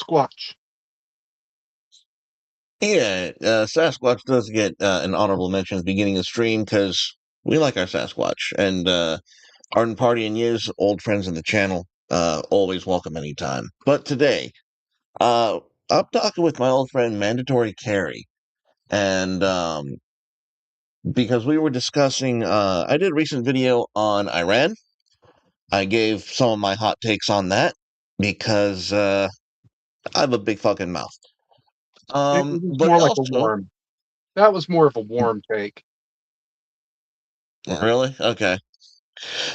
Sasquatch. Yeah, Sasquatch does get an honorable mention at the beginning of the stream because we like our Sasquatch. And Arden Party and Yiz, old friends in the channel, always welcome anytime. But today, uh, I'm talking with my old friend Mandatory Carry. And because we were discussing, I did a recent video on Iran. I gave some of my hot takes on that because I have a big fucking mouth. It was But more he like a also, warm. That was more of a warm take. really? Okay.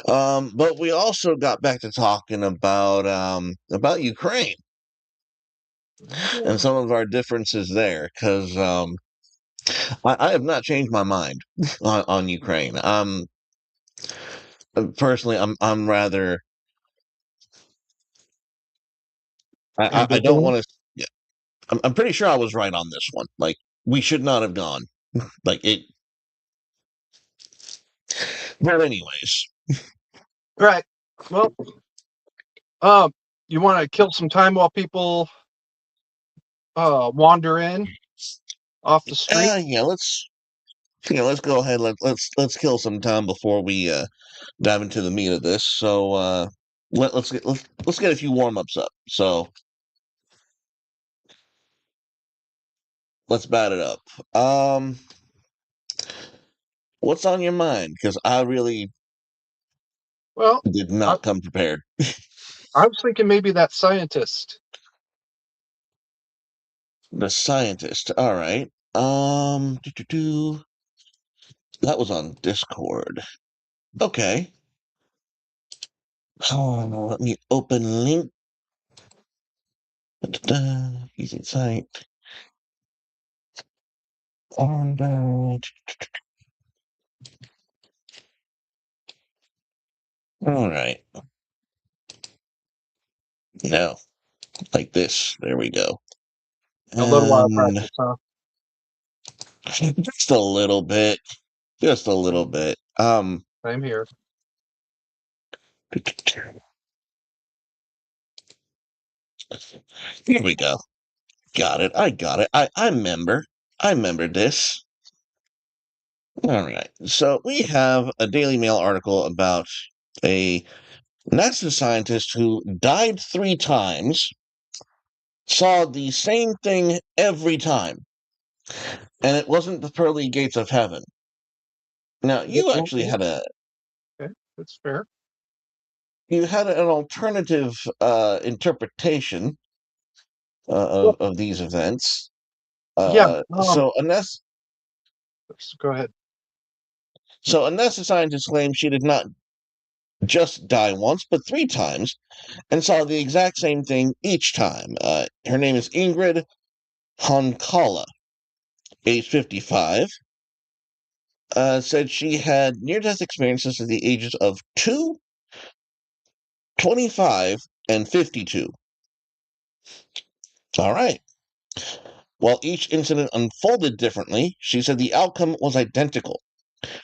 But we also got back to talking about Ukraine and Yeah. some of our differences there, because I have not changed my mind on Ukraine. Personally, I'm rather I don't Ambivalent. want to. Yeah, I'm pretty sure I was right on this one. Like we should not have gone. Like it. But anyways, All right. Well, um, you want to kill some time while people wander in off the street? yeah, let's go ahead. Let's kill some time before we dive into the meat of this. So let's get a few warm ups up. So let's bat it up. Um, what's on your mind? Because I really Well, did I, not come prepared. I was thinking maybe that scientist. The scientist. All right. That was on Discord. Okay. Oh, let me open link. Using site. And all right. No, like this. There we go. A little while And practice, huh? just a little bit. Just a little bit. Same here. Here we go. Got it. I got it. I remember. I remember this. All right. So we have a Daily Mail article about a NASA scientist who died 3 times, saw the same thing every time, and it wasn't the pearly gates of heaven. Now, Yep, you yep, actually yep. had a Okay, that's fair. you had an alternative interpretation Well, of these events. yeah. So unless Go ahead. so unless the scientist claims she did not just die once, but 3 times, and saw the exact same thing each time. Her name is Ingrid Honkala, age 55. Said she had near-death experiences at the ages of 2, 25, and 52. All right. While each incident unfolded differently, she said the outcome was identical.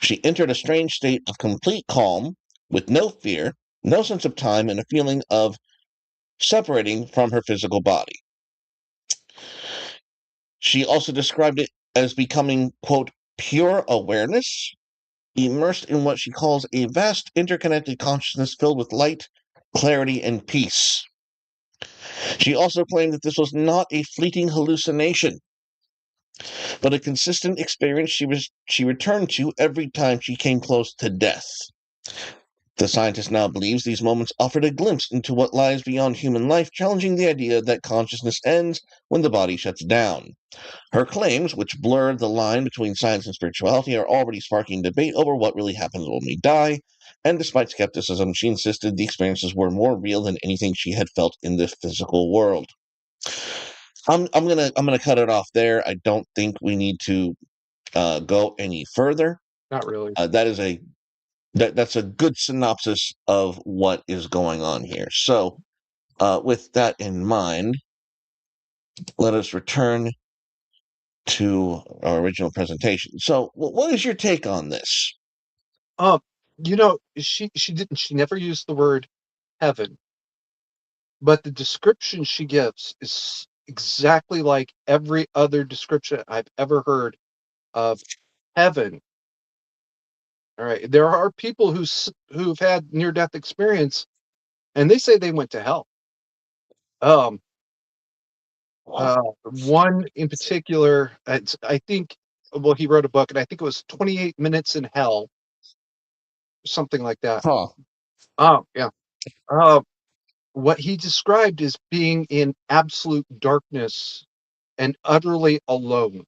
She entered a strange state of complete calm, with no fear, no sense of time, and a feeling of separating from her physical body. She also described it as becoming, quote, pure awareness, immersed in what she calls a vast interconnected consciousness filled with light, clarity, and peace. She also claimed that this was not a fleeting hallucination, but a consistent experience she returned to every time she came close to death. The scientist now believes these moments offered a glimpse into what lies beyond human life, challenging the idea that consciousness ends when the body shuts down. Her claims, which blur the line between science and spirituality, are already sparking debate over what really happens when we die. And despite skepticism, she insisted the experiences were more real than anything she had felt in the physical world. I'm gonna cut it off there. I don't think we need to go any further. Not really. That is that's a good synopsis of what is going on here. So, with that in mind, let us return to our original presentation. So, what is your take on this? Um, she never used the word heaven. but the description she gives is exactly like every other description I've ever heard of heaven. All right, there are people who've had near death experience, and they say they went to hell. Um, one in particular, I think, well, he wrote a book, and I think it was 28 Minutes in Hell, something like that. Huh. Oh, yeah. Uh, what he described is being in absolute darkness and utterly alone.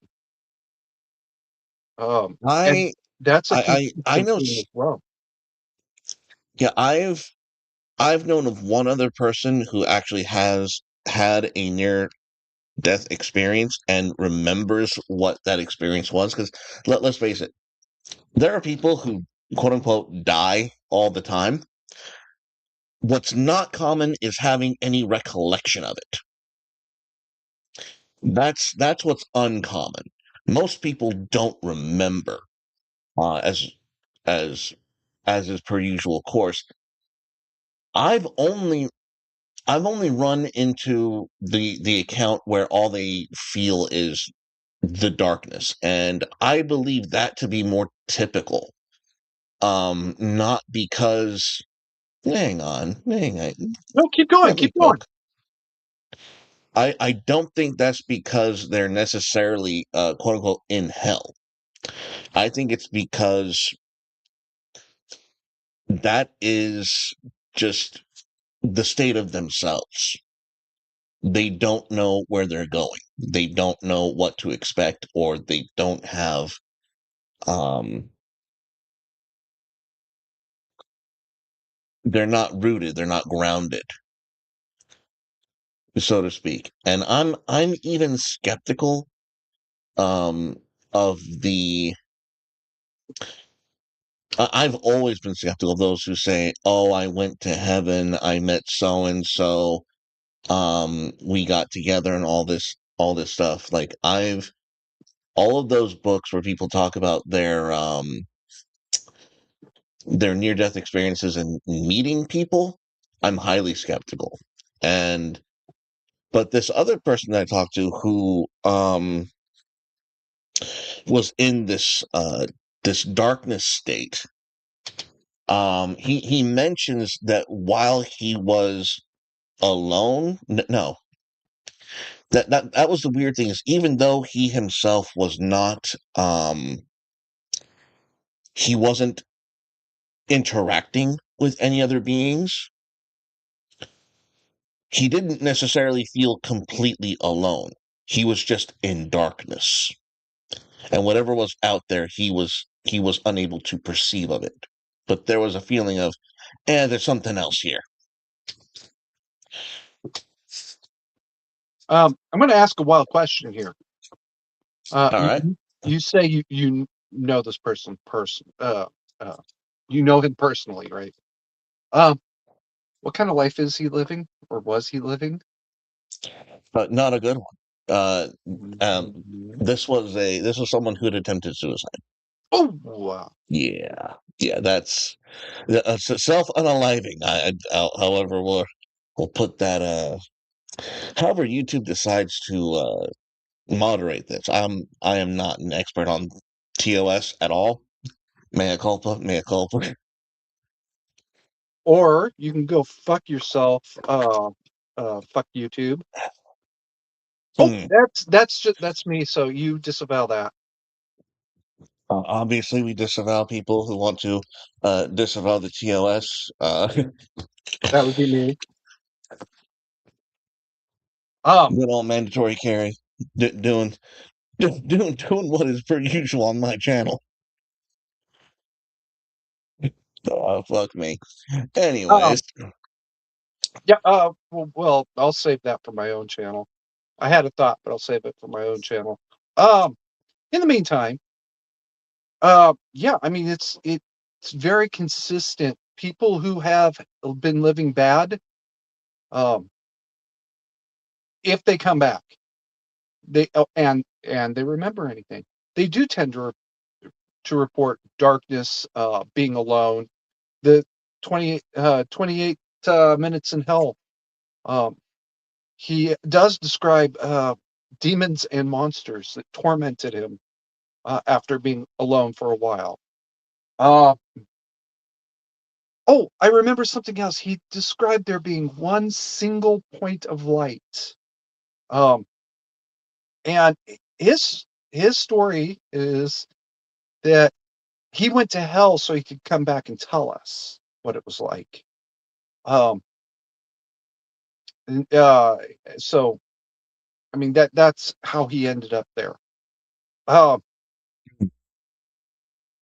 And I that's a I consistent know. theme as well. Yeah, I've known of one other person who actually has had a near death experience and remembers what that experience was. Because let's face it, there are people who quote unquote die all the time. What's not common is having any recollection of it. That's what's uncommon. Most people don't remember, as as as is per usual course. I've only I've only run into the account where all they feel is the darkness, and I believe that to be more typical. Not because hang on, No, keep going, let me keep going. poke. I don't think that's because they're necessarily quote unquote in hell. I think it's because that is just the state of themselves. They don't know where they're going. They don't know what to expect, or they don't have um they're not rooted, they're not grounded, so to speak. And I'm even skeptical um of the I've always been skeptical of those who say, "Oh, I went to heaven, I met so and so, we got together and all this stuff." Like I've all of those books where people talk about their near death experiences and meeting people, I'm highly skeptical. And but this other person that I talked to who was in this darkness state, he mentions that while he was alone, no, that was the weird thing, is even though he himself was not he wasn't interacting with any other beings, he didn't necessarily feel completely alone. He was just in darkness. And whatever was out there, he was unable to perceive of it. But there was a feeling of, there's something else here. I'm going to ask a wild question here. All You right. you say you know this uh, you know him personally, right? Um, what kind of life is he living, or was he living? But not a good one. Uh, um, Mhm. this was someone who had attempted suicide. Oh, wow. Yeah, yeah, that's self unaliving. However, we'll put that. However, YouTube decides to moderate this. I am not an expert on TOS at all. Mea culpa, mea culpa. Or you can go fuck yourself. Fuck YouTube. Oh, Hmm. that's me. So you disavow that. Obviously, we disavow people who want to disavow the TOS. That would be me. Um, Good old mandatory carry, doing doing what is per usual on my channel. Oh, fuck me. um, Anyways, yeah. Well, I'll save that for my own channel. I had a thought, but I'll save it for my own channel. Um, in the meantime, yeah. I mean, it's very consistent. People who have been living bad, um, if they come back, and they remember anything, they do tend to report darkness, being alone. The 28 minutes in hell. Um, he does describe demons and monsters that tormented him after being alone for a while. Uh, oh, I remember something else. He described there being one single point of light. Um, and his story is that he went to hell so he could come back and tell us what it was like. Um, and, so I mean that's how he ended up there. Um,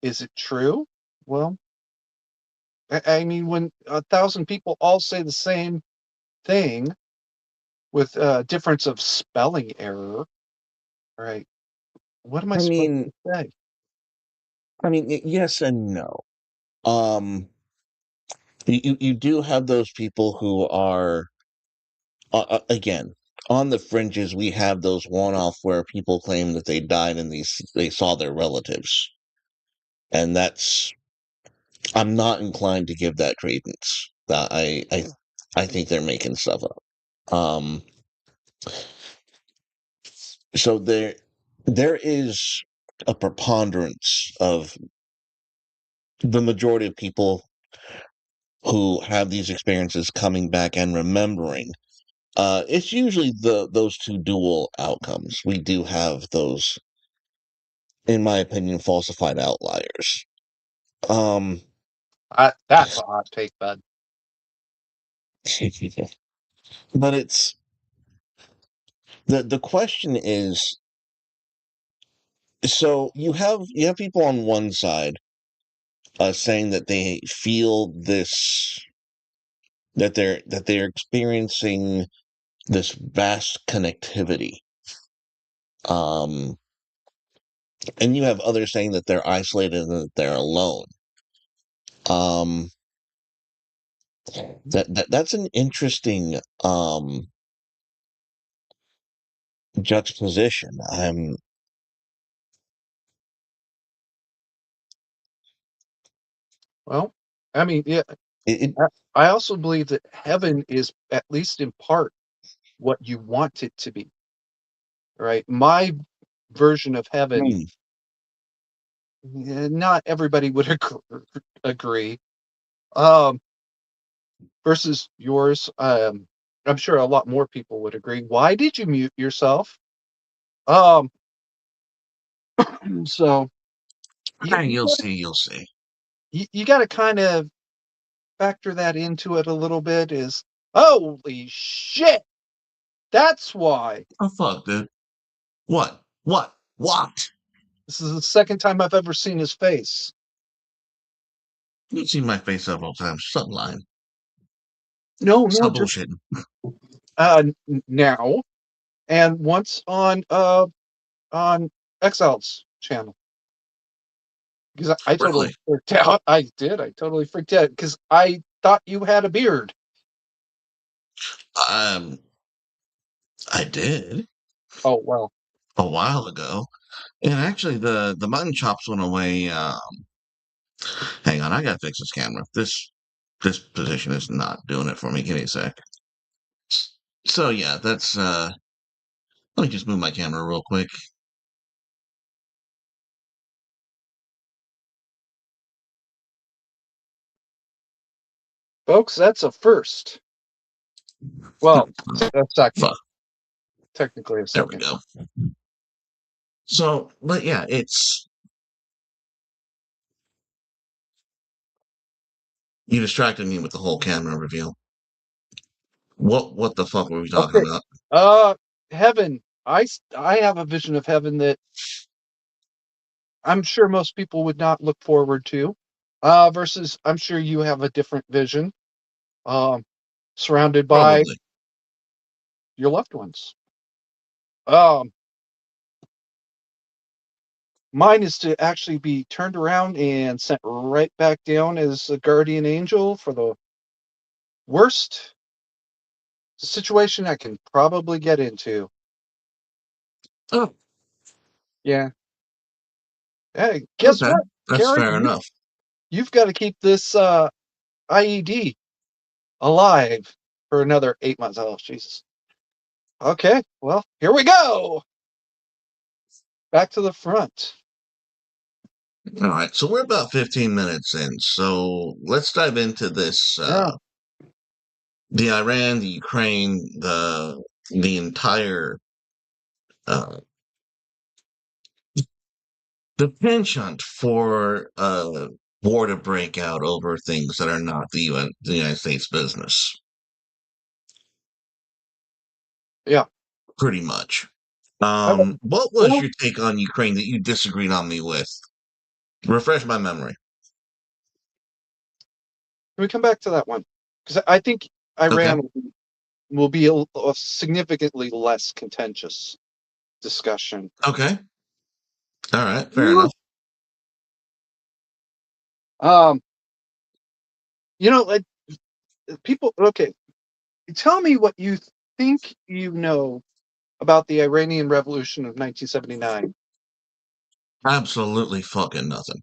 is it true? Well, I mean, when 1,000 people all say the same thing with a difference of spelling error, right? What am I I supposed mean, to say? yes and no. Um, you do have those people who are again on the fringes. We have those one-off where people claim that they died and they saw their relatives, and that's I'm not inclined to give that credence. I think they're making stuff up. Um, so there is a preponderance of the majority of people who have these experiences coming back and remembering. It's usually those two dual outcomes. We do have those, in my opinion, falsified outliers. Um, That's a hot take, bud. but it's the question is, so you have people on one side saying that they feel this, that they're experiencing this vast connectivity, um, and you have others saying that they're isolated and that they're alone. Um, that's an interesting juxtaposition. Well, I mean, yeah, It, I also believe that heaven is at least in part what you want it to be, right? My version of heaven, hmm, not everybody would agree. Um, versus yours, I'm sure a lot more people would agree. Why did you mute yourself? Um, so you you you'll gotta, see, you'll see. you got to kind of factor that into it a little bit. Is holy shit! That's why. Oh fuck, dude. What? What? What? This is the second time I've ever seen his face. You've seen my face several times. Stop lying. No, no, Stop just bullshitting. now and once on Exile's channel because I totally Really? freaked out. I did. I totally freaked out because I thought you had a beard. Um, I did Oh well. a while ago, and actually, the mutton chops went away. Hang on, I gotta fix this camera. This position is not doing it for me. Give me a sec. So yeah, that's let me just move my camera real quick. Folks, that's a first. Well, a second. Fuck. Technically a There we second. go. So, but yeah, it's you distracted me with the whole camera reveal. What the fuck were we talking Okay. about? Uh heaven. I have a vision of heaven that I'm sure most people would not look forward to. Versus I'm sure you have a different vision. Um surrounded by Probably. your loved ones. Um Mine is to actually be turned around and sent right back down as a guardian angel for the worst situation I can probably get into. Oh, Yeah. Hey, guess okay. what, That's Carrie? fair enough. You've got to keep this IED alive. for another 8 months. Oh, Jesus. Okay, well, here we go. Back to the front. All right, so we're about 15 minutes in. So let's dive into this Yeah, the Iran, the Ukraine, the entire uh, the penchant for war to break out over things that are not the United States business, yeah. pretty much. Um, What was well, your take on Ukraine that you disagreed on me with? Refresh my memory. can we come back to that one? Because I think Okay. Iran will be a significantly less contentious discussion. Okay. All right. Fair Woo. enough. Um, like people. Okay, tell me what you think you know about the Iranian Revolution of 1979. Absolutely fucking nothing.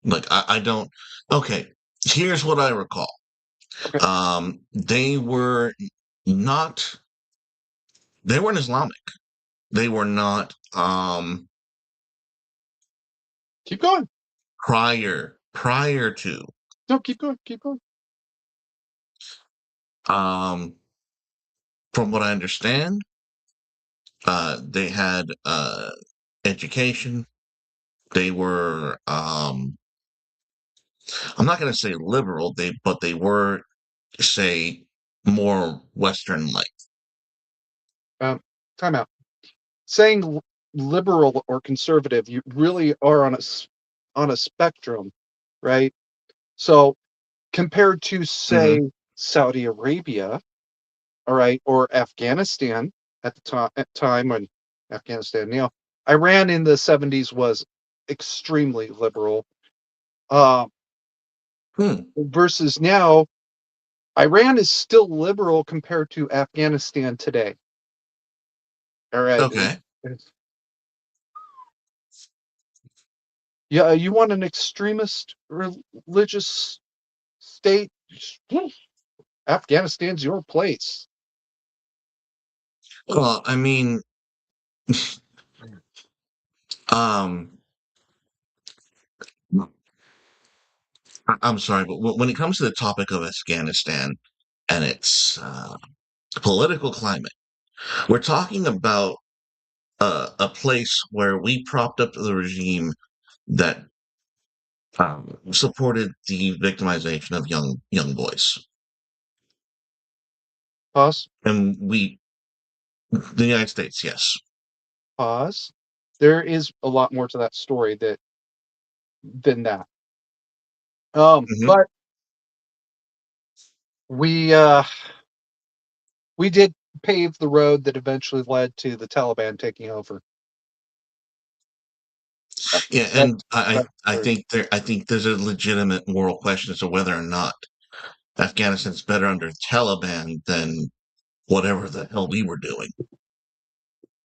Like I don't. Okay. Here's what I recall. Okay, They were not. They weren't Islamic. They were not. keep going. Prior to. No, keep going. Keep going. Um, from what I understand, they had education. They were. I'm not going to say liberal. But they were, say, more Western like. Um, time out. Saying liberal or conservative, you really are on a spectrum, right? So compared to, Hmm. say, Saudi Arabia, all right, or Afghanistan at the time when Afghanistan, Iran in the 70s was extremely liberal. Uh, Hmm. versus now, Iran is still liberal compared to Afghanistan today. All right. Okay. Yeah, you want an extremist religious state? Afghanistan's your place. Well, I mean, um, I'm sorry, but when it comes to the topic of Afghanistan and its political climate, we're talking about a place where we propped up the regime that supported the victimization of young boys, Pause. and the United States, yes. Pause. There is a lot more to that story than that. Hmm. But we uh we did pave the road that eventually led to the Taliban taking over. That, Yeah, that, and I that's think there's a legitimate moral question as to whether or not Afghanistan's better under Taliban than whatever the hell we were doing.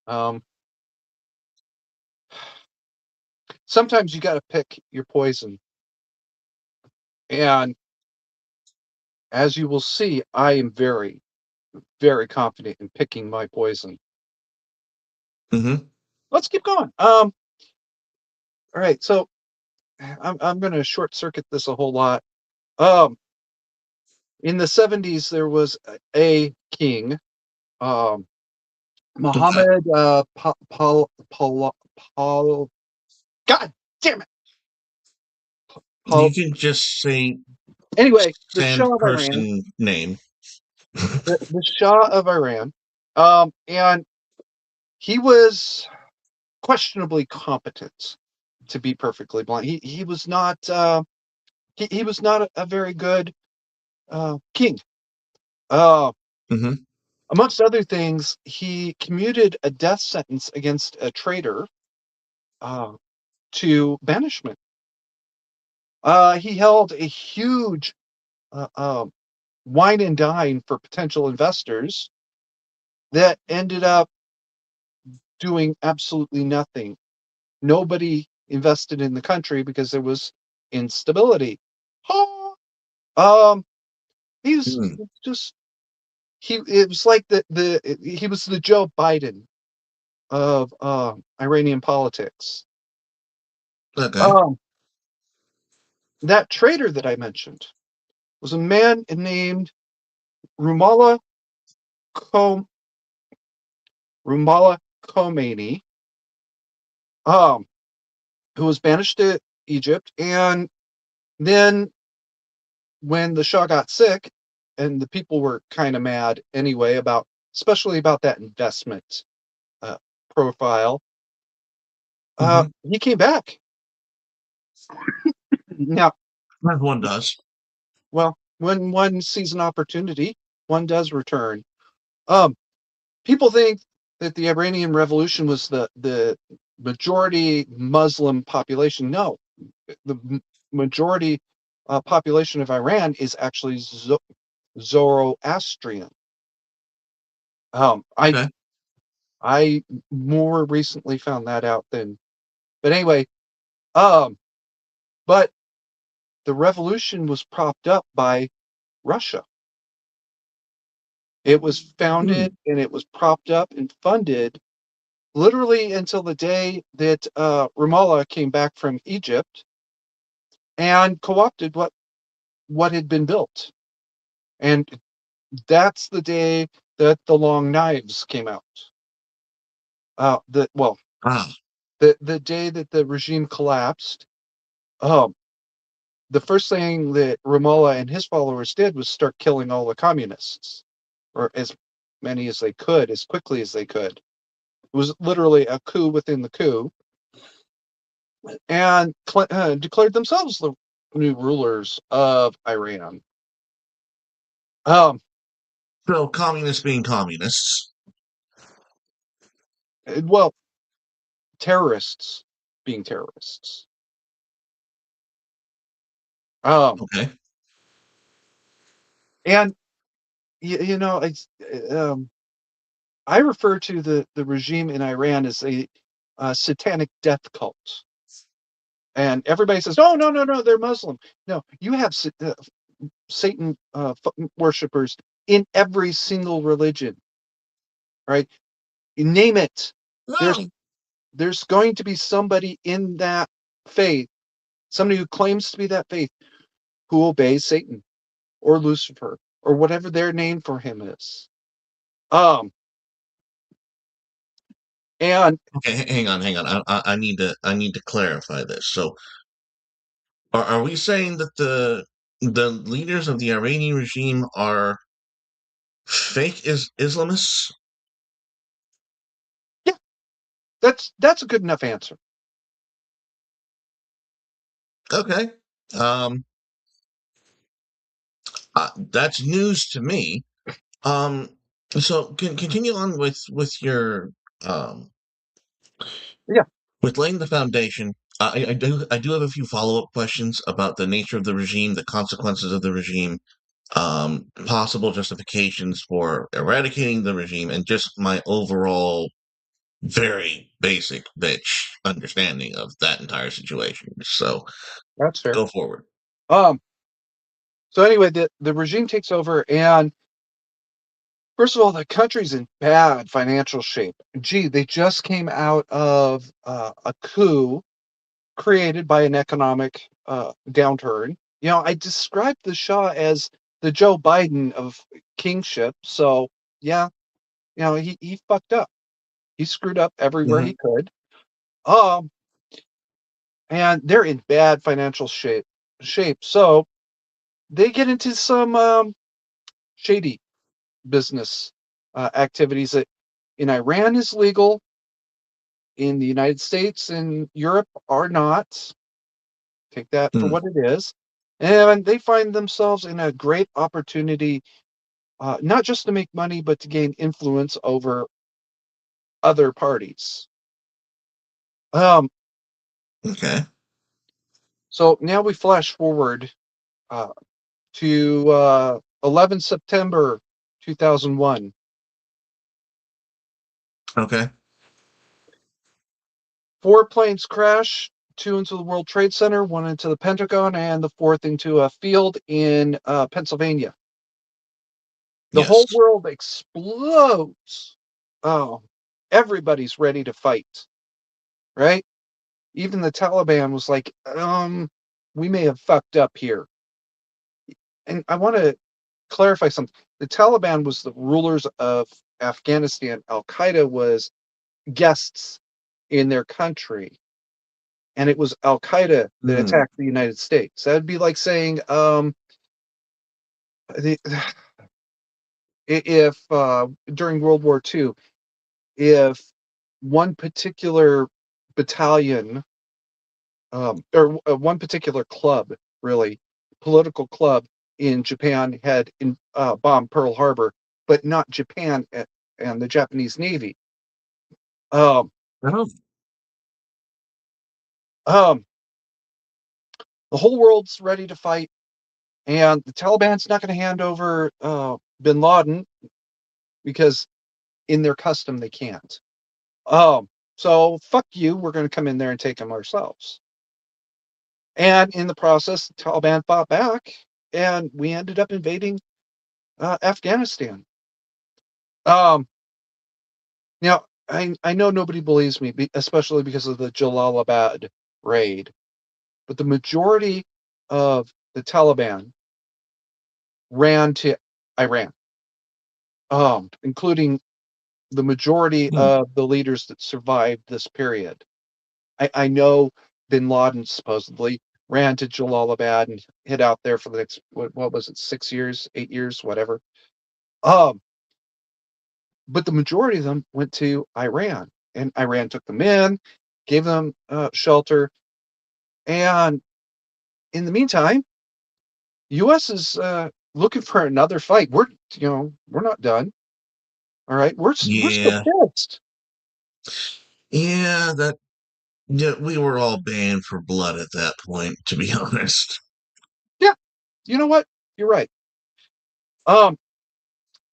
um sometimes you got to pick your poison. And as you will see, I am very, very confident in picking my poison. Hmm. Let's keep going. All right, so I'm going to short circuit this a whole lot. Um, in the 70s, there was a king, um, Okay. Muhammad Paul. God damn it, You Paul. can just say Anyway, the sand Shah of Iran, person name. the Shah of Iran, and he was questionably competent, to be perfectly blunt. He was not he was not a very good king. Uh, Hmm. Amongst other things, he commuted a death sentence against a traitor uh, to banishment. He held a huge wine and dine for potential investors that ended up doing absolutely nothing. Nobody invested in the country because there was instability. Oh, um, he's just it was like he was the Joe Biden of Iranian politics. Okay. Um, that traitor that I mentioned was a man named Rumallah Khom- Rumallah Khomeini, um, who was banished to Egypt, and then when the Shah got sick, and the people were kind of mad anyway about, especially about that investment uh, profile, Hmm. he came back. Now, As one does. well, when one sees an opportunity, one does return. Um, People think that the Iranian Revolution was the majority Muslim population. No, the majority population of Iran is actually Zoroastrian. Um, I Okay. I more recently found that out than, but anyway, um, but the revolution was propped up by Russia. It was Hmm. founded and it was propped up and funded literally until the day that Ramallah came back from Egypt and co-opted what had been built. And that's the day that the long knives came out. The well, Ah, the day that the regime collapsed. Um, the first thing that Ramallah and his followers did was start killing all the communists, or as many as they could, as quickly as they could. It was literally a coup within the coup, and declared themselves the new rulers of Iran. Um, so communists being communists. well, terrorists being terrorists. Um, Okay. and you know, um, I refer to the regime in Iran as a satanic death cult. And everybody says, "Oh, no, no, no, they're Muslim." No, you have Satan worshippers in every single religion, right? You name it. There's Oh, there's going to be somebody in that faith, somebody who claims to be that faith, who obeys Satan or Lucifer or whatever their name for him is. Um, and okay. Hang on, hang on. I need to clarify this. So, are we saying that the leaders of the Iranian regime are fake Islamists? yeah, that's a good enough answer. Okay. Um, that's news to me. Um, so continue on with your um Yeah, with laying the foundation. I do have a few follow-up questions about the nature of the regime, the consequences of the regime, possible justifications for eradicating the regime, and just my overall very basic bitch understanding of that entire situation. So that's fair. go forward. Um, so anyway, the regime takes over, and first of all, the country's in bad financial shape. Gee, they just came out of a coup created by an economic downturn. You know, I described the Shah as the Joe Biden of kingship. So yeah, you know, he fucked up. He screwed up everywhere he Hmm. could. Um, and they're in bad financial shape. So they get into some shady business activities that in Iran is legal, in the United States and Europe are not. Take that for Mm. what it is. And they find themselves in a great opportunity, not just to make money, but to gain influence over other parties. Um, Okay. so now we flash forward uh, to 11 September 2001. Okay. Four planes crash, two into the World Trade Center, one into the Pentagon, and the fourth into a field in Pennsylvania. The whole Yes. world explodes. Oh, everybody's ready to fight, right? Even the Taliban was like, we may have fucked up here. And I want to clarify something. The Taliban was the rulers of Afghanistan. Al Qaeda was guests in their country, and it was Al Qaeda that Mm. attacked the United States. That'd be like saying, the, if during World War II, if one particular battalion, or one particular club, really, political club in Japan had bombed Pearl Harbor, but not Japan and the Japanese Navy. Um, Oh, um, the whole world's ready to fight, and the Taliban's not going to hand over Bin Laden because, in their custom, they can't. Um, so fuck you. We're going to come in there and take him ourselves. And in the process, the Taliban fought back, and we ended up invading Afghanistan. Um, Now, I know nobody believes me, especially because of the Jalalabad raid, but the majority of the Taliban ran to Iran, including the majority hmm. of the leaders that survived this period. I know Bin Laden supposedly ran to Jalalabad and hid out there for the next, what was it, 6 years, 8 years, whatever. Um, but the majority of them went to Iran, and Iran took them in, gave them shelter, and in the meantime, U.S. is looking for another fight. We're not done. All right, we're still Yeah. pissed. Yeah, we were all baying for blood at that point, to be honest. Yeah, you know what? You're right. Um,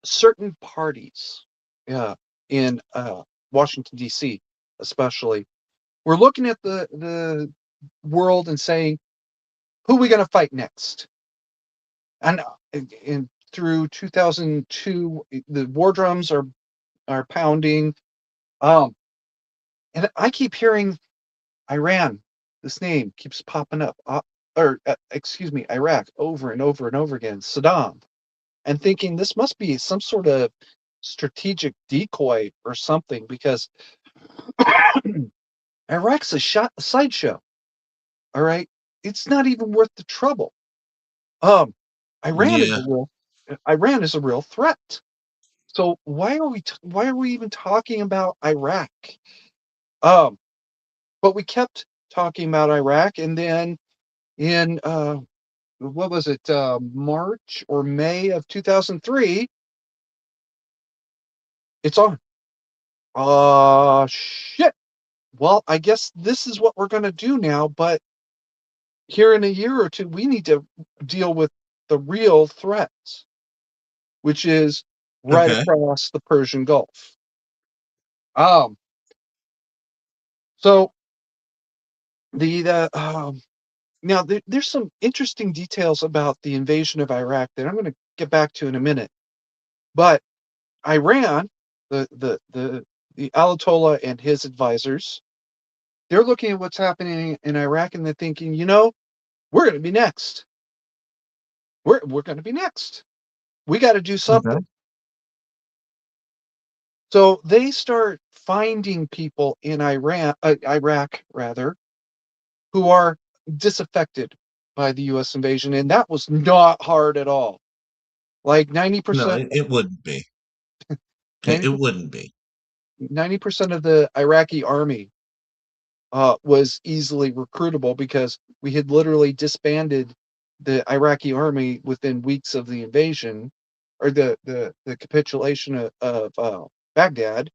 Certain parties, yeah, in Washington D.C. especially, we're looking at the world and saying, who are we going to fight next? And through 2002, the war drums are pounding. Um, and I keep hearing Iran. This name keeps popping up, or excuse me, Iraq, over and over and over again. Saddam, and thinking this must be some sort of strategic decoy or something, because Iraq's a sideshow. All right, it's not even worth the trouble. Um, Iran is Yeah. a real Iran is a real threat. So why are we even talking about Iraq? Um, but we kept talking about Iraq, and then in what was it, March or May of 2003, it's on. Shit. Well, I guess this is what we're going to do now, but here in a year or two, we need to deal with the real threats, which is right Okay. across the Persian Gulf. Um, so the now there's some interesting details about the invasion of Iraq that I'm going to get back to in a minute. But Iran, the Ayatollah and his advisors, they're looking at what's happening in Iraq, and they're thinking, we're going to be next. We're going to be next. We got to do Okay. something. So they start finding people in Iraq rather, who are disaffected by the U.S. invasion, and that was not hard at all. Like No, 90%, it wouldn't be. It 90%, wouldn't be. 90% of the Iraqi army was easily recruitable, because we had literally disbanded the Iraqi army within weeks of the invasion, or the capitulation of Baghdad,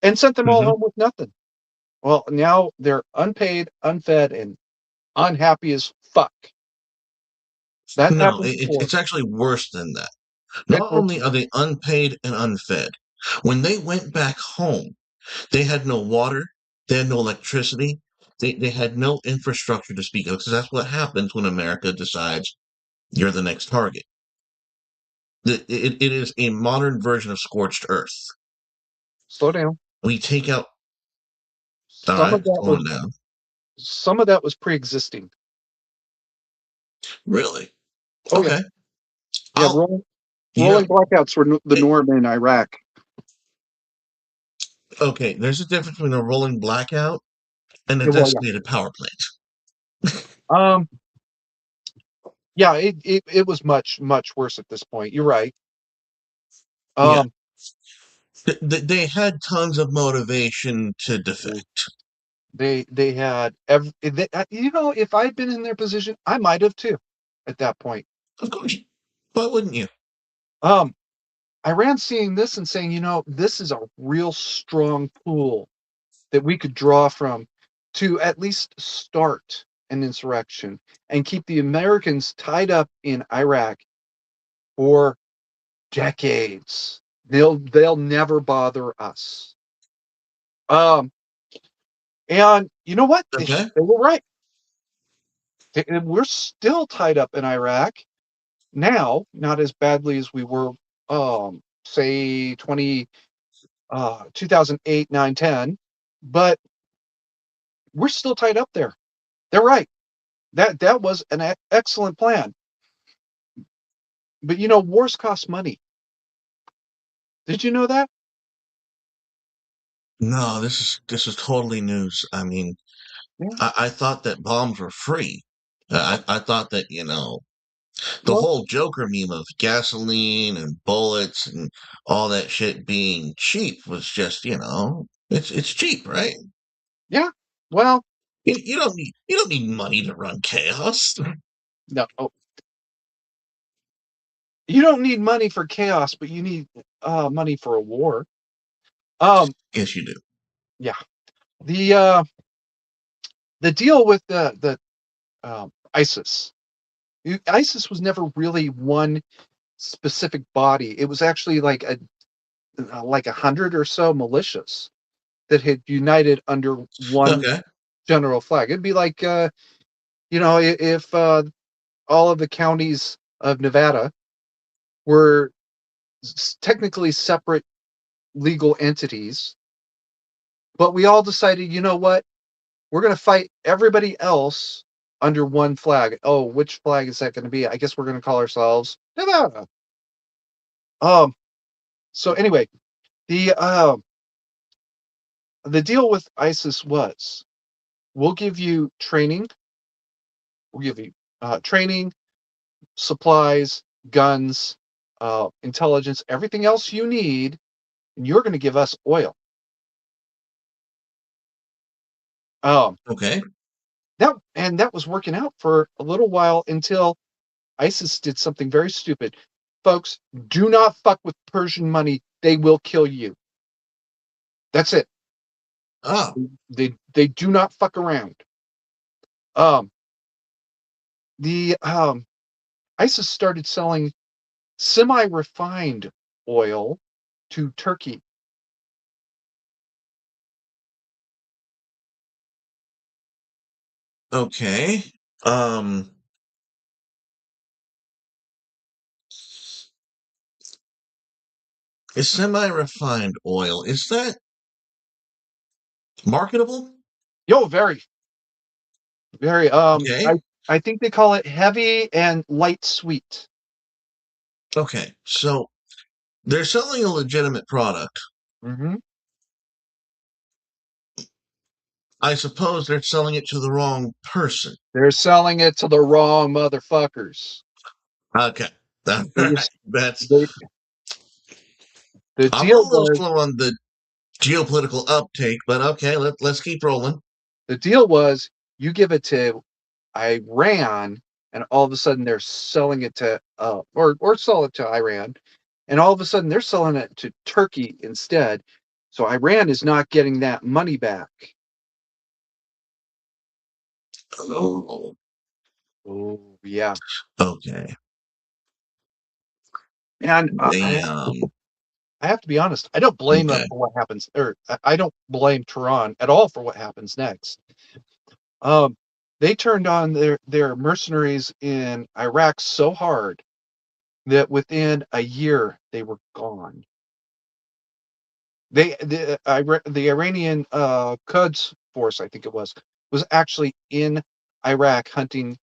and sent them all Hmm. home with nothing. Well, now they're unpaid, unfed, and unhappy as fuck. That No, happened before. it's actually worse than that. Heck, Not worse. only are they unpaid and unfed, when they went back home, they had no water, they had no electricity, they had no infrastructure to speak of, because that's what happens when America decides you're the next target. It is a modern version of scorched earth. Slow down. We take out. All Some right, of that was slowing down. pre-existing. Really? Oh yeah, Okay. yeah. I'll. You know. Rolling blackouts were the It, norm in Iraq. okay. There's a difference between a rolling blackout and a Yeah, well, yeah. designated power plant. Um, yeah. It was much worse at this point. You're right. Yeah. Um, They had tons of motivation to defect. they had every. If I'd been in their position, I might have too. At that point, Of course. Why wouldn't you? um, Iran seeing this and saying, this is a real strong pool that we could draw from to at least start an insurrection and keep the Americans tied up in Iraq for decades. They'll never bother us. Um, and you know what? They, Okay. they were right. We're still tied up in Iraq now, not as badly as we were, say 2008, 9, 10, but we're still tied up there. They're right. That was an excellent plan. But wars cost money. Did you know that? No, this is totally news. I mean, Yeah. I thought that bombs were free. I thought that the Well, whole Joker meme of gasoline and bullets and all that shit being cheap was just it's cheap, right? yeah. Well, You don't need money to run chaos. no. Oh, you don't need money for chaos, but you need money for a war. Um, Yes, you do. yeah. The deal with the ISIS. ISIS was never really one specific body. It was actually like 100 or so militias that had united under one Okay. general flag. It'd be like if all of the counties of Nevada were technically separate legal entities, but we all decided, you know what? We're going to fight everybody else under one flag. Oh, which flag is that going to be? I guess we're going to call ourselves Nevada. Um. So anyway, the uh, the deal with ISIS was, we'll give you training. We'll give you training, supplies, guns, intelligence, everything else you need, and you're going to give us oil. Um, Okay. that was working out for a little while until ISIS did something very stupid. Folks, do not fuck with Persian money. They will kill you. That's it. Oh, They do not fuck around. Um, the ISIS started selling semi-refined oil to Turkey. okay. Um, is semi-refined oil, is that marketable? Yo, very, very. Okay. I think they call it heavy and light sweet. Okay. So they're selling a legitimate product. Hmm. I suppose they're selling it to the wrong person. They're selling it to the wrong motherfuckers. Okay. All They right. just That's they the I'm a deal little was slow on the geopolitical uptake, but okay, let's keep rolling. the deal was you give it to Iran, and all of a sudden they're selling it to or sell it to Iran, and all of a sudden they're selling it to Turkey instead. So Iran is not getting that money back. Oh, Oh yeah, okay. and They I have to be honest. I don't blame them okay. for what happens, or I don't blame Tehran at all for what happens next. Um, they turned on their mercenaries in Iraq so hard. that within a year they were gone. The Iranian Quds force, I think it was actually in Iraq hunting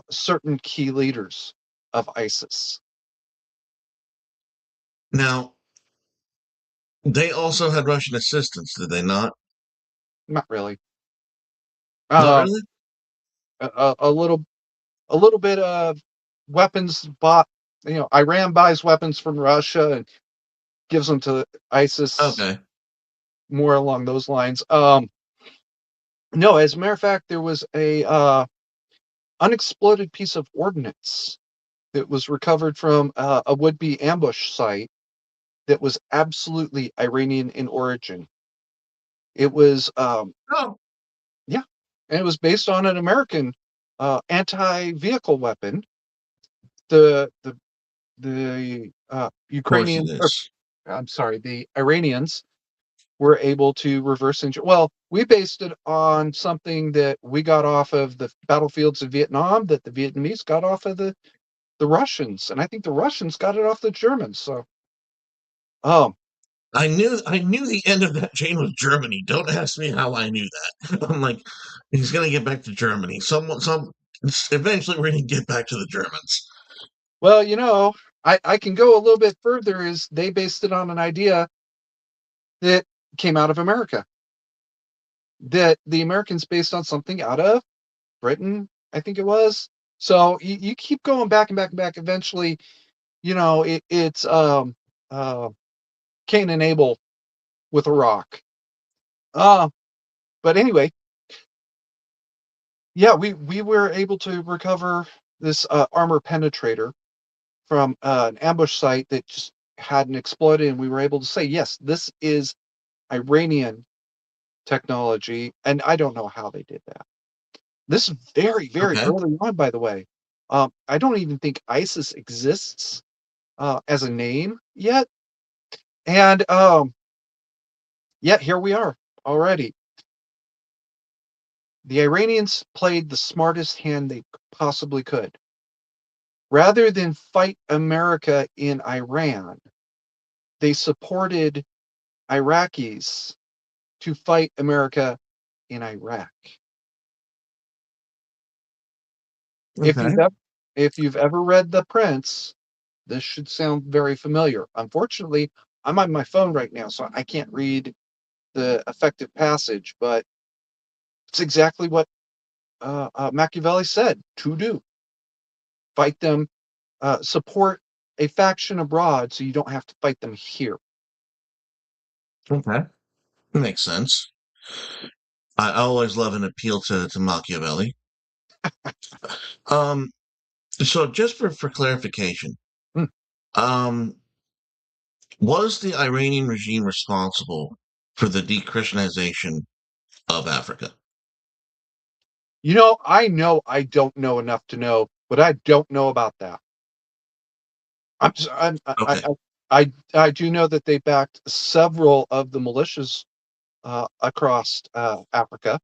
certain key leaders of ISIS. Now, they also had Russian assistance, did they not? Not really. Not Uh, really? a little bit of weapons bought. Iran buys weapons from Russia and gives them to ISIS, Okay. more along those lines. No, as a matter of fact, there was a unexploded piece of ordnance that was recovered from a would-be ambush site that was absolutely Iranian in origin. It was, Oh, yeah, and it was based on an American anti-vehicle weapon. The of course it Ukrainian, or is. I'm sorry, the Iranians were able to reverse engineer. Well, we based it on something that we got off of the battlefields of Vietnam, that the Vietnamese got off of the Russians, and I think the Russians got it off the Germans. So, um, I knew the end of that chain was Germany. Don't ask me how I knew that. I'm like, he's gonna get back to Germany. Eventually we're gonna get back to the Germans. well, I can go a little bit further. Is they based it on an idea that came out of America, that the Americans based on something out of Britain, I think it was. So you keep going back and back and back. Eventually, it's uh, Cain and Abel with a rock. Uh, but anyway, yeah, we were able to recover this armor penetrator from an ambush site that just hadn't exploded, and we were able to say, yes, this is Iranian technology, and I don't know how they did that. This is very, very Okay. early on, by the way. I don't even think ISIS exists as a name yet, and yet here we are already. The Iranians played the smartest hand they possibly could. Rather than fight America in Iran, they supported Iraqis to fight America in Iraq. If Okay. you've ever, if you've ever read The Prince, this should sound very familiar. Unfortunately, I'm on my phone right now, so I can't read the effective passage, but it's exactly what Machiavelli said to do: fight them, support a faction abroad, so you don't have to fight them here. Okay. Makes sense. I always love an appeal to Machiavelli. Um, so just for clarification, Hmm. um, was the Iranian regime responsible for the de-Christianization of Africa? I know I don't know enough to know, but I don't know about that. Okay. I do know that they backed several of the militias across Africa.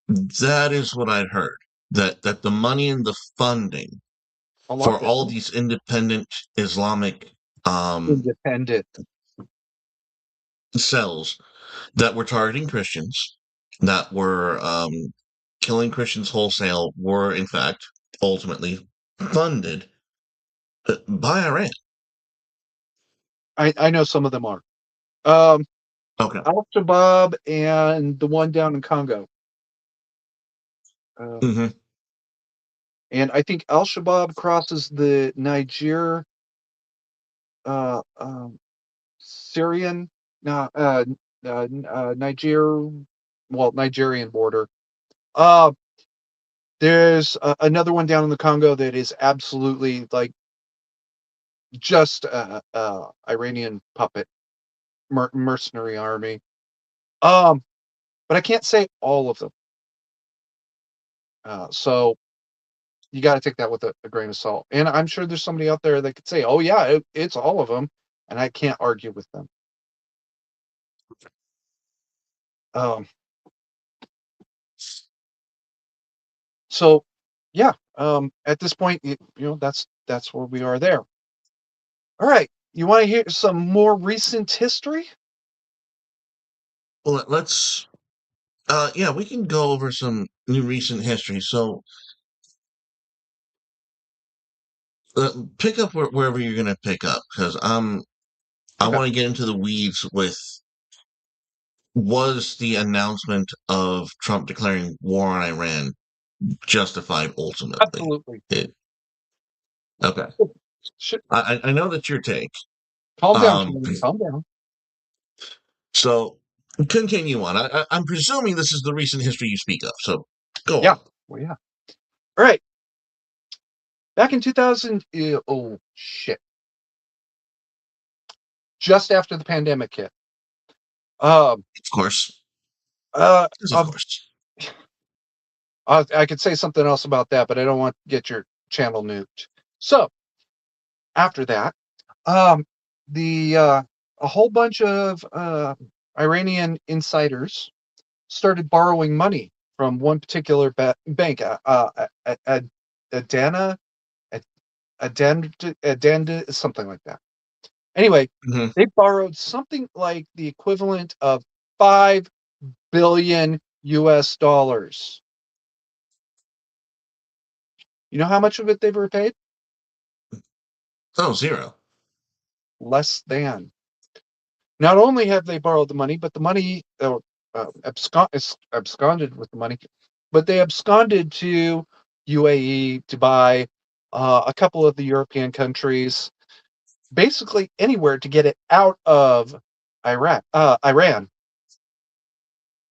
That is what I'd heard. That the money and the funding A lot for of all these independent Islamic um, independent. cells that were targeting Christians, that were killing Christians wholesale, were in fact ultimately funded by Iran. I know some of them are. Um, Okay. Al Shabaab and the one down in Congo. Uh, Hmm. and I think Al Shabaab crosses the uh, um, Syrian, no, Nigerian border. Uh, there's another one down in the Congo that is absolutely like just Iranian puppet mercenary army. Um, but I can't say all of them. So you got to take that with a grain of salt. And I'm sure there's somebody out there that could say, "Oh yeah, it's all of them," and I can't argue with them. Um, so yeah, at this point, that's where we are there. All right. You want to hear some more recent history? Well, let's. Yeah, we can go over some new recent history. So, pick up wherever you're going to pick up, because I Okay. want to get into the weeds with was the announcement of Trump declaring war on Iran justified ultimately? Absolutely. It, okay. I know that's your take. Calm down, Um, Charlie. Calm down. so continue on. I'm presuming this is the recent history you speak of. So go Yeah. on. Well, yeah. All right. Back in 2000, oh shit, just after the pandemic hit. Um, Of course. uh, Yes, of uh, course. I could say something else about that, but I don't want to get your channel nuked. So after that, um, the a whole bunch of Iranian insiders started borrowing money from one particular bank, Adana, Adana, something like that. Anyway, Hmm. they borrowed something like the equivalent of 5 billion US dollars. You know how much of it they've repaid? Oh, zero. Less than. Not only have they borrowed the money, but the money absconded with the money, but they absconded to UAE, Dubai, a couple of the European countries, basically anywhere to get it out of Iran,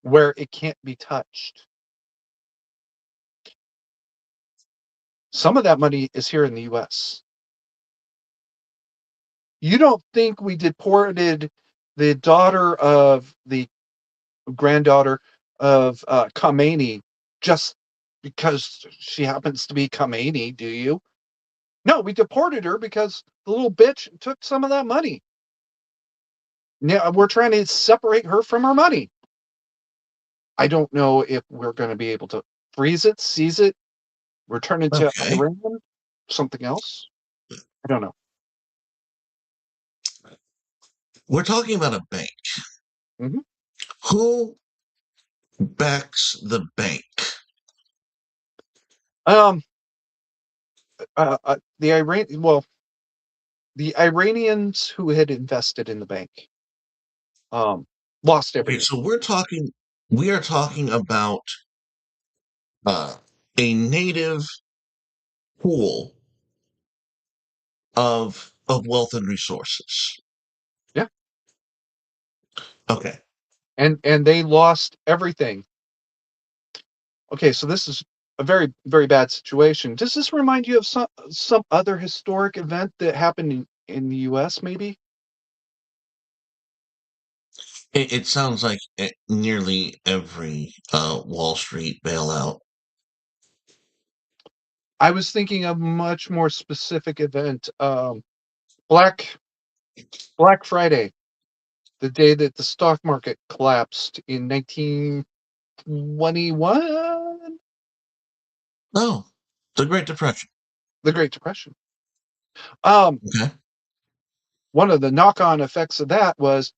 where it can't be touched. Some of that money is here in the U.S. You don't think we deported the daughter of the granddaughter of Khomeini just because she happens to be Khomeini, do you? No, we deported her because the little bitch took some of that money. Now we're trying to separate her from her money. I don't know if we're going to be able to freeze it, seize it, return it to Okay. Iran, something else. I don't know. We're talking about a bank. Hmm. Who backs the bank? Um, the Iranians who had invested in the bank, um, lost Okay, everything. so we are talking about uh, a native pool of wealth and resources. Yeah, Okay. and they lost everything. Okay, so this is a very very bad situation. Does this remind you of some other historic event that happened in the U.S. Maybe? It sounds like nearly every Wall Street bailout. I was thinking of a much more specific event. Black Black Friday, the day that the stock market collapsed in 1921, Oh, the Great Depression. the Great Depression. Um, Okay. one of the knock-on effects of that was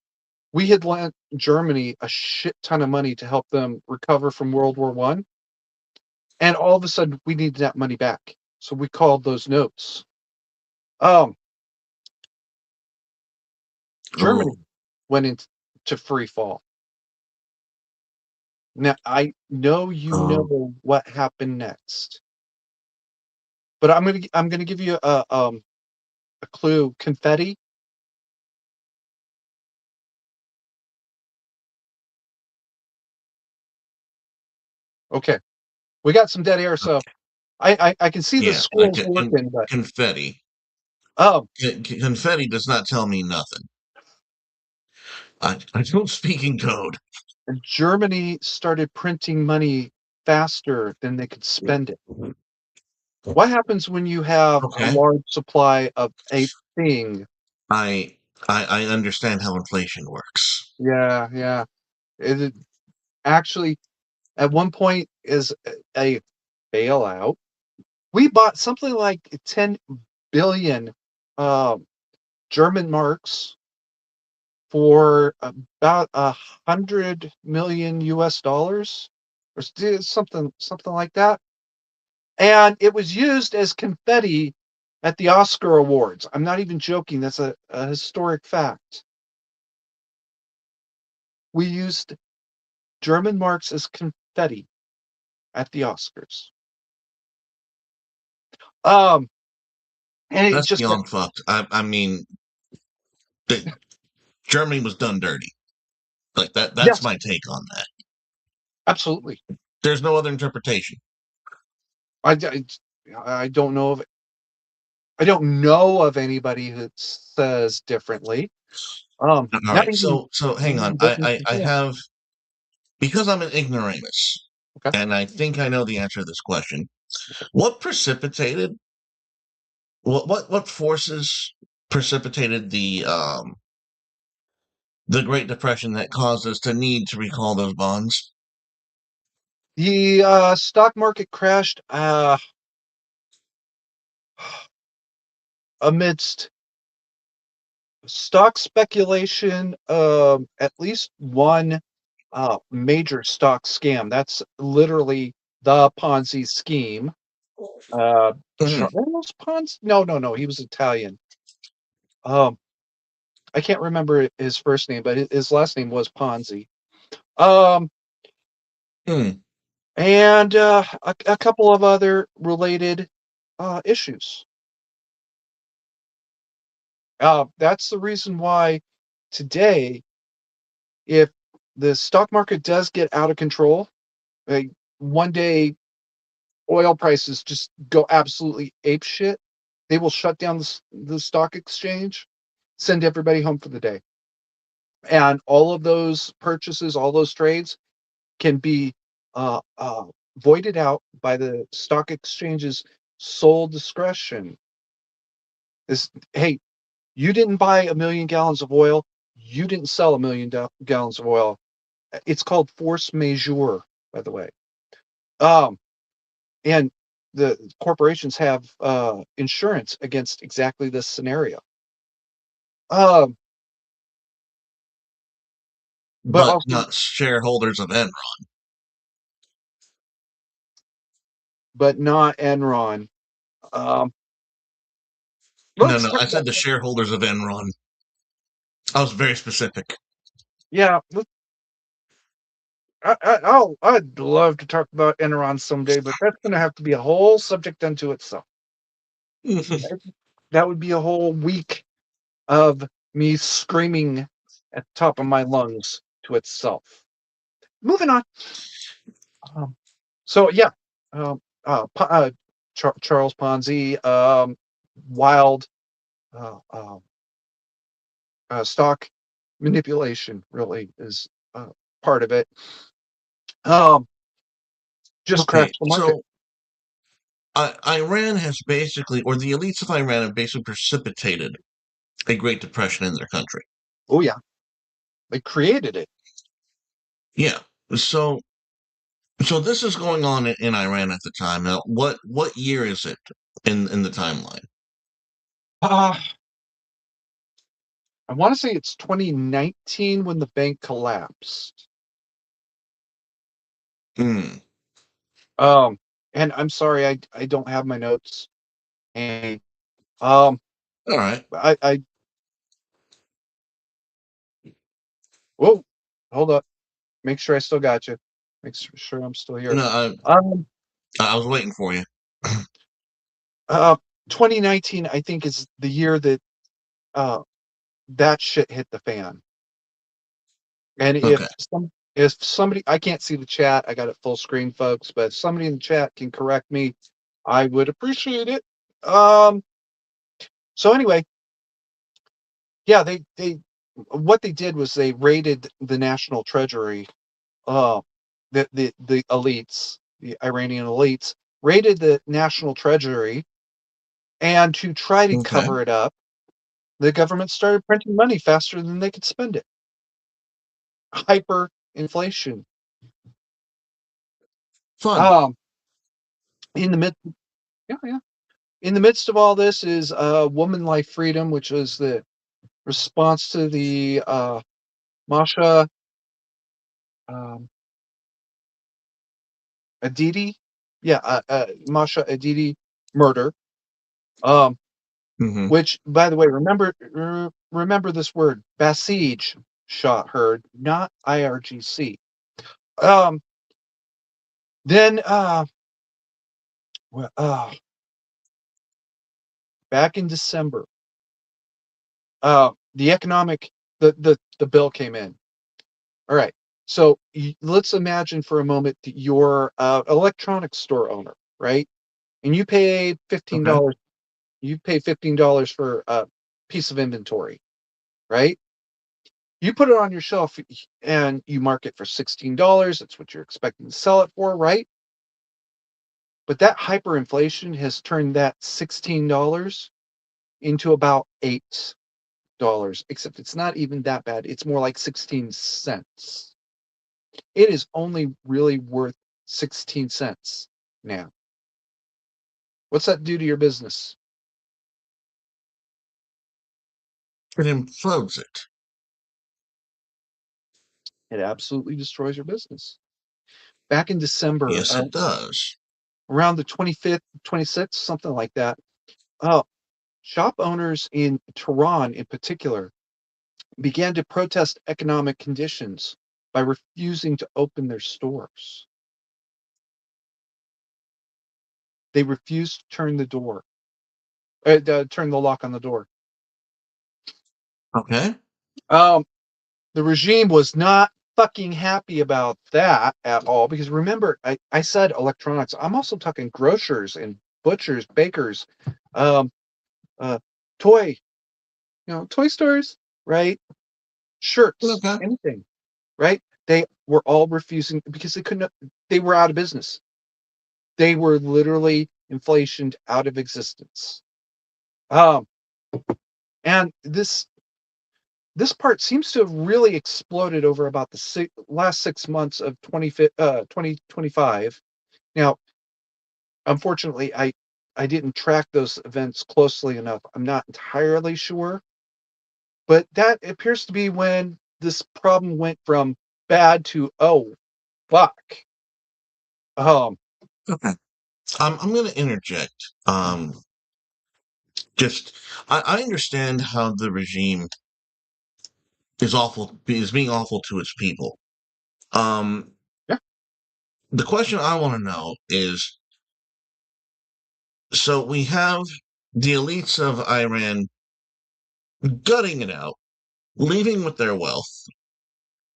we had lent Germany a shit ton of money to help them recover from World War One, and all of a sudden we needed that money back. So we called those notes. Um, Germany Oh, went into free fall. Now I know you oh, know what happened next, but I'm gonna give you a clue. Confetti. Okay, we got some dead air, so okay. I can see the Yeah, squirrels working, but confetti. um, Confetti does not tell me nothing. I don't speak in code. Germany started printing money faster than they could spend it. What happens when you have a Okay. large supply of a thing? I I understand how inflation works. Yeah, yeah. It actually, at one point, is a bailout. We bought something like 10 billion German marks for about 100 million US dollars, or something like that. And it was used as confetti at the Oscar Awards. I'm not even joking. That's a historic fact. We used German marks as confetti at the Oscars. Um, and it That's just beyond fucked. I mean, the, Germany was done dirty. Like that. That's yes, my take on that. absolutely. There's no other interpretation. I, I, I don't know of I don't know of anybody who says differently. All Not right. even So hang on. I before. have, because I'm an ignoramus, Okay. and I think I know the answer to this question. What precipitated what forces precipitated the Great Depression that caused us to need to recall those bonds? The stock market crashed amidst stock speculation, at least one major stock scam. That's literally the Ponzi scheme. Uh, Mhm. Charles Ponzi? No, no, no. He was Italian. Um, I can't remember his first name, but his last name was Ponzi. Um, Hmm. and a couple of other related issues. That's the reason why today, if the stock market does get out of control, like one day oil prices just go absolutely ape shit, they will shut down the stock exchange, send everybody home for the day. And all of those purchases, all those trades can be uh, uh, voided out by the stock exchange's sole discretion. Hey, you didn't buy 1 million gallons of oil. You didn't sell 1 million gallons of oil. It's called force majeure, by the way. Um, and the corporations have insurance against exactly this scenario. Um, but But also, not shareholders of Enron. but not Enron. Um, No, let's no, talk I about, said the shareholders of Enron. I was very specific. yeah. I'd love to talk about Enron someday, but that's going to have to be a whole subject unto itself. That would be a whole week of me screaming at the top of my lungs to itself. Moving on. Um, so yeah, Charles Ponzi, wild uh, uh, stock manipulation really is part of it. Um, just Okay, crashed the market. so Iran has basically, or the elites of Iran have basically precipitated a Great Depression in their country. Oh yeah, they created it. Yeah. So so this is going on in Iran at the time. Now, what year is it in the timeline? Uh, I want to say it's 2019 when the bank collapsed. Hmm. Um, and I'm sorry, I don't have my notes. And um, All right. I whoa, hold up, make sure I still got you. Sure I'm still here. No, Um, I was waiting for you. uh, 2019, I think, is the year that uh that shit hit the fan. And Okay. if somebody, I can't see the chat, I got it full screen, folks, but if somebody in the chat can correct me, I would appreciate it. Um, so anyway, yeah, they what they did was they raided the national treasury. Uh, the elites, the Iranian elites, raided the national treasury, and to try to Okay. cover it up, the government started printing money faster than they could spend it. Hyperinflation. Fun. Um, in the mid, yeah, yeah. In the midst of all this is Woman Life Freedom, which was the response to the Masha um, Aditi, yeah, Masha Aditi murder. Um, Hmm. which, by the way, remember this word: Basij shot her, not IRGC. Um, then, well, back in December, the economic the bill came in. All right. So let's imagine for a moment that you're an electronics store owner, right? And you pay Okay. $15. You pay $15 for a piece of inventory, right? You put it on your shelf and you mark it for $16. That's what you're expecting to sell it for, right? But that hyperinflation has turned that $16 into about $8, except it's not even that bad. It's more like 16 cents. It is only really worth 16 cents now. What's that do to your business? It implodes it. It absolutely destroys your business. Back in December, Yes, it does. around the 25th, 26th, something like that, uh, shop owners in Tehran in particular began to protest economic conditions by refusing to open their stores. They refused to turn the lock on the door. Okay. Um, the regime was not fucking happy about that at all because remember, I said electronics. I'm also talking grocers and butchers, bakers, um, uh, toy, toy stores, right? Shirts, Okay. anything, right? They were all refusing because they couldn't. They were out of business. They were literally inflationed out of existence. Um, and this part seems to have really exploded over about the last 6 months of 2025. Now, unfortunately, I didn't track those events closely enough. I'm not entirely sure, but that appears to be when this problem went from bad to oh fuck. Um, Okay. I'm going to interject. Just I understand how the regime is being awful to its people. Um, yeah. the question I want to know is, so we have the elites of Iran gutting it out, leaving with their wealth,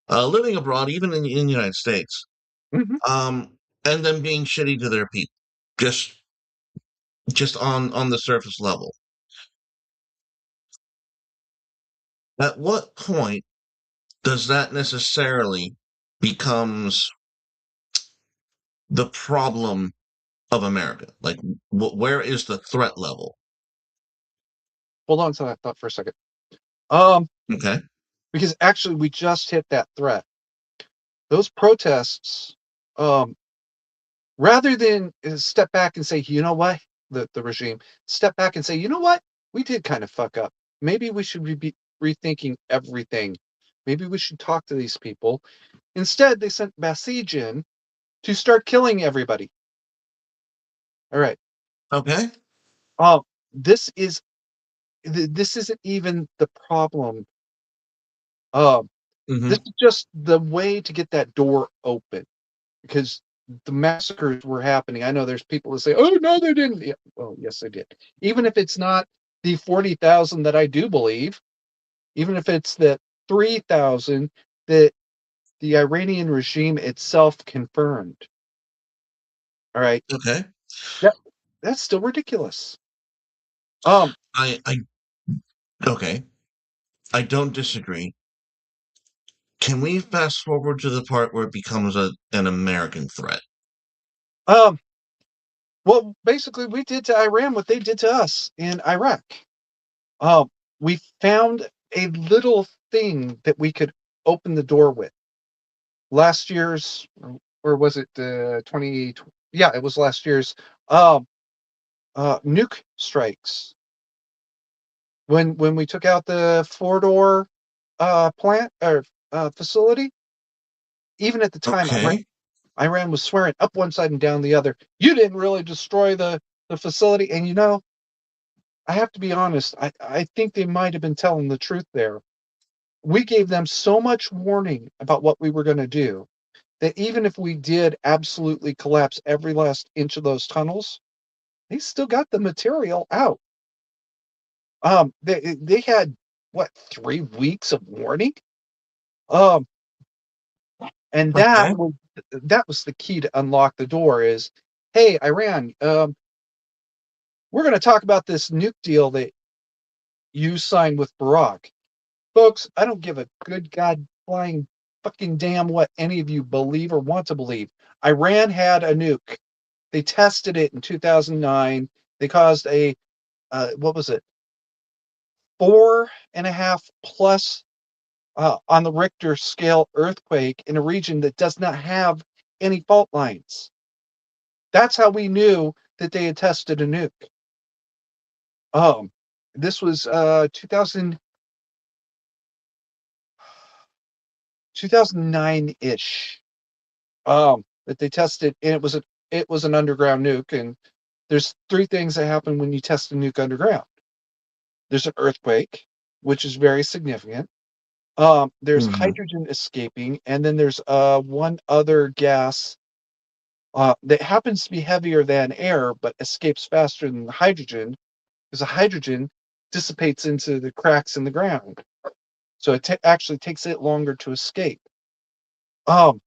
living abroad, even in the United States, Mhm. and then being shitty to their people, just just on the surface level. At what point does that necessarily becomes the problem of America? Like, where is the threat level? Hold on to that thought for a second. Um, Okay. because actually we just hit that threat. Those protests, um, rather than step back and say, you know what, the regime, step back and say, you know what, we did kind of fuck up. Maybe we should be rethinking everything. Maybe we should talk to these people. Instead, they sent Basij in to start killing everybody. All right. Okay. Um, this is this isn't even the problem. Um, this Hmm. is just the way to get that door open because the massacres were happening. I know there's people that say, "Oh no, they didn't." Yeah, well, yes, they did. Even if it's not the 40,000 that I do believe, even if it's the 3,000 that the Iranian regime itself confirmed. All right, Okay. that that's still ridiculous. Um, I okay. I don't disagree. Can we fast forward to the part where it becomes an American threat? um, well, basically, we did to Iran what they did to us in Iraq. We found a little thing that we could open the door with. Last year's, or was it 20? Yeah, it was last year's um, nuke strikes. when we took out the four-door plant or facility. Even at the time, Okay. Iran was swearing up one side and down the other. You didn't really destroy the facility, and I have to be honest. I think they might have been telling the truth there. We gave them so much warning about what we were going to do that even if we did absolutely collapse every last inch of those tunnels, they still got the material out. They had what 3 weeks of warning. Um, and Okay. that was the key to unlock the door. Is hey Iran, we're going to talk about this nuke deal that you signed with Barack, folks. I don't give a good god flying fucking damn what any of you believe or want to believe. Iran had a nuke. They tested it in 2009. They caused a what was it, 4.5 plus on the Richter scale earthquake in a region that does not have any fault lines. That's how we knew that they had tested a nuke. Um, this was 2009 ish. That they tested, and it was an underground nuke. And there's three things that happen when you test a nuke underground. There's an earthquake, which is very significant. There's Hmm. hydrogen escaping, and then there's one other gas that happens to be heavier than air, but escapes faster than the hydrogen because the hydrogen dissipates into the cracks in the ground. So it actually takes it longer to escape. Um,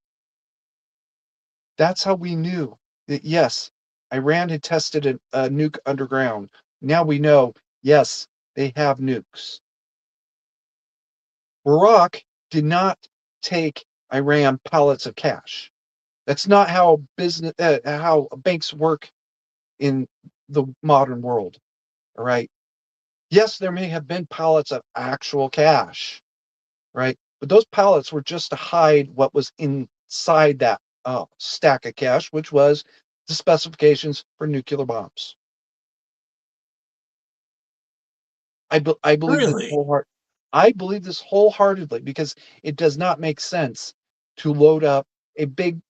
that's how we knew that yes, Iran had tested a nuke underground. Now we know, yes, they have nukes. Barack did not take Iran pallets of cash. That's not how banks work in the modern world. All right. Yes, there may have been pallets of actual cash, right? But those pallets were just to hide what was inside that stack of cash, which was the specifications for nuclear bombs. I believe this Really? wholeheart. I believe this wholeheartedly because it does not make sense to load up a big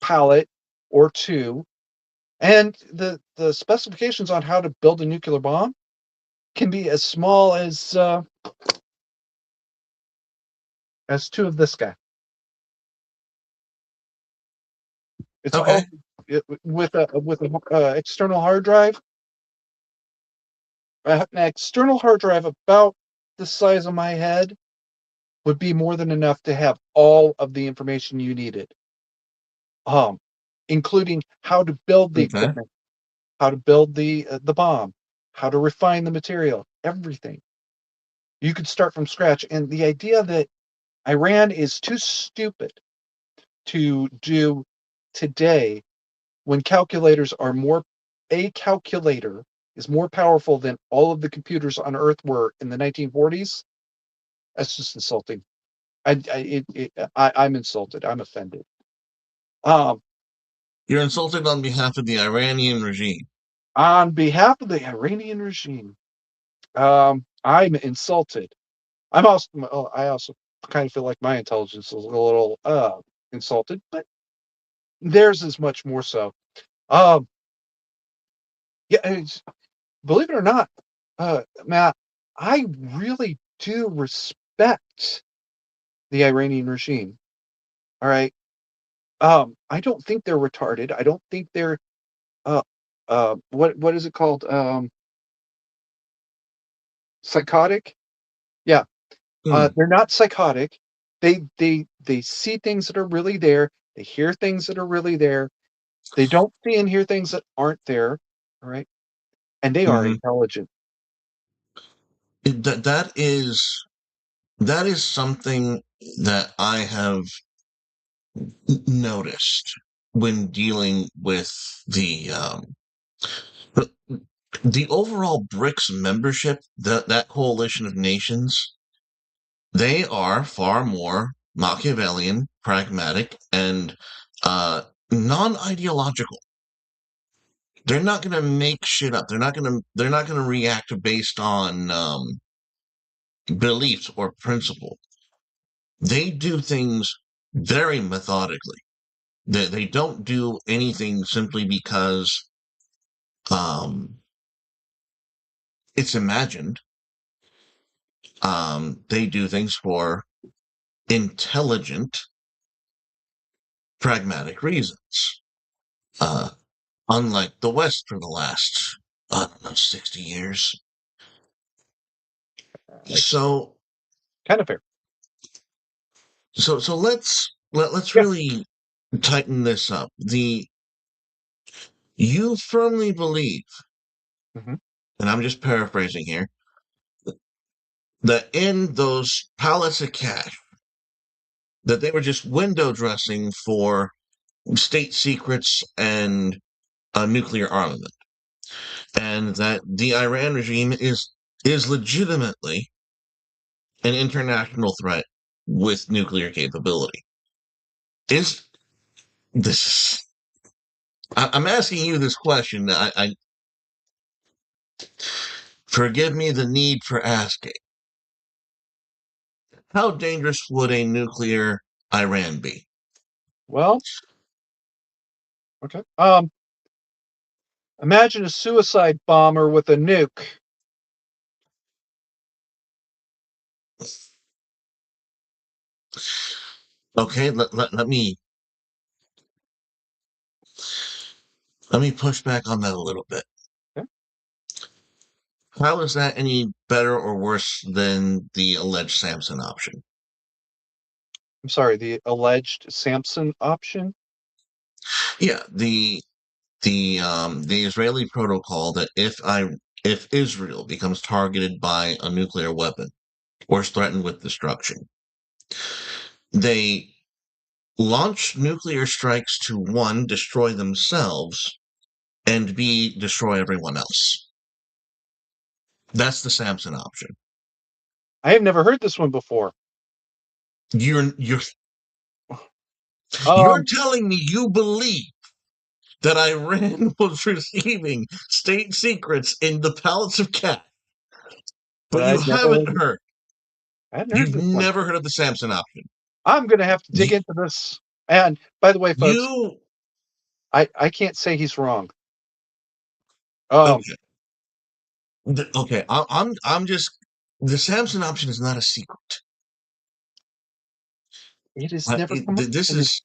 pallet or two, and the specifications on how to build a nuclear bomb can be as small as two of this guy. It's Okay. all with a external hard drive. An external hard drive about the size of my head would be more than enough to have all of the information you needed, um, including how to build the Okay. equipment, how to build the bomb, how to refine the material, everything. You could start from scratch. And the idea that Iran is too stupid to do today when calculators are more, a calculator is more powerful than all of the computers on Earth were in the 1940s. That's just insulting. I'm insulted. I'm offended. Um, You're insulted on behalf of the Iranian regime. on behalf of the Iranian regime, I'm insulted. I also kind of feel like my intelligence is a little insulted, but theirs is much more so. Um, yeah, believe it or not, Matt, I really do respect the Iranian regime. All right. I don't think they're retarded. I don't think they're uh what is it called? Psychotic? Yeah. Hmm. They're not psychotic. They see things that are really there. They hear things that are really there. They don't see and hear things that aren't there. All right. And they are Hmm. intelligent. That is something that I have noticed when dealing with the the overall BRICS membership, that coalition of nations. They are far more Machiavellian, pragmatic, and non-ideological. they're not going to make shit up. They're not going to react based on beliefs or principle. They do things very methodically. They don't do anything simply because um, it's imagined. They do things for intelligent, pragmatic reasons. Uh, Unlike the West for the last, I don't know, 60 years. Like, So, kind of fair. so let's Yeah. really tighten this up. You firmly believe, Hmm. and I'm just paraphrasing here, that in those pallets of cash, that they were just window dressing for state secrets and a nuclear armament, and that the Iran regime is legitimately an international threat with nuclear capability. Is this? I'm asking you this question. I forgive me the need for asking. How dangerous would a nuclear Iran be? Well, okay. Imagine a suicide bomber with a nuke. Okay, let me push back on that a little bit. Okay. How is that any better or worse than the alleged Samson option? I'm sorry, the alleged Samson option. Yeah, the Israeli protocol that if Israel becomes targeted by a nuclear weapon or is threatened with destruction, they launch nuclear strikes to one, destroy themselves, and B, destroy everyone else. That's the Samson option. I have never heard this one before. You're you're you're Um, telling me you believe that Iran was receiving state secrets in the palace of Cat, but but you I hadn't heard you've this one. never heard of the Samson option. I'm gonna have to dig You, into this. And by the way, folks, you I can't say he's wrong. Um, okay? Okay, I'm just the Samson option is not a secret. it has never come up. This I mean, is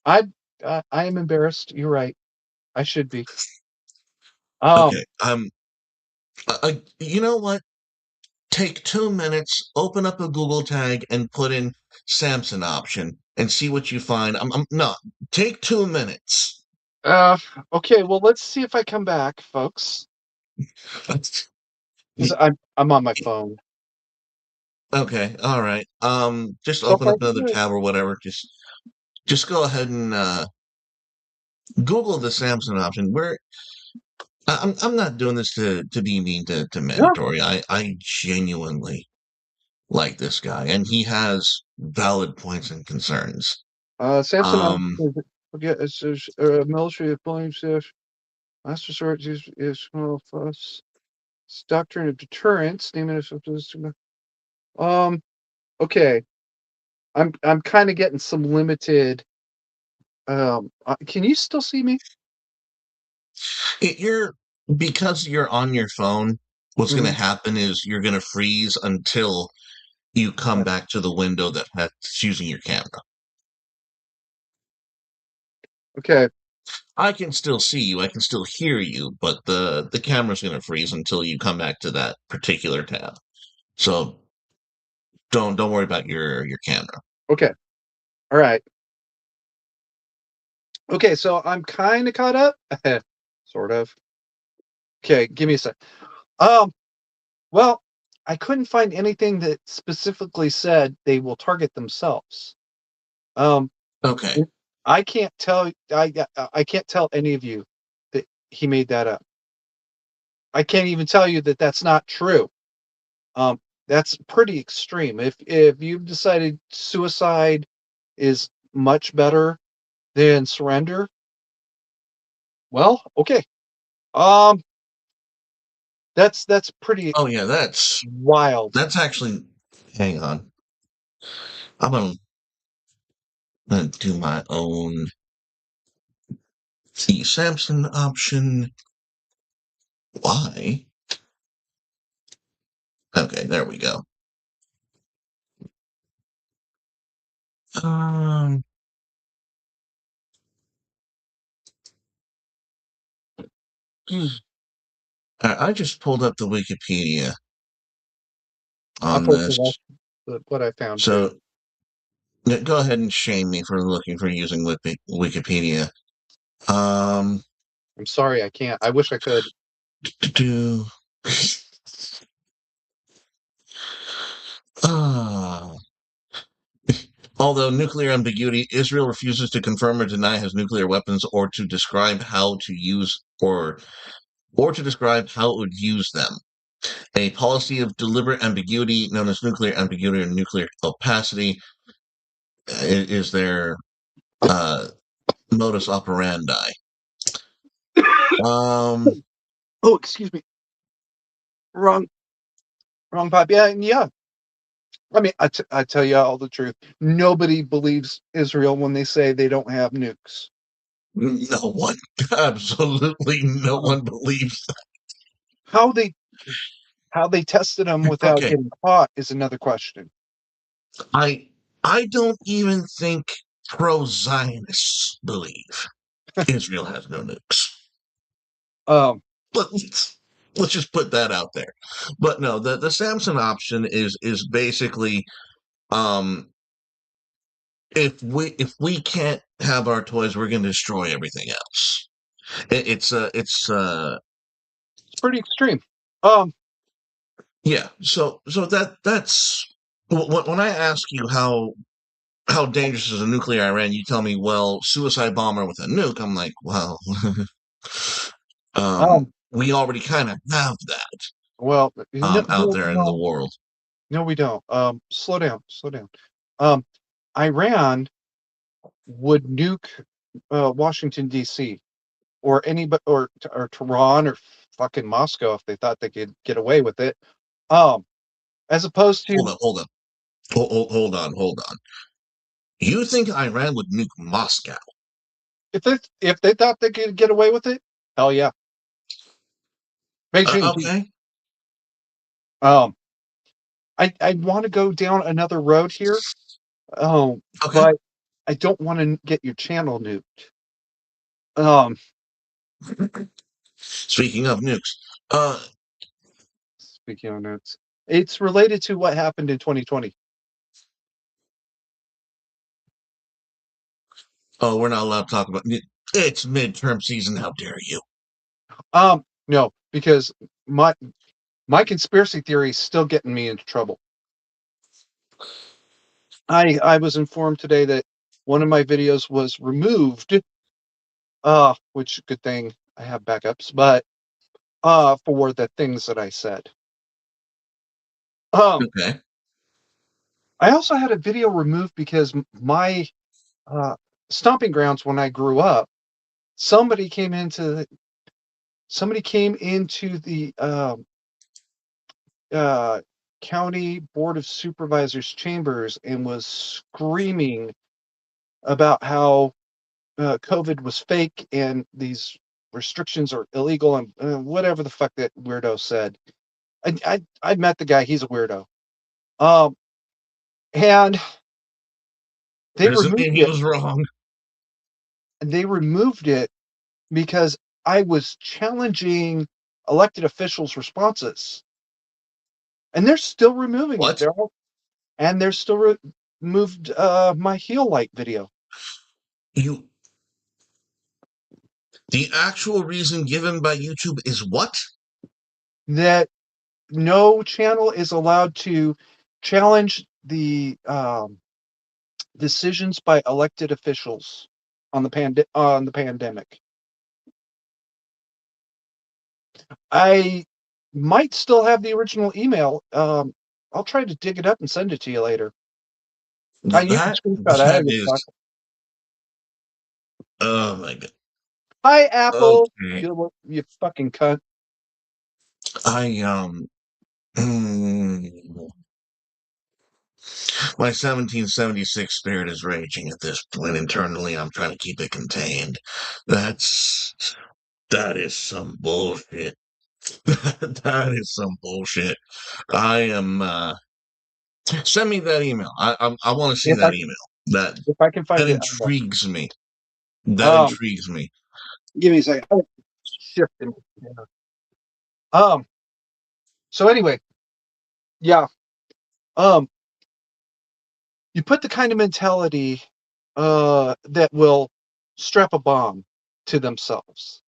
I I am embarrassed. You're right. I should be. Um, okay. You know what? Take 2 minutes, open up a Google tag, and put in Samson option and see what you find. No, take 2 minutes. uh, okay. Well, let's see if I come back, folks, because Y- I'm on my phone. Okay, all right. Just So open far, up so another good. tab or whatever. Just go ahead and Google the Samson option. I'm not doing this to be mean to Yeah. Mandatory. I genuinely like this guy, and he has valid points and concerns. Samson, Um, forget it's military blames last resort is fuss. It's doctrine of deterrence. Naming it. Um. Okay. I'm kind of getting some limited. Can you still see me? you're because you're on your phone. What's going to Hmm. happen is you're going to freeze until you come back to the window that's using your camera. Okay. I can still see you, I can still hear you, but the camera's going to freeze until you come back to that particular tab. So don't worry about your camera. Okay. All right. Okay. So I'm kind of caught up. Sort of. Okay. Give me a sec. Um. Well, I couldn't find anything that specifically said they will target themselves. Um. Okay. I can't tell. I can't tell any of you that he made that up. I can't even tell you that that's not true. Um, that's pretty extreme. If you've decided suicide is much better than surrender, well, okay. Um, that's pretty Oh yeah, that's wild. that's actually. Hang on, I'm gonna do my own the Samson option. Why? Okay, there we go. Um, Hmm. I just pulled up the Wikipedia on Unfortunately, this, that's what I found too. so yeah, go ahead and shame me for looking for using Wikipedia. Um, I'm sorry, I can't. I wish I could. do ah. Although nuclear ambiguity, Israel refuses to confirm or deny has nuclear weapons or to describe how to use or to describe how it would use them. A policy of deliberate ambiguity, known as nuclear ambiguity or nuclear opacity, is their uh, modus operandi. Um, Oh, excuse me. Wrong, wrong pipe. Yeah, and yeah. I mean, I tell you all the truth. Nobody believes Israel when they say they don't have nukes. no one, absolutely no Um, one believes that. how they how they tested them without Okay, getting caught is another question. I I don't even think pro-Zionists believe Israel has no nukes. Um, But let's just put that out there. But no, the Samson option is basically um if we can't have our toys, we're going to destroy everything else. It's it's pretty extreme. Um, yeah. So that's when I ask you how dangerous is a nuclear Iran, you tell me, well, suicide bomber with a nuke. I'm like, well, um, we already kind of have that well, no, out no, there in the no, world. no, we don't. Slow down, slow down. Um, Iran would nuke Washington D.C. or anybody or Tehran or fucking Moscow if they thought they could get away with it. Um, as opposed to Hold up. Hold on. You think Iran would nuke Moscow? if they thought they could get away with it, hell yeah, Beijing too. Okay. Um, I want to go down another road here. Okay. But I don't want to get your channel nuked. Um, Speaking of nukes, speaking of nukes, it's related to what happened in 2020. oh, we're not allowed to talk about it's midterm season. How dare you? No, because my my conspiracy theory is still getting me into trouble. I was informed today that one of my videos was removed. Which good thing I have backups, but for the things that I said. Um, Okay. I also had a video removed because my uh stomping grounds when I grew up, somebody came into somebody came into the uh, county board of supervisors chambers and was screaming about how COVID was fake and these restrictions are illegal and whatever the fuck that weirdo said. I met the guy. He's a weirdo. Um, and they Doesn't removed mean he it. was wrong. And they removed it because I was challenging elected officials' responses, and they're still removing it. What? They're still removed my heel light video. You the actual reason given by YouTube is what? That no channel is allowed to challenge the decisions by elected officials on the pandemic. I might still have the original email. I'll try to dig it up and send it to you later. You can That screenshot. I that don't give a fuck. is oh my god. Hi, Apple. Okay. You fucking cunt. I my 1776 spirit is raging at this point. Internally, I'm trying to keep it contained. That's that is some bullshit. That is some bullshit. I am. Send me that email. I want to see If I that email. That if I can that find it, I will. intrigues me. That Um, intrigues me. give me a second. Oh, shift. Yeah. Um. So anyway, yeah. Um. You put the kind of mentality, that will strap a bomb to themselves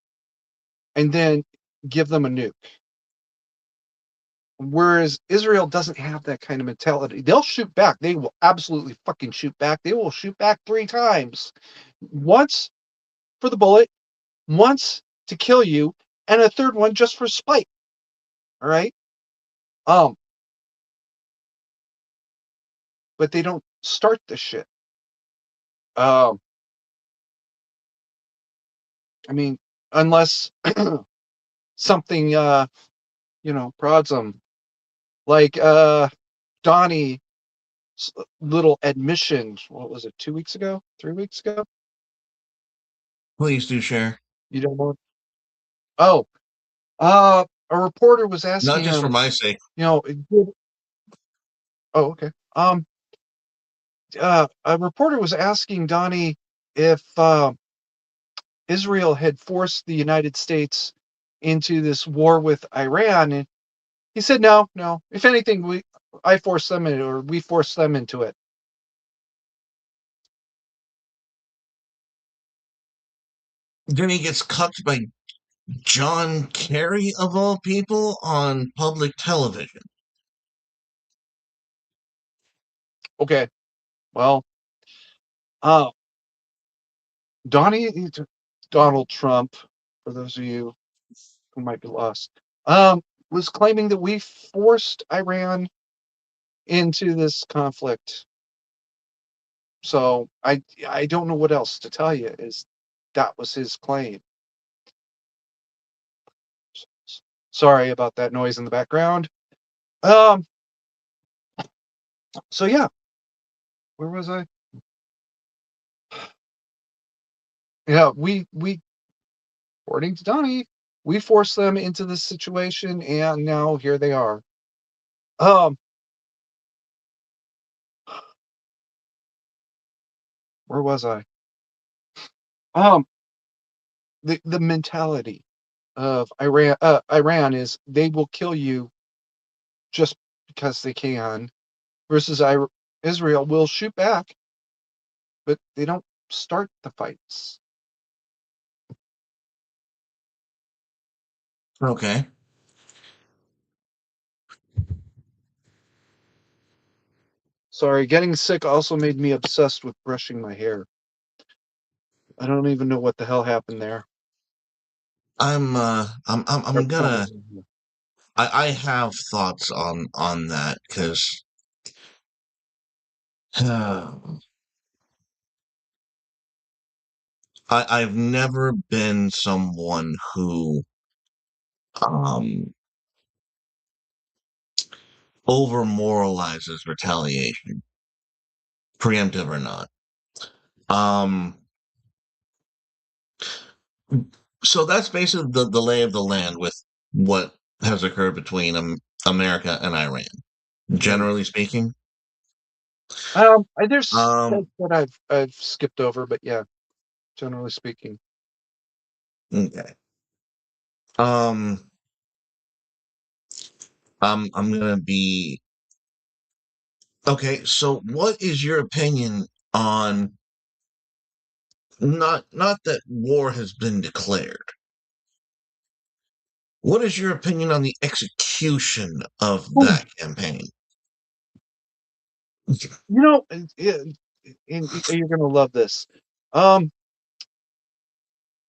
and then give them a nuke. Whereas Israel doesn't have that kind of mentality. They'll shoot back. They will absolutely fucking shoot back. They will shoot back 3 times. Once for the bullet, once to kill you, and a third one just for spite. All right. Um, but they don't start the shit. Um, I mean, unless something prods them. Like Donnie little admission, what was it, 2 weeks ago, 3 weeks ago? Please do share. You don't know? Oh, a reporter was Not asking just for him, my sake. you know, oh, okay. A reporter was asking Donnie if Israel had forced the United States into this war with Iran, and he said, no, no. If anything, I forced them in, or we forced them into it. Then he gets cucked by John Kerry, of all people, on public television. Okay, well, uh, Donnie, Donald Trump, for those of you who might be lost, was claiming that we forced Iran into this conflict. So I don't know what else to tell you. Is that was his claim. Sorry about that noise in the background. Um. So yeah, where was I? Yeah, we according to Donnie, we forced them into this situation, and now here they are. Um. Where was I? Um. The mentality of Iran is they will kill you just because they can, versus Israel will shoot back, but they don't start the fights. Okay. Sorry, getting sick also made me obsessed with brushing my hair. I don't even know what the hell happened there. I'm Or gonna something. I have thoughts on that because I've never been someone who um over moralizes retaliation, preemptive or not. Um so that's basically the lay of the land with what has occurred between America and Iran, Yeah. generally speaking. There's Um things that I've skipped over, but yeah, generally speaking. okay. Um I'm gonna be okay. So, what is your opinion on not that war has been declared? What is your opinion on the execution of Ooh, that campaign? you know, and you're gonna love this. A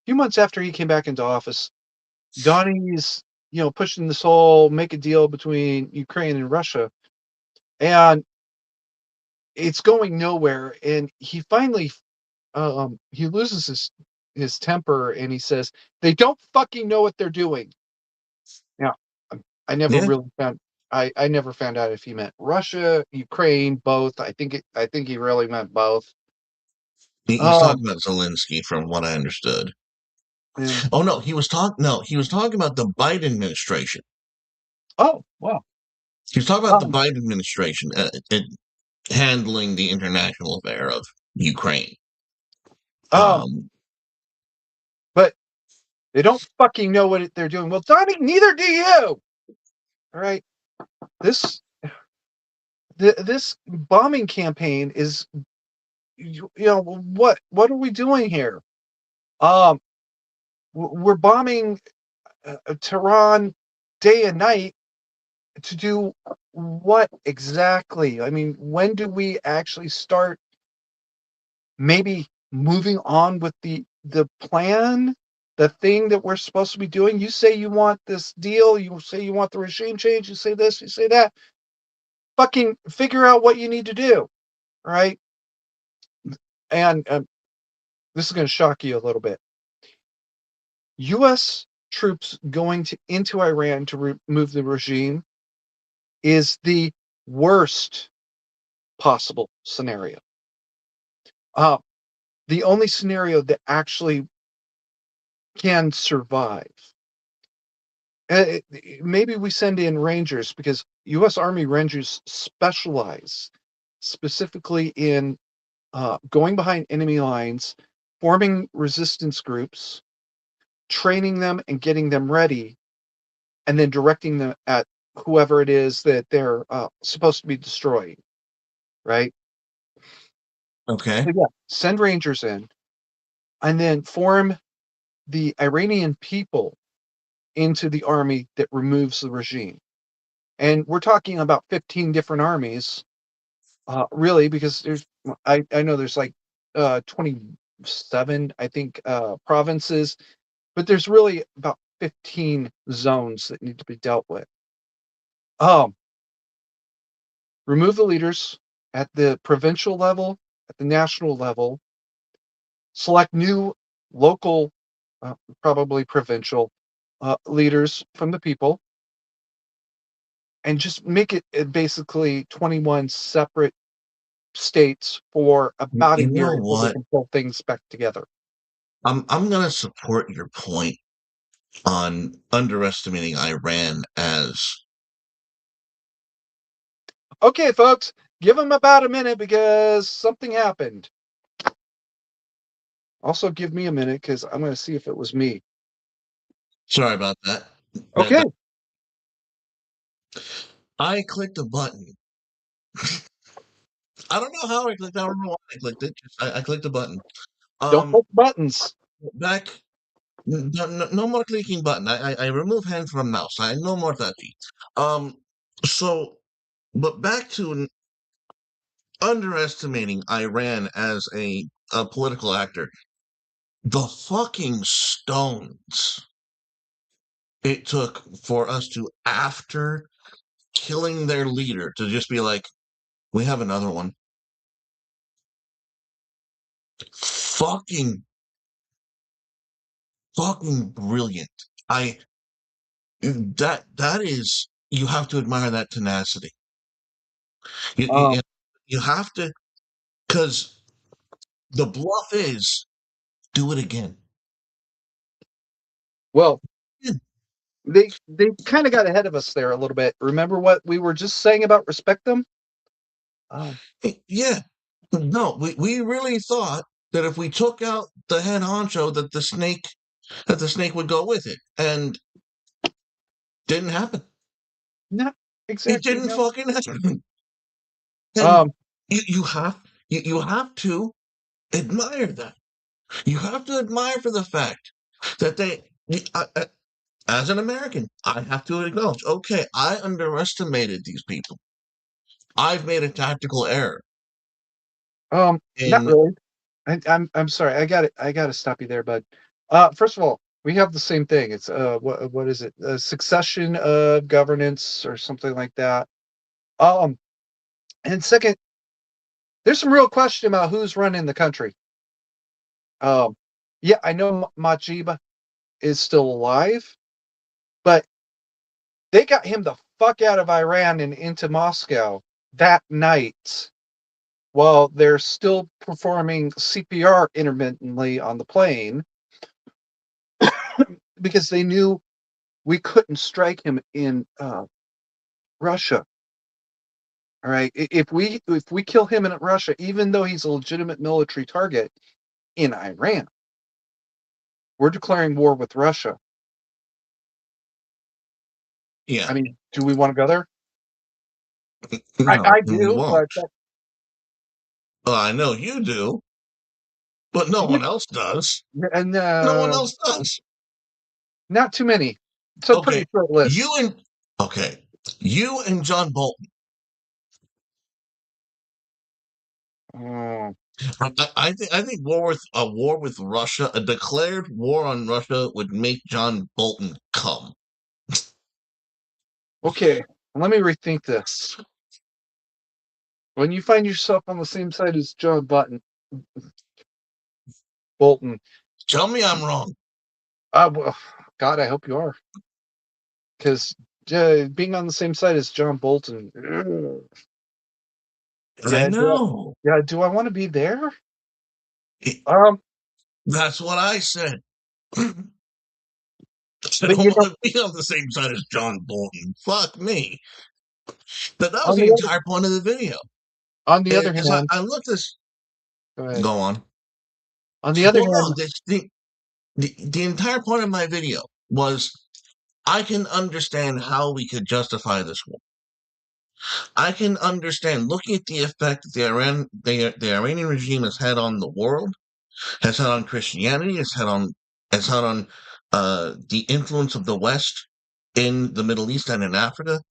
few months after he came back into office, Donnie's pushing this whole make a deal between Ukraine and Russia, and it's going nowhere. And he finally he loses his his temper, and he says they don't fucking know what they're doing. Now, I never Yeah, really found. I never found out if he meant Russia, Ukraine, both. I think he really meant both. he's Um, talking about Zelensky, from what I understood. and Oh no, he was talking about the Biden administration. oh wow. He was talking about the Um, Biden administration handling the international affair of Ukraine. um, Um, but they don't fucking know what they're doing. Well, Donnie, neither do you. All right. This this bombing campaign is, you know, what are we doing here? Um, we're bombing Tehran day and night to do what exactly? I mean, when do we actually start maybe moving on with the plan, the thing that we're supposed to be doing? You say you want this deal, you say you want the regime change, you say this, you say that. Fucking figure out what you need to do, right? And this is going to shock you a little bit. U.S. troops going into Iran to remove the regime is the worst possible scenario. Uh, the only scenario that actually can survive. Maybe we send in Rangers because U.S. Army Rangers specialize specifically in going behind enemy lines, forming resistance groups, training them and getting them ready, and then directing them at whoever it is that they're supposed to be destroying, right? okay. So yeah, send Rangers in, and then form the Iranian people into the army that removes the regime. And we're talking about 15 different armies, really, because I know there's like 27, I think, provinces, but there's really about 15 zones that need to be dealt with. Um, remove the leaders at the provincial level, at the national level, select new local, probably provincial leaders from the people, and just make it basically 21 separate states for about a You year know until we what? can pull things back together. I'm gonna support your point on underestimating Iran as. Okay, folks, give them about a minute because something happened. Also, give me a minute because I'm going to see if it was me. Sorry about that. Okay, I clicked a button. I don't know how I clicked. I don't know why I clicked it. I clicked a button. don't Um, push buttons. back. No more clicking button. I remove hand from mouse. I no more touchy. Um, so, but back to underestimating Iran as a political actor. The fucking stones it took for us to, after killing their leader, to just be like, we have another one. Fucking, fucking brilliant. I that is, you have to admire that tenacity. You you, Um, you have to, because the bluff is do it again. well, Yeah, they kind of got ahead of us there a little bit. Remember what we were just saying about respect them? Um, yeah. No, we really thought that if we took out the head honcho, that the snake would go with it, and didn't happen. not It exactly. didn't No. fucking happen. And Um, you have to admire that. You have to admire for the fact that as an American, I have to acknowledge, okay, I underestimated these people. I've made a tactical error not in. really. I'm sorry. I got to stop you there, bud. First of all, we have the same thing. It's what is it? A succession of governance or something like that. Um, and second, there's some real question about who's running the country. Um, Yeah, I know Majiba is still alive, but they got him the fuck out of Iran and into Moscow that night while they're still performing CPR intermittently on the plane because they knew we couldn't strike him in Russia. All right, if we kill him in Russia, even though he's a legitimate military target in Iran, we're declaring war with Russia. I Yeah. mean, do we want to go there? I, No, I we do, won't. but Well, I know you do, but no one else does. and No one else does. not too many. It's a Okay, pretty short you list. and okay, you and John Bolton. Oh, I think a war with Russia, a declared war on Russia, would make John Bolton come. okay, let me rethink this. When you find yourself on the same side as John Bolton, Tell me I'm wrong. well, God, I hope you are, because being on the same side as John Bolton, I yeah, know. do I want to be there? It- Um, that's what I said. I but don't want to be on the same side as John Bolton. Fuck me. That was on the the other entire point of the video. on the other Because I, hand, I looked this. go ahead. Go on. On the other Well, no, hand, the entire point of my video was I can understand how we could justify this war. I can understand looking at the effect that the Iranian regime has had on the world, has had on Christianity, has had on the influence of the West in the Middle East and in Africa.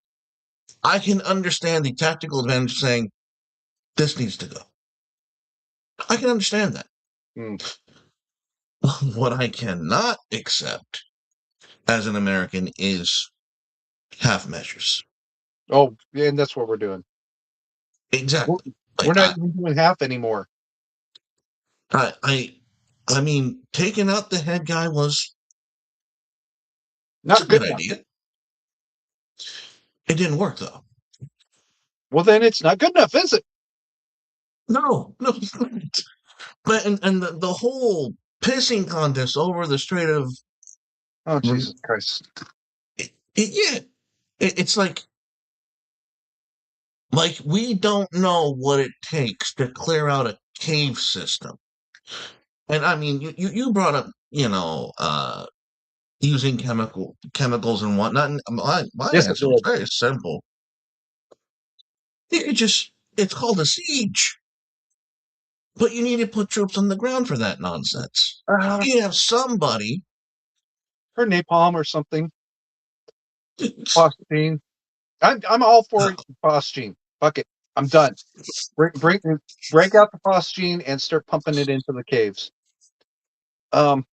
I can understand the tactical advantage of saying this needs to go. I can understand that. hmm, What I cannot accept as an American is half measures. oh, yeah, and that's what we're doing. We're, Exactly. we're Like not even doing half anymore. I, I, I mean, taking out the head guy was a Not good good enough. idea. It didn't work though. Well, then it's not good enough, is it? No, no, it's not. But and the whole pissing contest over the Strait of Oh, Jesus Christ! yeah, it's like we don't know what it takes to clear out a cave system. And I mean, you brought up using chemicals and whatnot. And my Yes, it answer was did. very simple. You could just it's called a siege. But you need to put troops on the ground for that nonsense. Uh, You have somebody. or napalm or something. Phosgene. I'm all for phosgene. Fuck it. I'm done. Break out the phosgene and start pumping it into the caves. Um,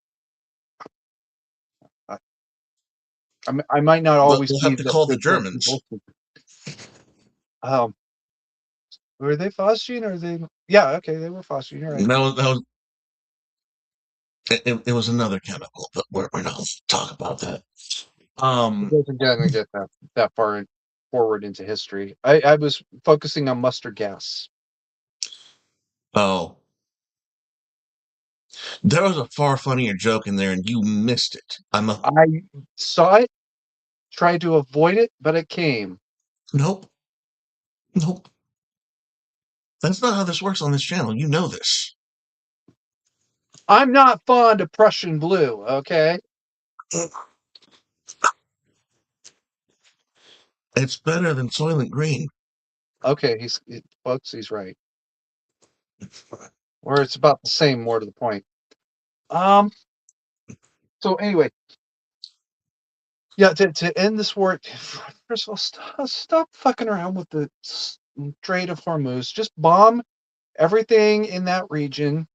I, I might not But always we'll have be to the call the good person. Germans. Um, were they phosgene or they? Yeah, okay, they were phosgene. You're right. That was it was another chemical, but we're not talk about that. It Um. doesn't get that far forward into history. I was focusing on mustard gas. Oh, there was a far funnier joke in there, and you missed it. I saw it, tried to avoid it, but it came. Nope, nope. That's not how this works on this channel. You know this. I'm not fond of Prussian blue. Okay, It's better than Soylent Green. okay, folks, he's right. Or it's about the same, more to the point. Um. So anyway, yeah. To end this war, first of all, stop fucking around with the Strait of Hormuz. Just bomb everything in that region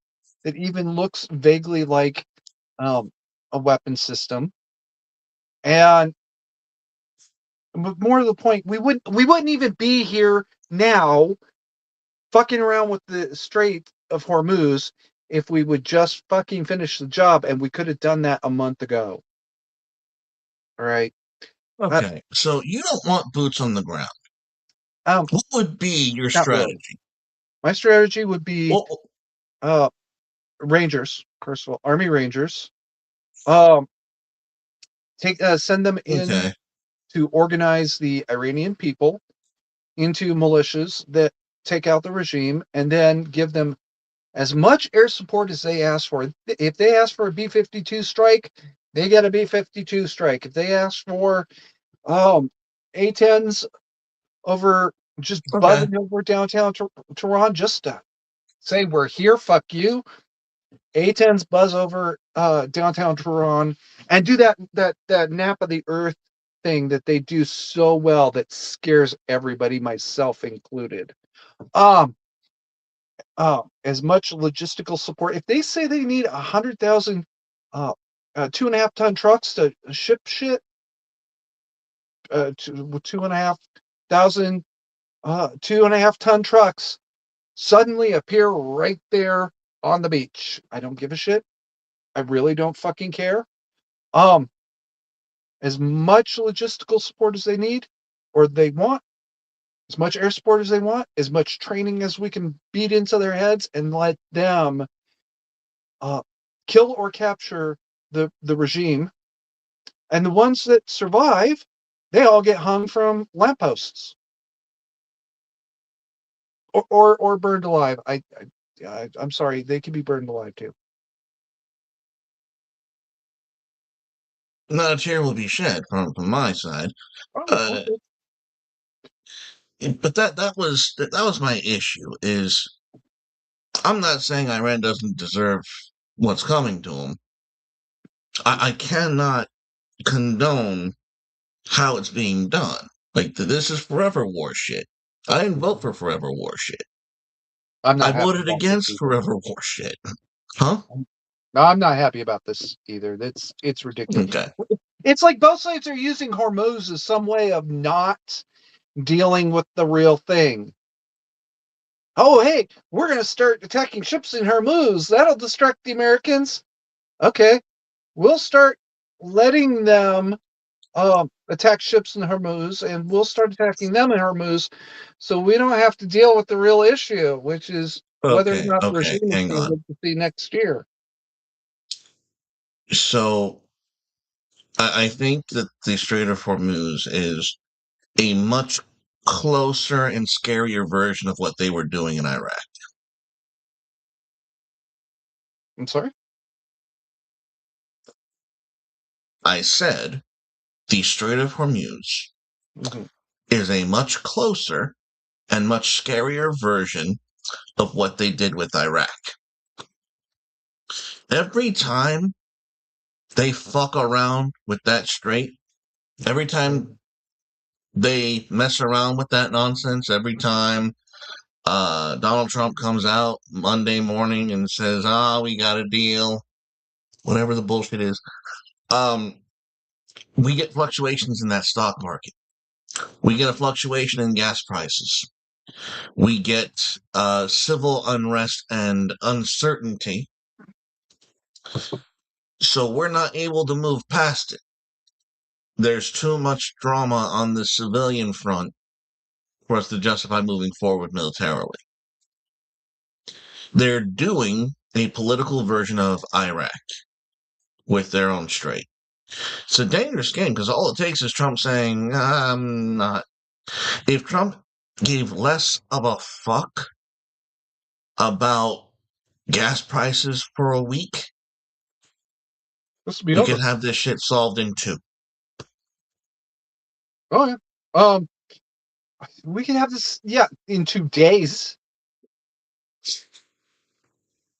that even looks vaguely like um, a weapon system. And more to the point, we wouldn't even be here now fucking around with the Strait of Hormuz if we would just fucking finish the job, and we could have done that a month ago. All right. Okay, so you don't want boots on the ground. Um, What would be your Not really. strategy? My strategy would be Well, uh Rangers, first of all, Army Rangers. Um, send them in okay, to organize the Iranian people into militias that take out the regime, and then give them as much air support as they ask for. If they ask for a B-52 strike, they get a B-52 strike. If they ask for A-10s over, just okay, buzzing over downtown Tehran, just to say we're here, fuck you. A-10s buzz over downtown Tehran, and do that nap of the earth thing that they do so well that scares everybody, myself included. Um, as much logistical support. If they say they need 100,000 uh, 2.5 ton trucks to ship shit, 2,500 2.5 ton trucks suddenly appear right there on the beach. I don't give a shit. I really don't fucking care. Um, as much logistical support as they need or they want, as much air support as they want, as much training as we can beat into their heads, and let them uh, kill or capture the regime. And the ones that survive, they all get hung from lampposts or burned alive. I'm sorry, they can be burned alive too. not a tear will be shed from my side. Oh, Uh, okay. but that was my issue. Is I'm not saying Iran doesn't deserve what's coming to him. I cannot condone how it's being done. Like this is forever war shit. I didn't vote for forever war shit. I'm I not happy voted about this against either. forever war shit. Huh? No, I'm not happy about this either. It's ridiculous. Okay. It's like both sides are using Hormuz as some way of not dealing with the real thing. Oh, hey, we're going to start attacking ships in Hormuz. That'll distract the Americans. Okay, we'll start letting them attack ships in Hormuz, and we'll start attacking them in Hormuz, so we don't have to deal with the real issue, which is whether or Okay. not the Okay. regime is Hang going to on. live to see next year. So I think that the Strait of Hormuz is a much closer and scarier version of what they were doing in Iraq. I'm sorry. I said the Strait of Hormuz Mm-hmm. is a much closer and much scarier version of what they did with Iraq. Every time they fuck around with that strait, every time they mess around with that nonsense, every time Donald Trump comes out Monday morning and says, we got a deal, whatever the bullshit is, um, we get fluctuations in that stock market. We get a fluctuation in gas prices. We get civil unrest and uncertainty. So we're not able to move past it. There's too much drama on the civilian front for us to justify moving forward militarily. They're doing a political version of Iraq with their own strait. It's a dangerous game because all it takes is Trump saying, I'm not. If Trump gave less of a fuck about gas prices for a week, This will be we could over. have this shit solved in 2. Oh yeah. Um, we can have this. Yeah, in 2 days.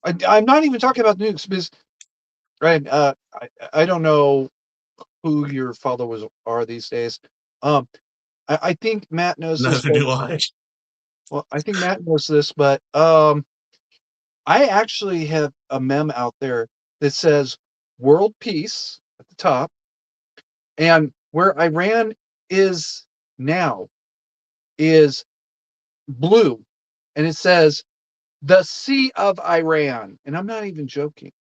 I'm not even talking about nukes because, right? I don't know who your followers are these days. Um, I think Matt knows this, Neither but do I. well, I think Matt knows this, but I actually have a meme out there that says "World Peace" at the top, and where Iran is now is blue, and it says The Sea of Iran, and I'm not even joking.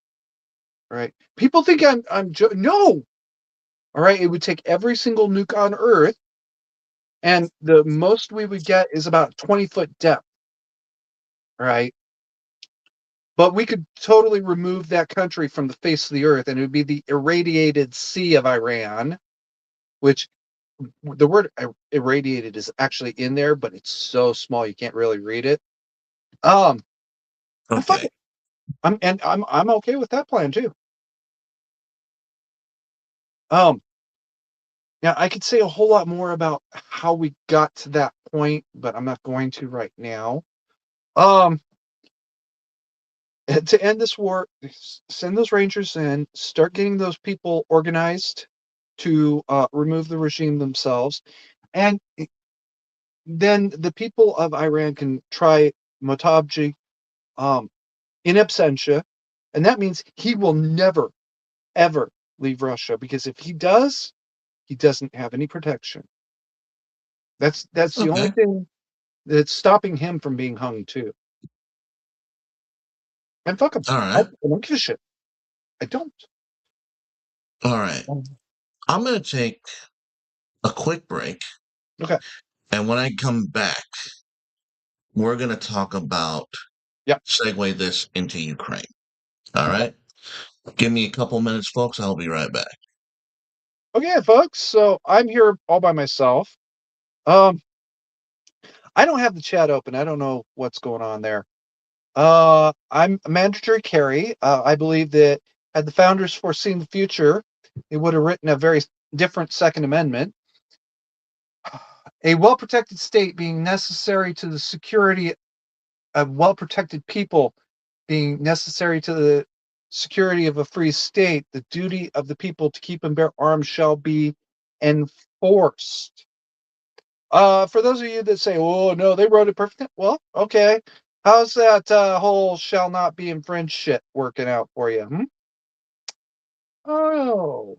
All right, people think I'm joking. No, all right, it would take every single nuke on Earth, and the most we would get is about 20-foot depth. All right, but we could totally remove that country from the face of the Earth, and it would be the irradiated Sea of Iran, which the word irradiated is actually in there, but it's so small you can't really read it. Um, and fuck Okay. it. I'm okay with that plan too. Um, Now I could say a whole lot more about how we got to that point, but I'm not going to right now. Um, to end this war, send those rangers in, start getting those people organized to remove the regime themselves, and then the people of Iran can try Motabji um, in absentia, and that means he will never ever leave Russia because if he does, he doesn't have any protection. That's the only Okay. thing that's stopping him from being hung too. And fuck him. All I right. don't give a shit. I don't. All right. I'm going to take a quick break. Okay. And when I come back, we're going to talk about Yeah. segue this into Ukraine. All Okay. right. Give me a couple minutes, folks. I'll be right back. Okay, folks. So I'm here all by myself. Um, I don't have the chat open. I don't know what's going on there. I'm a mandatory carry. I believe that had the founders foreseen the future, they would have written a very different Second Amendment. A well protected state being necessary to the security of well protected people being necessary to the security of a free state, the duty of the people to keep and bear arms shall be enforced. For those of you that say, "Oh no, they wrote it perfect," well, okay. How's that whole "shall not be infringed" shit working out for you? Hmm? Oh,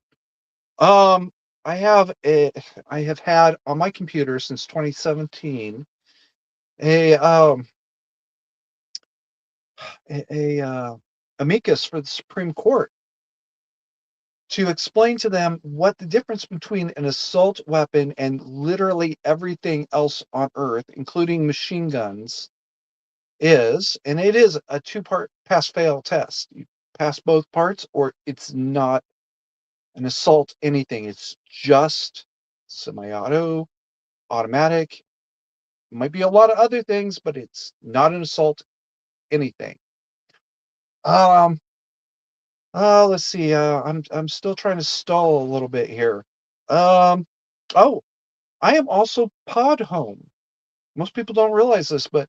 um, I have a, I have had on my computer since 2017 a amicus for the Supreme Court to explain to them what the difference between an assault weapon and literally everything else on Earth, including machine guns, is. And it is a two-part pass-fail test. You pass both parts, or it's not an assault anything. It's just semi-auto, automatic. It might be a lot of other things, but it's not an assault anything. Um, let's see. I'm still trying to stall a little bit here. Um, oh, I am also pod home. Most people don't realize this, but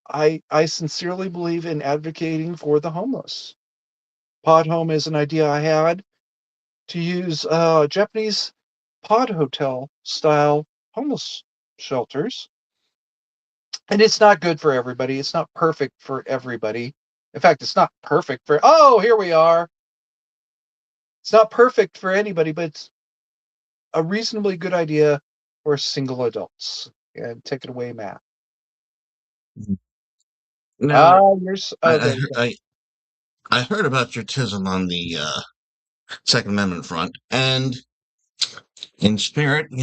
I sincerely believe in advocating for the homeless. Pod home is an idea I had to use Japanese pod hotel style homeless shelters. And it's not good for everybody. It's not perfect for everybody. In fact, it's not perfect for, oh, here we are. It's not perfect for anybody, but it's a reasonably good idea for single adults. And take it away, Matt. Now, Okay. I heard about your tism on the Second Amendment front, and in spirit, we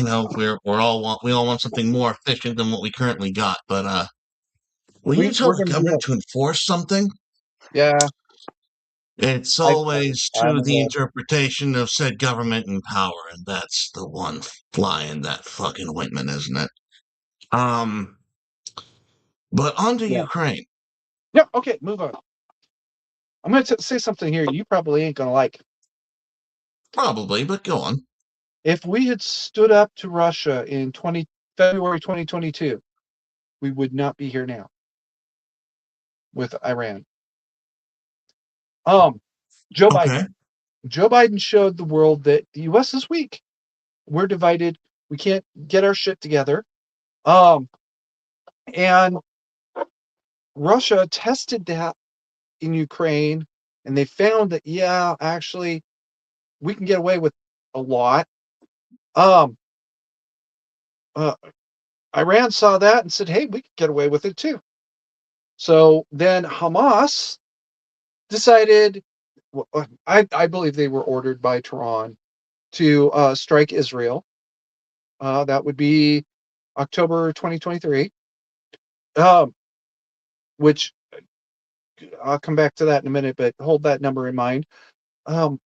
all want something more efficient than what we currently got. But when you tell We're the going to do government it. to enforce something, Yeah, it's I, always I'm to the aware. interpretation of said government in power, and that's the one fly in that fucking ointment, isn't it? Um, but on to Yeah. Ukraine. Yeah. Okay. Move on. I'm going to say something here you probably ain't going to like. Probably, but go on. If we had stood up to Russia in February 2022, we would not be here now with Iran. Um, Joe Biden. Okay. Joe Biden showed the world that the U.S. is weak. We're divided. We can't get our shit together. Um, and Russia tested that in Ukraine, and they found that yeah, actually, we can get away with a lot. Um, uh, Iran saw that and said, "Hey, we can get away with it too." So then Hamas decided, I believe they were ordered by Tehran to strike Israel. That would be October 2023, um, which I'll come back to that in a minute, but hold that number in mind. Um,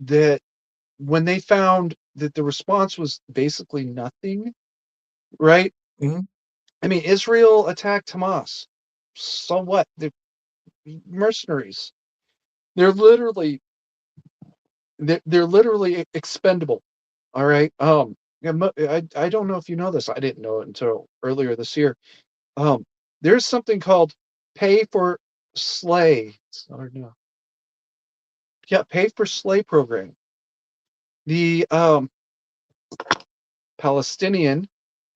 that when they found that the response was basically nothing, right? Mhm. I mean, Israel attacked Hamas. So what? They're mercenaries. They're literally they're literally expendable. All right. Yeah, I don't know if you know this. I didn't know it until earlier this year. Um, there's something called pay for slay. Or no, yeah, pay for slay program. The Palestinian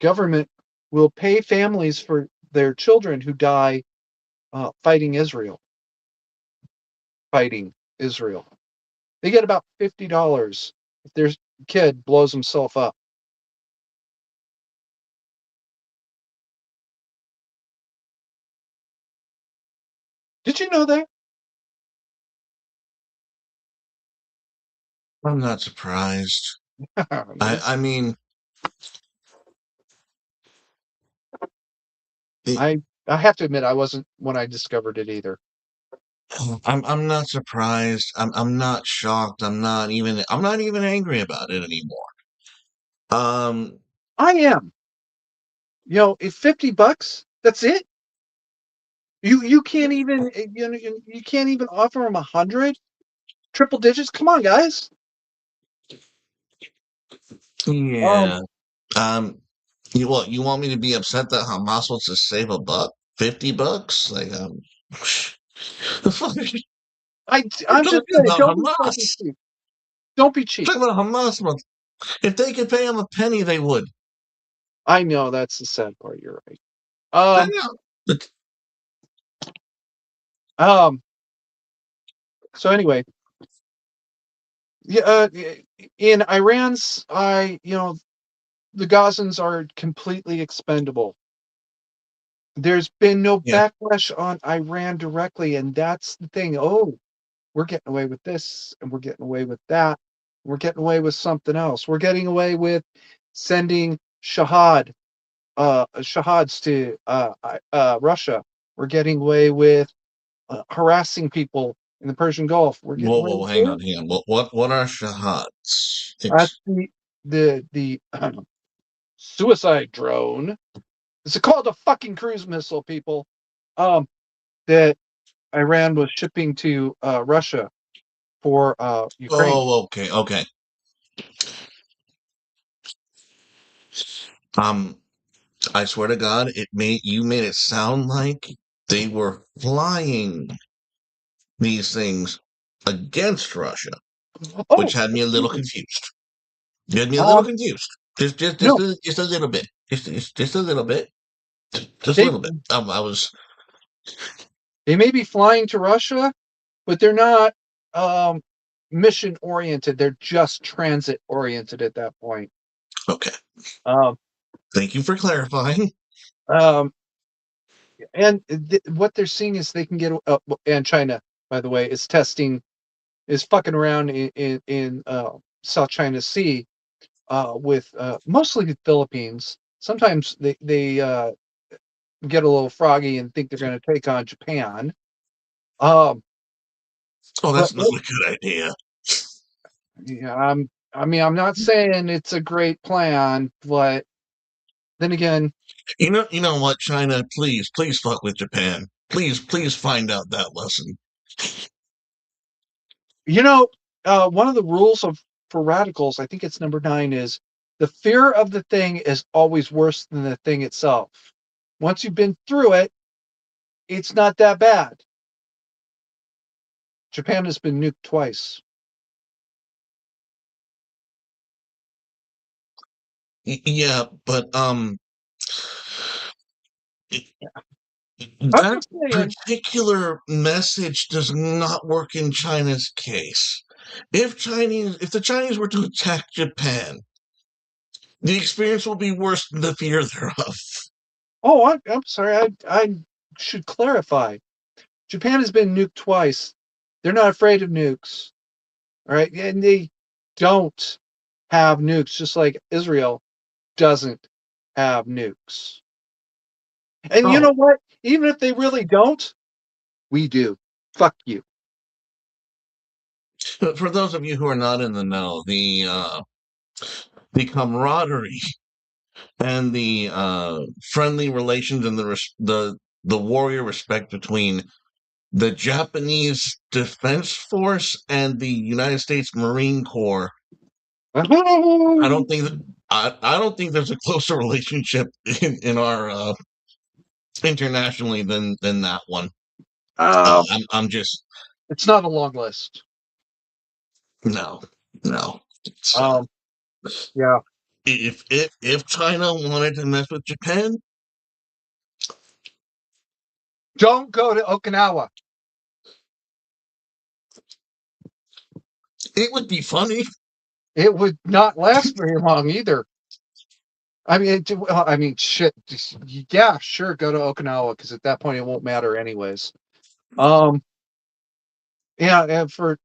government will pay families for their children who die fighting Israel. Fighting Israel. They get about $50 if their kid blows himself up. Did you know that? I'm not surprised. It's, I mean, it, I have to admit I wasn't when I discovered it either. I'm not surprised. I'm not shocked. I'm not even angry about it anymore. Um, I am. If $50, that's it. You can't even you can't even offer them 100 triple digits. Come on, guys. yeah. Um, You want me to be upset that Hamas wants to save a buck? $50? Like, the fuck? We're I'm just talking saying, about don't be fucking Hamas. cheap. Don't be cheap. Talking about Hamas. If they could pay him a penny, they would. I know that's the sad part. You're right. I Um, know. But um. So anyway, yeah. In Iran's, the Gazans are completely expendable. There's been no yeah. backlash on Iran directly, and that's the thing. Oh, we're getting away with this, and we're getting away with that. We're getting away with something else. We're getting away with sending shahads to Russia. We're getting away with harassing people in the Persian Gulf. We're getting Whoa, away whoa, with hang on, this. hang on. What are shahads? That's the suicide drone. It's called a fucking cruise missile, people. Um, that Iran was shipping to Russia for Ukraine. Oh, okay, okay. Um, I swear to God, you made it sound like they were flying these things against Russia, which Oh, had me a little excuse me. confused. You had me a little Um, confused. no, Just a little bit. Just a little bit. Just a they little bit. I was. they may be flying to Russia, but they're not um, mission oriented. They're just transit oriented at that point. Okay. Um, Thank you for clarifying. um, and what they're seeing is they can get. And China, by the way, is fucking around in South China Sea with mostly the Philippines. Sometimes they get a little froggy and think they're going to take on Japan. Um, Oh, but that's not a good idea. yeah, I mean, I'm not saying it's a great plan, but then again, You know what, China? Please fuck with Japan. Please find out that lesson. you know, one of the rules of for radicals, I think it's number 9, is the fear of the thing is always worse than the thing itself. Once you've been through it, it's not that bad. Japan has been nuked twice. Yeah, but I'm that just saying. particular message does not work in China's case. If the Chinese were to attack Japan, the experience will be worse than the fear thereof. Oh, I'm sorry. I should clarify. Japan has been nuked twice. They're not afraid of nukes. All right. And they don't have nukes, just like Israel doesn't have nukes. And you know Oh, what? Even if they really don't, we do. Fuck you. for those of you who are not in the know, the camaraderie and the friendly relations and the warrior respect between the Japanese Defense Force and the United States Marine Corps. I don't think that, I don't think there's a closer relationship in our internationally than that one. um, I'm just it's not a long list. no, no. It's, Um, yeah. if China wanted to mess with Japan, Don't go to Okinawa. it would be funny. It would not last very long either. I mean, well, I mean, shit. Yeah, sure, go to Okinawa because at that point it won't matter anyways. Um, yeah, and for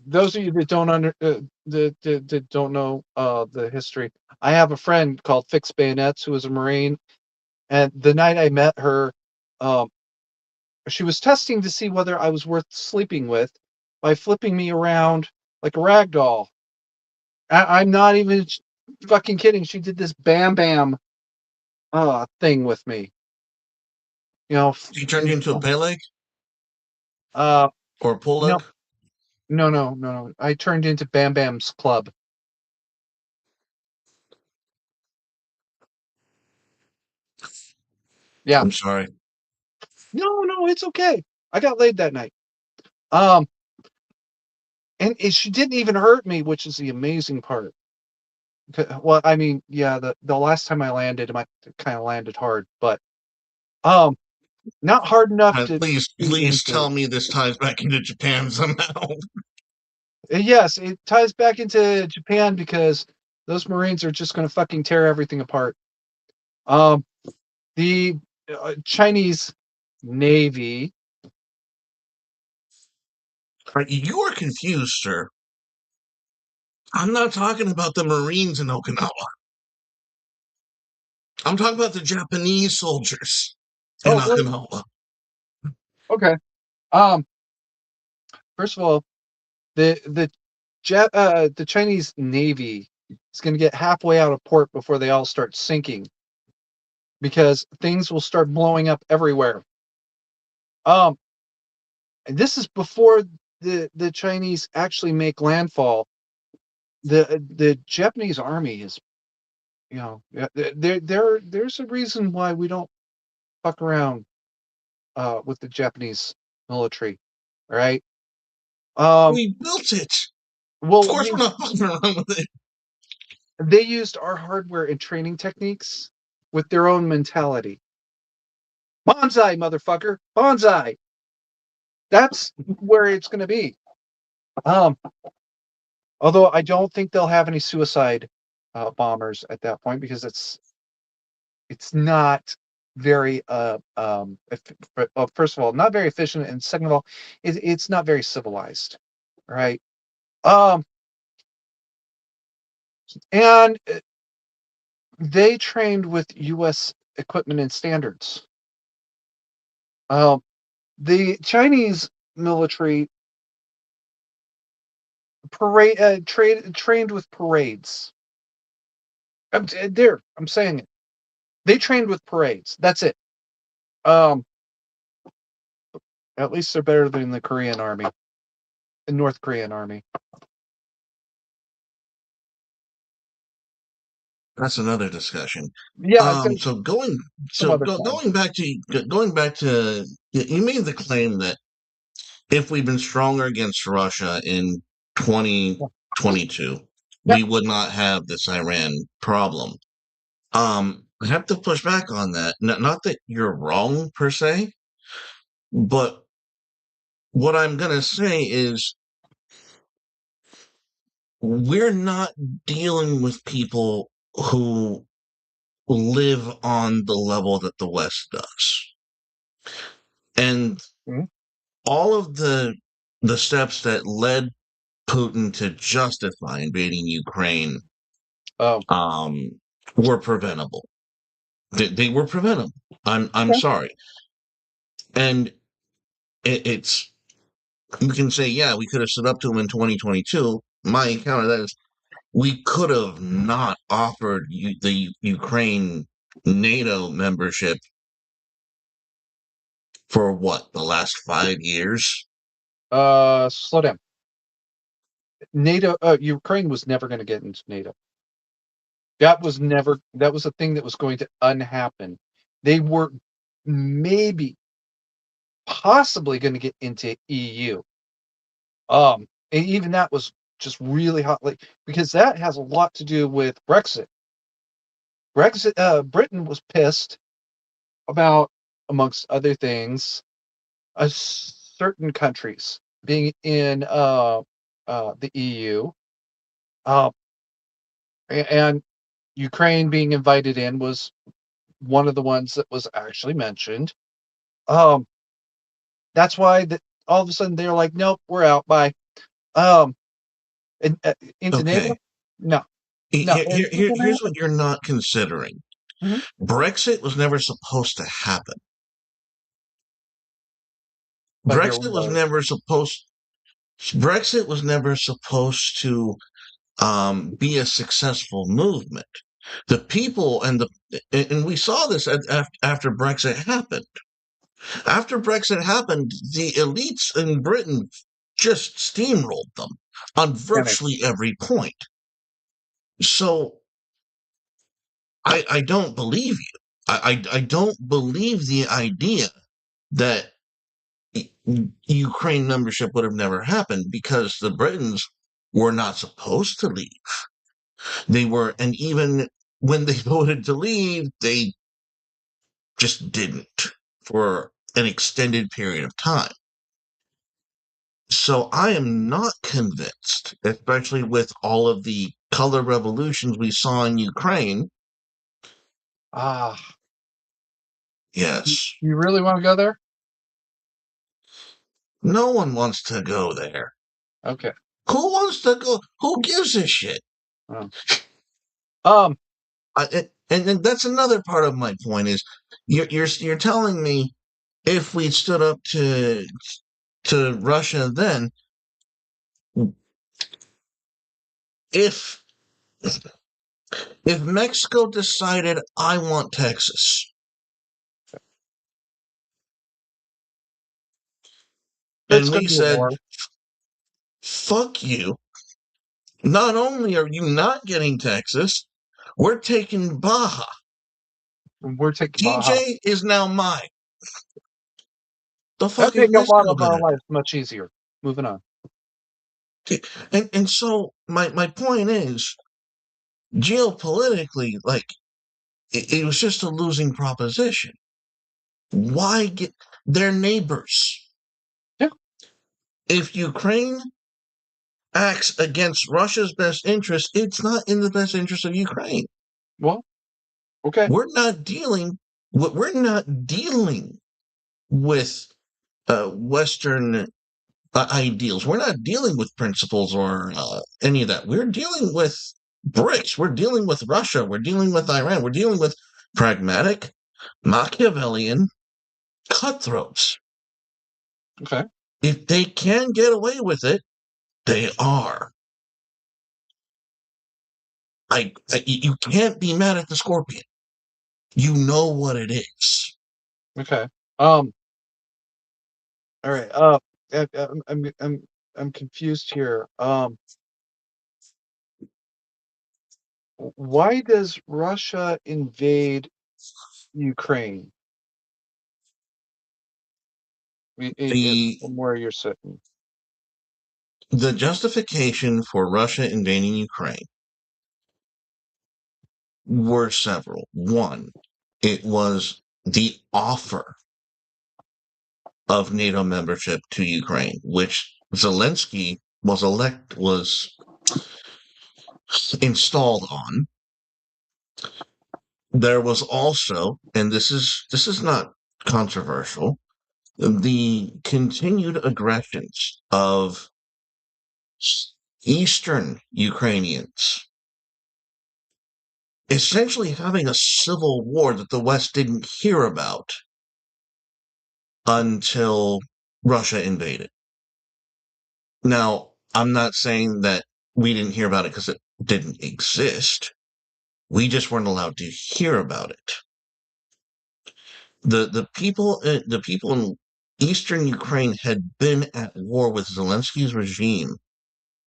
those of you that don't that don't know the history, I have a friend called Fix Bayonets who was a Marine, and the night I met her, um, she was testing to see whether I was worth sleeping with by flipping me around like a rag doll. I'm not even fucking kidding. She did this bam bam thing with me. You know, He turned you into a Peleg uh, or a no, Puleg. no. I turned into Bam Bam's club. Yeah. I'm sorry. No, it's okay. I got laid that night. Um, and she didn't even hurt me, which is the amazing part. Well, I mean, yeah, the last time I landed, I kind of landed hard, but um, not hard enough to be Please injured. tell me this ties back into Japan somehow. Yes, it ties back into Japan because those Marines are just going to fucking tear everything apart. Um, the Chinese Navy. You are confused, sir. I'm not talking about the Marines in Okinawa. I'm talking about the Japanese soldiers in Oh, well, Okinawa. okay. First of all, the Chinese Navy is going to get halfway out of port before they all start sinking because things will start blowing up everywhere. Um, and this is before the Chinese actually make landfall. The Japanese army is, there's a reason why we don't fuck around with the Japanese military. All right. Um, We built it. Of well, course, we're not fucking around with it. they used our hardware and training techniques with their own mentality. Bonsai, motherfucker. Bonsai. That's where it's going to be. Um, although I don't think they'll have any suicide bombers at that point because it's not very first of all not very efficient, and second of all it's not very civilized, right? Um, and they trained with U.S. equipment and standards. Um, the Chinese military trained with parades. I'm saying it. They trained with parades. That's it. Um, at least they're better than the Korean army, the North Korean army. That's another discussion. Yeah, So some other time. going back to you made the claim that if we'd been stronger against Russia in Yeah. 2022, Yeah. we would not have this Iran problem. I have to push back on that. Not that you're wrong per se, but what I'm gonna say is we're not dealing with people who live on the level that the West does. And Mhm. all of the steps that led Putin to justify invading Ukraine Oh, um, were preventable. They were preventable. I'm okay. sorry, and it's you can say, yeah, we could have stood up to him in 2022. My counter to that is we could have not offered the Ukraine NATO membership for what, the last 5 years? Slow down. NATO, Ukraine was never going to get into NATO. That was a thing that was going to unhappen. They were maybe, possibly going to get into EU. And even that was just really hot, like, because that has a lot to do with Brexit. Britain was pissed about, amongst other things, certain countries being in the EU, uh, and Ukraine being invited in was one of the ones that was actually mentioned. Um, that's why that all of a sudden they're like, nope, we're out. Bye. Um, and, into NATO? Okay. No, no, it ain't gonna Here's what happen. you're not considering. Mhm. Brexit was never supposed to happen. But here Brexit we was are. never supposed Brexit was never supposed to be a successful movement. The people and we saw this after Brexit happened. After Brexit happened, the elites in Britain just steamrolled them on Panic. virtually every point. So I don't believe you. I don't believe the idea that Ukraine membership would have never happened because the Britons were not supposed to leave. They were, and even when they voted to leave, they just didn't for an extended period of time. So I am not convinced, especially with all of the color revolutions we saw in Ukraine. Ah, Yes, you really want to go there? no one wants to go there. Okay. Who wants to go? Who gives a shit? Oh. Um, And then that's another part of my point is you're telling me if we stood up to Russia then if if Mexico decided I want Texas it's and going we to be a said war. fuck you, not only are you not getting Texas, we're taking Baja. We're taking Baja. TJ is now mine. The That'd fuck is make a lot Mexico of our gonna lives much easier. Moving on. do? And so my point is geopolitically, like it was just a losing proposition. Why get their neighbors? Yeah. If Ukraine acts against Russia's best interest, it's not in the best interest of Ukraine. Well, okay. We're not dealing. We're not dealing with Western ideals. We're not dealing with principles or any of that. We're dealing with BRICS. We're dealing with Russia. We're dealing with Iran. We're dealing with pragmatic, Machiavellian cutthroats. Okay. If they can get away with it, they are. You can't be mad at the scorpion. You know what it is. Okay. All right. I'm confused here. Why does Russia invade Ukraine? The From where you're sitting. the justification for Russia invading Ukraine were several. One, it was the offer of NATO membership to Ukraine, which Zelensky was installed on. There was also, and this is not controversial. The continued aggressions of Eastern Ukrainians, essentially having a civil war that the West didn't hear about until Russia invaded. Now, I'm not saying that we didn't hear about it because it didn't exist. We just weren't allowed to hear about it. The people in eastern Ukraine had been at war with Zelensky's regime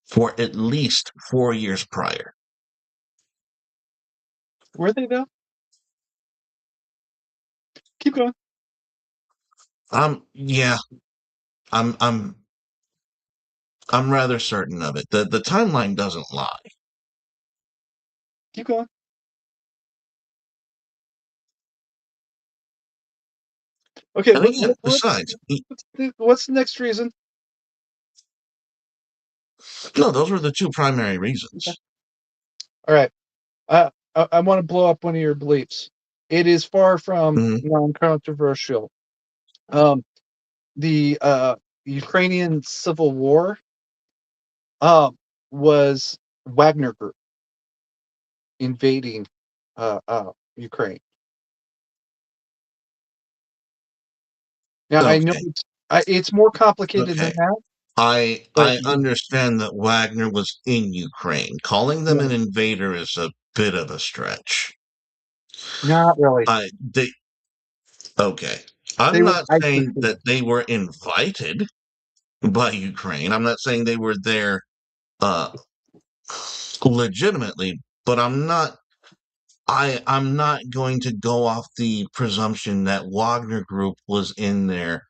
for at least 4 years prior. Were they though? Keep going. Yeah, I'm I'm I'm rather certain of it. The timeline doesn't lie. Keep going. Okay. And again, besides, What's the next reason? no, those were the two primary Okay. reasons. All right. I want to blow up one of your beliefs. It is far from Hmm. non-controversial. Um, the Ukrainian Civil War was Wagner Group invading Ukraine. Now I know Okay, it's more complicated than okay. that, but I understand that Wagner was in Ukraine. Calling them yeah, an invader is a bit of a stretch. not really. They okay. I'm They were not saying ISIS. that they were invited by Ukraine. I'm not saying they were there uh, legitimately, but I'm not going to go off the presumption that Wagner Group was in there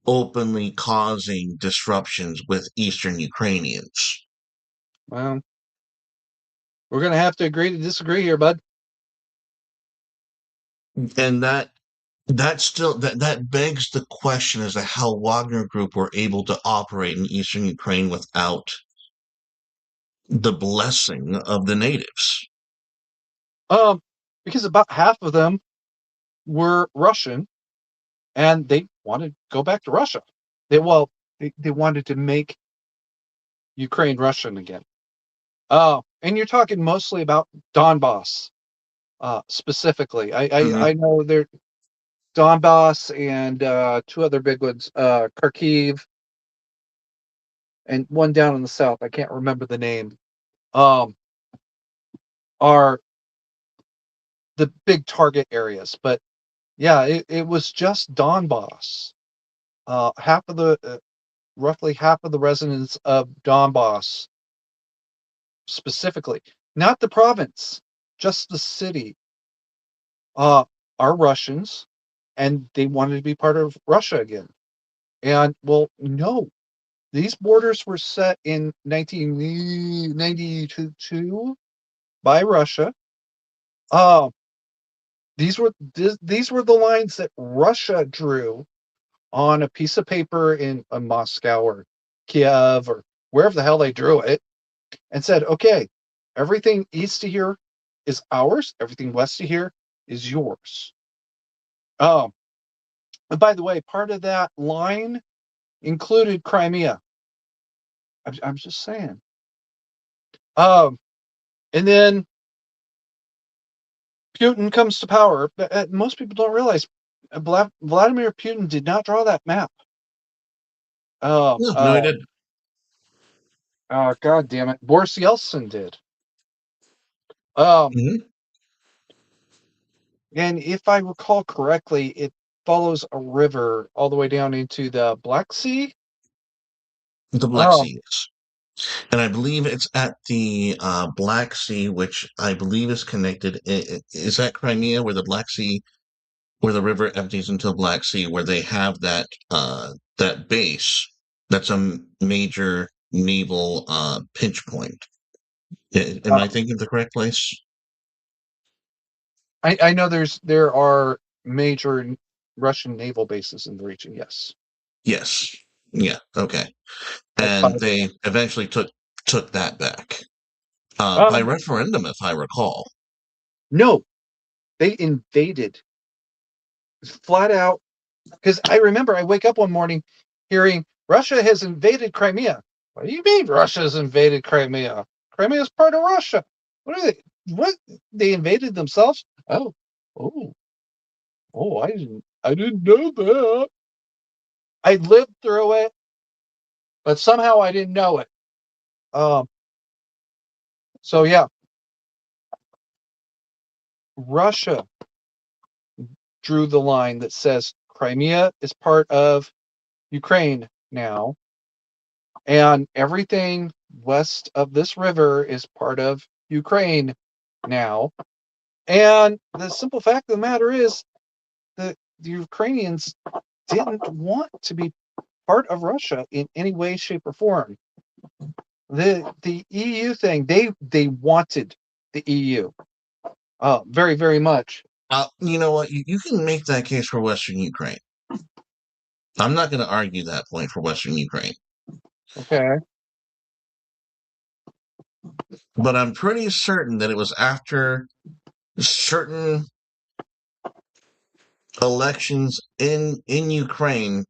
openly causing disruptions with Eastern Ukrainians. Well, we're gonna have to agree to disagree here, bud. And that begs the question as to how Wagner Group were able to operate in Eastern Ukraine without the blessing of the natives. Um, because about half of them were Russian, and they wanted to go back to Russia. They wanted to make Ukraine Russian again. And you're talking mostly about Donbass, specifically. Mhm. I know there Donbass and two other big ones, Kharkiv and one down in the south. I can't remember the name. Um, are the big target areas, but yeah, it was just Donbass. Half of the roughly half of the residents of Donbass, specifically, not the province, just the city, uh, are Russians, and they wanted to be part of Russia again. And well, no, these borders were set in 1992 by Russia. Uh, these were the lines that Russia drew on a piece of paper in Moscow or Kiev or wherever the hell they drew it, and said, "Okay, everything east of here is ours. Everything west of here is yours." Um, and by the way, part of that line included Crimea. I'm just saying. Um, and then Putin comes to power. But, most people don't realize Vladimir Putin did not draw that map. Um, No, no, he um, didn't. God damn it, Boris Yeltsin did. Um, Hmm. and if I recall correctly, it follows a river all the way down into the Black Sea. The Black Um, Sea is. And I believe it's at the Black Sea, which I believe is connected. Is that Crimea, where the Black Sea, where the river empties into the Black Sea, where they have that base? That's a major naval pinch point. Am I uh, thinking of the correct place? I know there are major Russian naval bases in the region. Yes, Yes. Yeah. Okay. like five And of they them. eventually took that back by Um, referendum, if I recall. no, they invaded. flat out. Because I remember I wake up one morning hearing Russia has invaded Crimea. What do you mean Russia has invaded Crimea? Crimea is part of Russia. What are they? What they invaded themselves? Oh, oh, oh! I didn't know that. I lived through it, but somehow I didn't know it. Um, so yeah, Russia drew the line that says Crimea is part of Ukraine now, and everything west of this river is part of Ukraine now. And the simple fact of the matter is that the Ukrainians didn't want to be part of Russia in any way, shape, or form. The EU thing, they wanted the EU very, very much. You know what? You can make that case for Western Ukraine. I'm not going to argue that point for Western Ukraine, Okay. but I'm pretty certain that it was after certain elections in Ukraine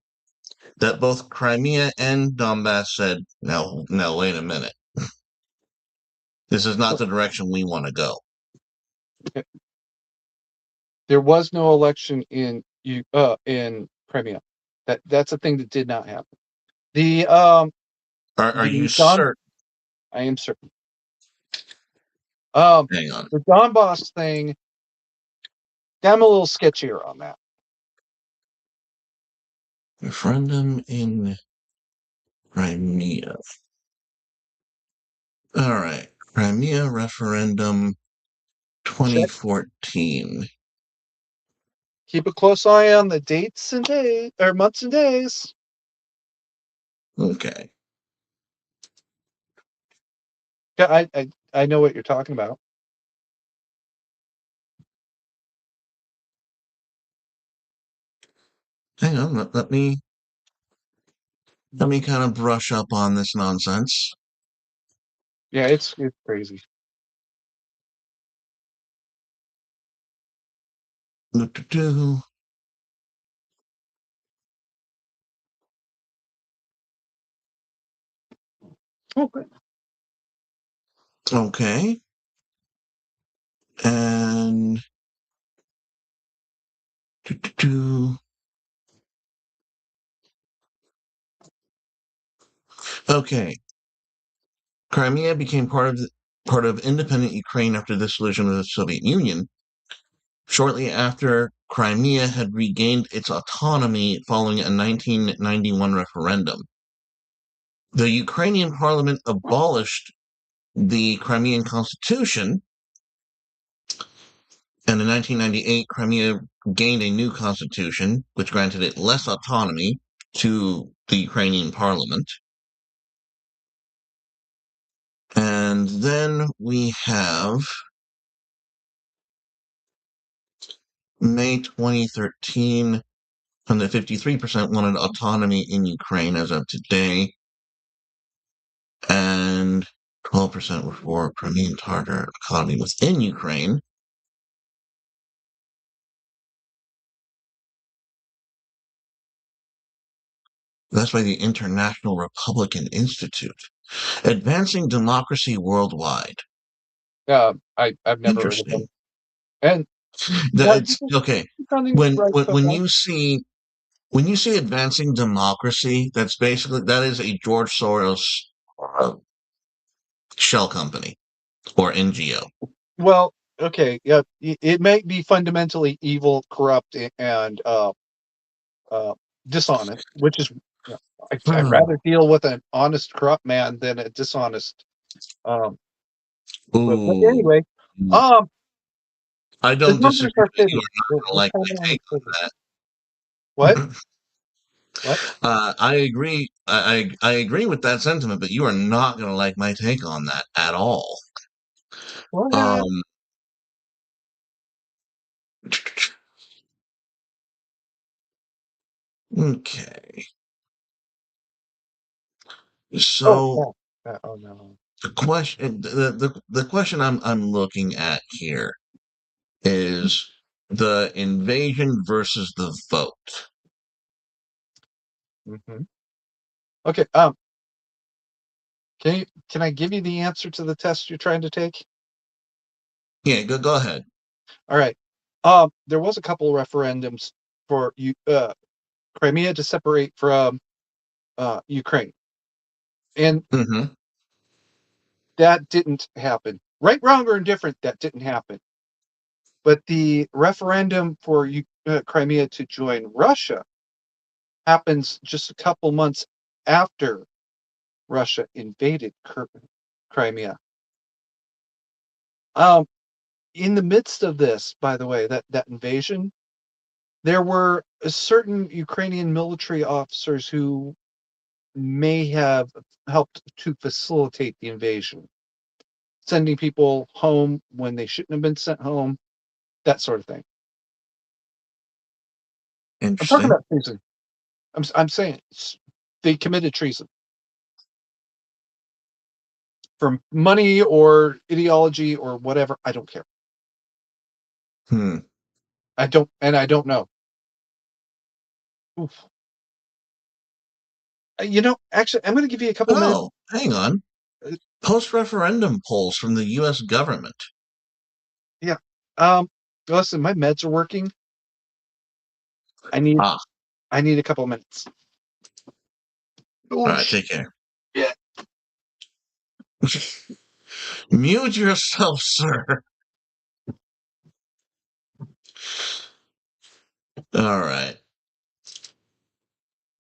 that both Crimea and Donbass said, "No, no, wait a minute. This is not the direction we want to go." There was no election in Crimea. That's a thing that did not happen. The Are you the Don certain? I am certain. Um Hang on. the Donbass thing, I'm a little sketchier on that. Referendum in Crimea. All right. Crimea referendum Check. 2014. Keep a close eye on the dates and days or months and days. Okay. Yeah, I know what you're talking about. Hang on. Let me kind of brush up on this nonsense. Yeah, it's crazy. Doo-doo-doo. Okay. Okay. And doo-doo-doo. Okay. Crimea became part of independent Ukraine after the dissolution of the Soviet Union. Shortly after, Crimea had regained its autonomy following a 1991 referendum. The Ukrainian parliament abolished the Crimean constitution, and in 1998, Crimea gained a new constitution, which granted it less autonomy to the Ukrainian parliament. And then we have May 2013, and the 53% wanted autonomy in Ukraine as of today, and 12% were for Crimean Tatar autonomy within Ukraine. That's by the International Republican Institute. Advancing Democracy Worldwide. I've never heard of Interesting. them. And yeah, It's okay. you're sounding When right when so when far. you see advancing democracy, that is a George Soros uh, shell company or NGO. Well, okay, yeah, it may be fundamentally evil, corrupt, and uh, dishonest, which is, you know, I'd rather deal with an honest, corrupt man than a dishonest. Um, but Ooh, anyway, um, I the don't numbers disagree, are but you fitting. are not We're, going to we're like kind of my on the take fitting. on What? that. What? I agree. I agree with that sentiment, but you are not going to like my take on that at all. What? Um, okay. Oh, So no. Oh no. the question I'm looking at here is The invasion versus the vote. Hmm. Okay. Can I give you the answer to the test you're trying to take? Yeah, go ahead. All right. There was a couple referendums for Crimea to separate from Ukraine, and Hmm. that didn't happen. Right, wrong, or indifferent, that didn't happen. But the referendum for Crimea to join Russia happens just a couple months after Russia invaded Crimea. Um, in the midst of this, by the way, that invasion, there were certain Ukrainian military officers who may have helped to facilitate the invasion, sending people home when they shouldn't have been sent home, that sort of thing. I'm talking Interesting. about treason. I'm saying they committed treason for money or ideology or whatever. I don't care. Hmm. I don't know. Oof. Actually, I'm going to give you a couple minutes. Oh, hang on. Uh, Post-referendum polls from the U.S. government. yeah. Um, Listen, my meds are working. I need Ah, I need a couple of minutes. all Oh, right, take care. yeah. Mute yourself, sir. All right.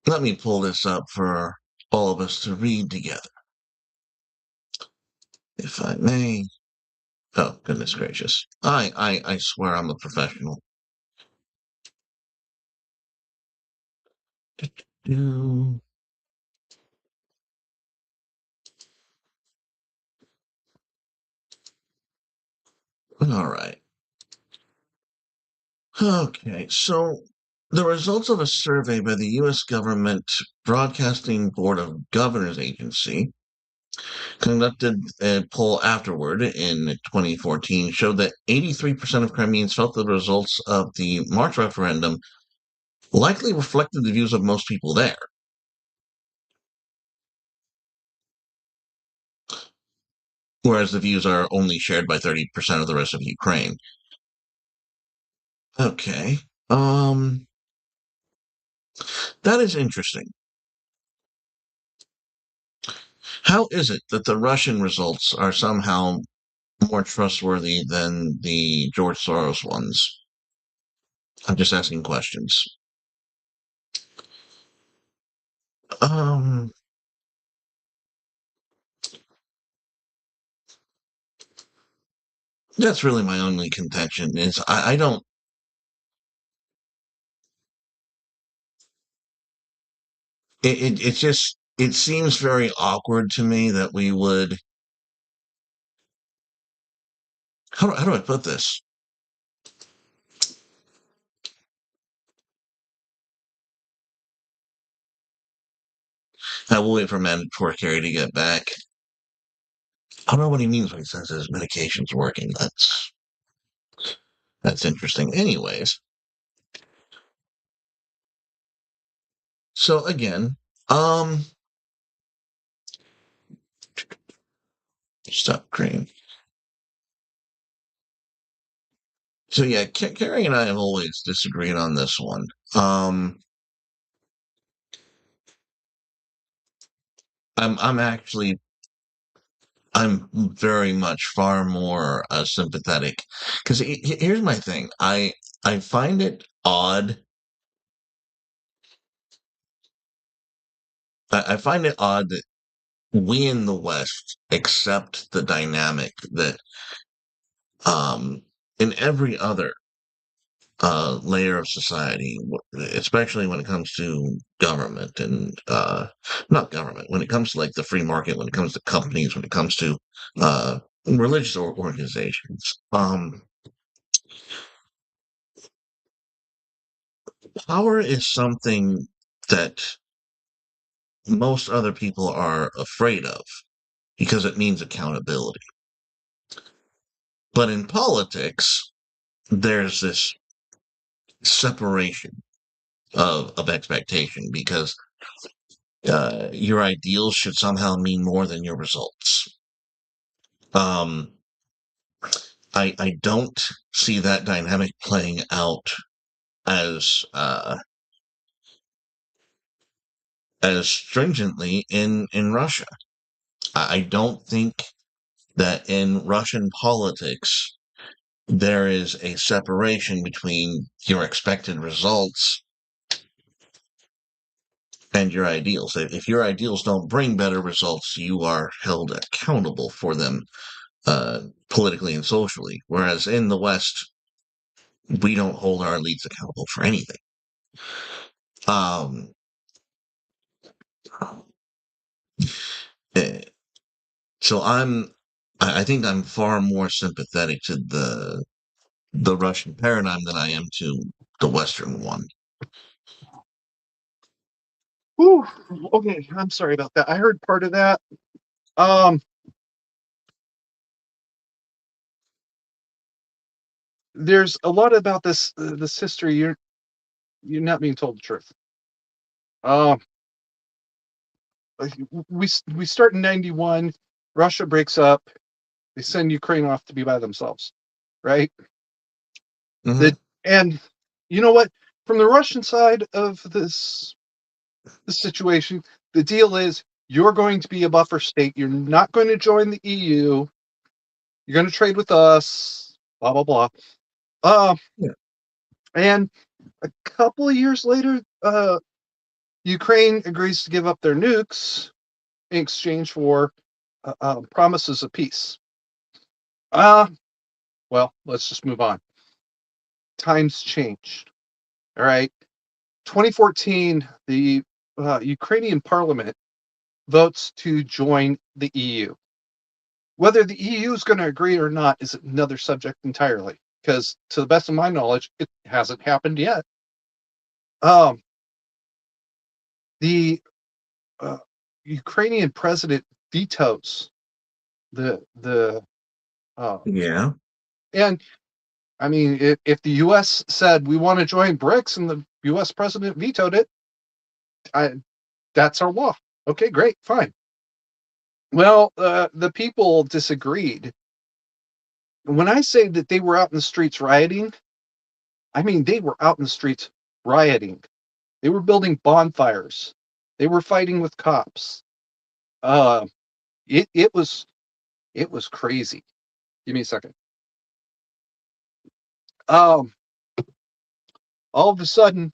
Let me pull this up for all of us to read together, if I may. Oh, goodness gracious. I swear I'm a professional. Do- All right. Okay, so the results of a survey by the U.S. government Broadcasting Board of Governors Agency conducted a poll afterward in 2014 showed that 83% of Crimeans felt the results of the March referendum likely reflected the views of most people there, whereas the views are only shared by 30% of the rest of Ukraine. Okay. Um, that is interesting. How is it that the Russian results are somehow more trustworthy than the George Soros ones? I'm just asking questions. Um, that's really my only contention is I don't it just it seems very awkward to me that we would how do I put this? I will wait for mandatory carry to get back. I don't know what he means when he says his medication's working. That's interesting. Anyways, so again, um, stop cream. So yeah, Carrie and I have always disagreed on this one. Um, I'm actually I'm very much far more sympathetic because here's my thing. I find it odd. I find it odd that we in the West accept the dynamic that um, in every other layer of society, especially when it comes to government and not government, when it comes to like the free market, when it comes to companies, when it comes to religious organizations. Power is something that most other people are afraid of because it means accountability. But in politics, there's this. separation of expectation because your ideals should somehow mean more than your results. Um, I don't see that dynamic playing out as as stringently in Russia. I don't think that in Russian politics there is a separation between your expected results and your ideals. If your ideals don't bring better results, you are held accountable for them politically and socially. Whereas in the West, we don't hold our elites accountable for anything. Um, eh, so I think I'm far more sympathetic to the Russian paradigm than I am to the Western one. Whew, okay, I'm sorry about that. I heard part of that. Um, there's a lot about this history. You're not being told the truth. Um, we start in '91. Russia breaks up. They send Ukraine off to be by themselves, right? The Hmm. and you know what? From the Russian side of this situation, the deal is you're going to be a buffer state. You're not going to join the EU. You're going to trade with us. Blah blah blah. Uh, Yeah. and a couple of years later, Ukraine agrees to give up their nukes in exchange for promises of peace. Uh, well, let's just move on. Times changed. All right. 2014, the Ukrainian parliament votes to join the EU. Whether the EU is going to agree or not is another subject entirely, because to the best of my knowledge, it hasn't happened yet. Um, the uh, Ukrainian president vetoes the Yeah. and I mean, if the U.S. said we want to join BRICS and the U.S. president vetoed it, I, that's our law. Okay, great, fine. Well, the people disagreed. When I say that they were out in the streets rioting, I mean they were out in the streets rioting. They were building bonfires. They were fighting with cops. Uh, it was crazy. Give me a second. Um, all of a sudden,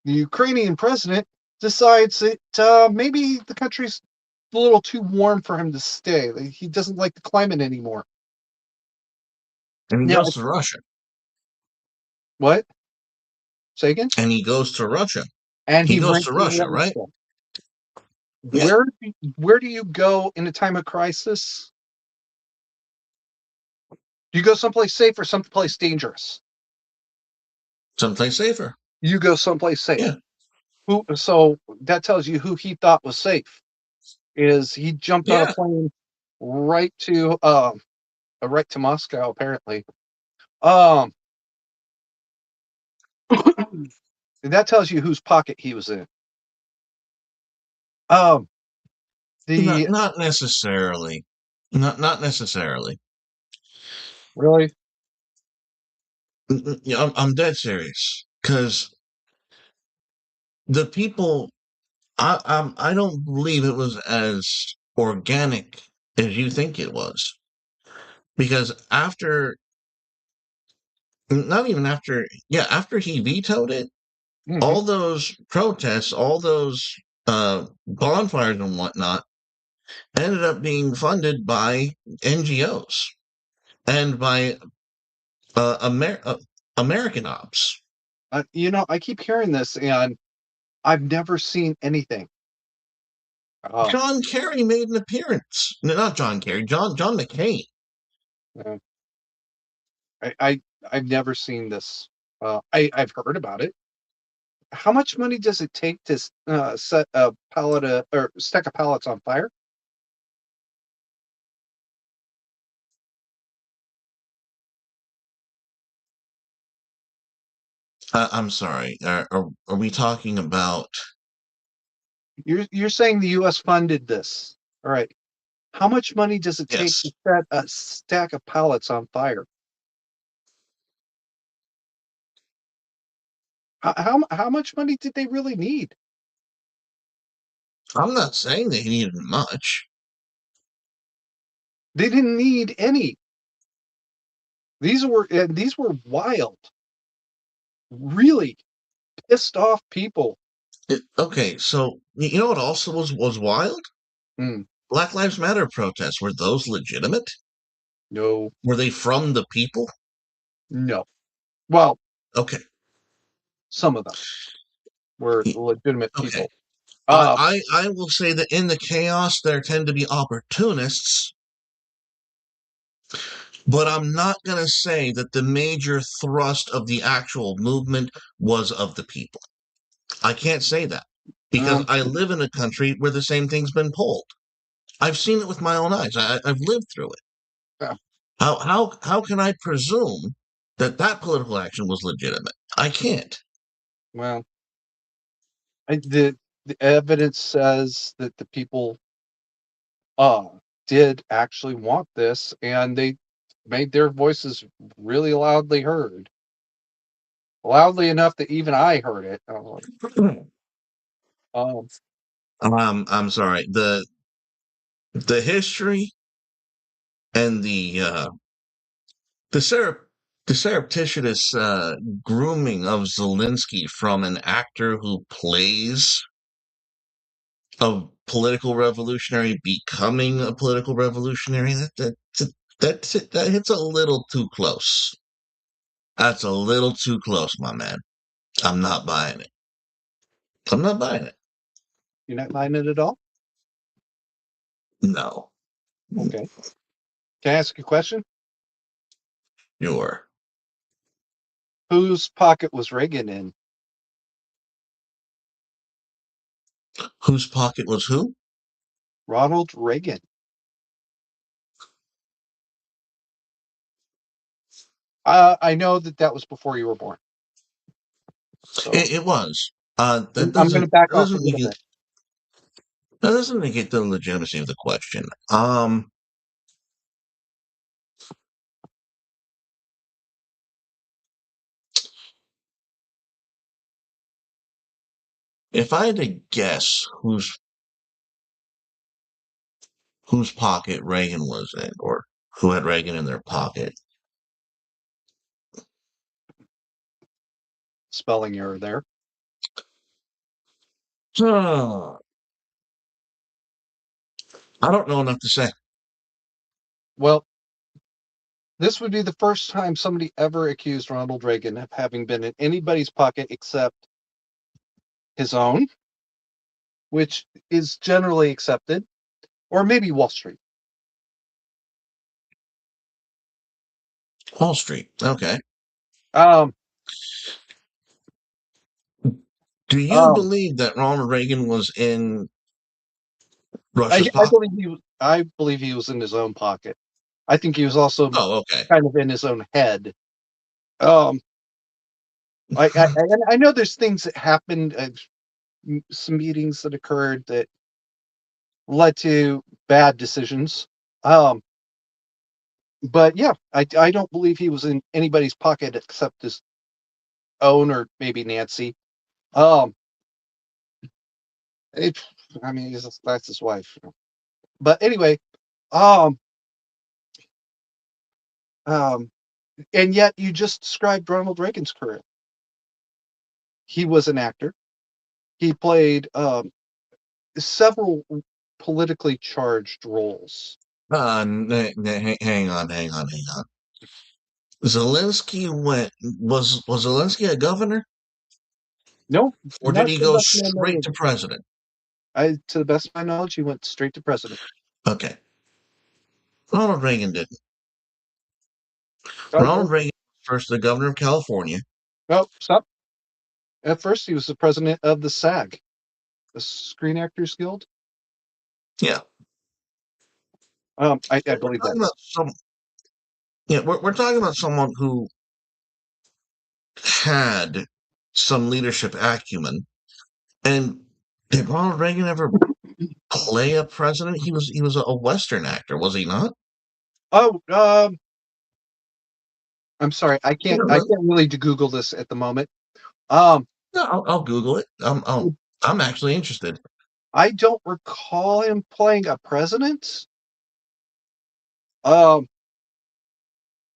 the Ukrainian president decides that maybe the country's a little too warm for him to stay. He doesn't like the climate anymore. And he Now, goes to Russia. what? Say again? And he goes to Russia. And He he goes rents to a Russia, warm right? spot. Yeah. Where do you go in a time of crisis? Do you go someplace safe or someplace dangerous? Someplace safer. You go someplace safe. Yeah. So that tells you who he thought was safe. Is he jumped on a Yeah. plane right to right to Moscow apparently. Um that tells you whose pocket he was in. Um the Not necessarily. Not necessarily. really Yeah, I'm dead serious. Because the people, I don't believe it was as organic as you think it was. Because after, not even after, yeah, after he vetoed it, mhm. all those protests, all those bonfires and whatnot ended up being funded by NGOs and by American ops. I keep hearing this and I've never seen anything. Um John Kerry made an appearance. No, not John Kerry. John McCain. uh, I've never seen this. I've heard about it. How much money does it take to set a pallet or stack of pallets on fire? I'm sorry. Are we talking about? You're saying the U.S. funded this. All right. How much money does it take Yes. to set a stack of pallets on fire? How much money did they really need? I'm not saying they needed much. They didn't need any. These were wild, really pissed off people. Okay, so you know what also was wild? Hmm, Black Lives Matter protests. Were those legitimate? no, Were they from the people? no. Well, Okay. some of them were y- legitimate Okay. people. I, Uh, I I will say that in the chaos there tend to be opportunists, but I'm not going to say that the major thrust of the actual movement was of the people. I can't say that because um, I live in a country where the same thing's been pulled. I've seen it with my own eyes. I've lived through it. uh, How can I presume that that political action was legitimate? I can't. well, the evidence says that the people uh did actually want this, and they made their voices really loudly heard, loudly enough that even I heard it. I was like, um, I'm sorry. The history and the surrep- the surreptitious grooming of Zelensky from an actor who plays a political revolutionary becoming a political revolutionary that hits a little too close. That's a little too close, my man. I'm not buying it. I'm not buying it. you're not buying it at all? No. Okay. Can I ask you a question? Sure. Whose pocket was Reagan in? Whose pocket was who? Ronald Reagan. I know that that was before you were born, so It was. I'm going to back off a little bit. That doesn't negate the legitimacy of the question. If I had to guess whose pocket Reagan was in, or who had Reagan in their pocket, Spelling error there. I don't know enough to say. Well, this would be the first time somebody ever accused Ronald Reagan of having been in anybody's pocket except his own, which is generally accepted, or maybe Wall Street. Wall Street. Okay. Um, Do you um, believe that Ronald Reagan was in Russia's I pocket? believe he was in his own pocket. I think he was also Oh, okay. kind of in his own head. Um, I know there's things that happened, some meetings that occurred that led to bad decisions. Um, but yeah, I don't believe he was in anybody's pocket except his own, or maybe Nancy. Um, it, I mean, that's his wife. But anyway, um, um, and yet you just described Ronald Reagan's career. He was an actor. He played several politically charged roles. Hang on. Zelensky was Zelensky a governor, No, or did not he to the go best of my straight knowledge. to president? To the best of my knowledge, he went straight to president. Okay. Ronald Reagan didn't. Oh, Ronald Reagan was first the governor of California. no, stop. At first, he was the president of the SAG, the Screen Actors Guild. Yeah. I We're believe talking that's about we're talking about someone who had some leadership acumen. And did Ronald Reagan ever play a president? He was a Western actor, was he not? Oh, I'm sorry. I can't really Google this at the moment. Um, No, I'll Google it. I'm actually interested. I don't recall him playing a president. Um,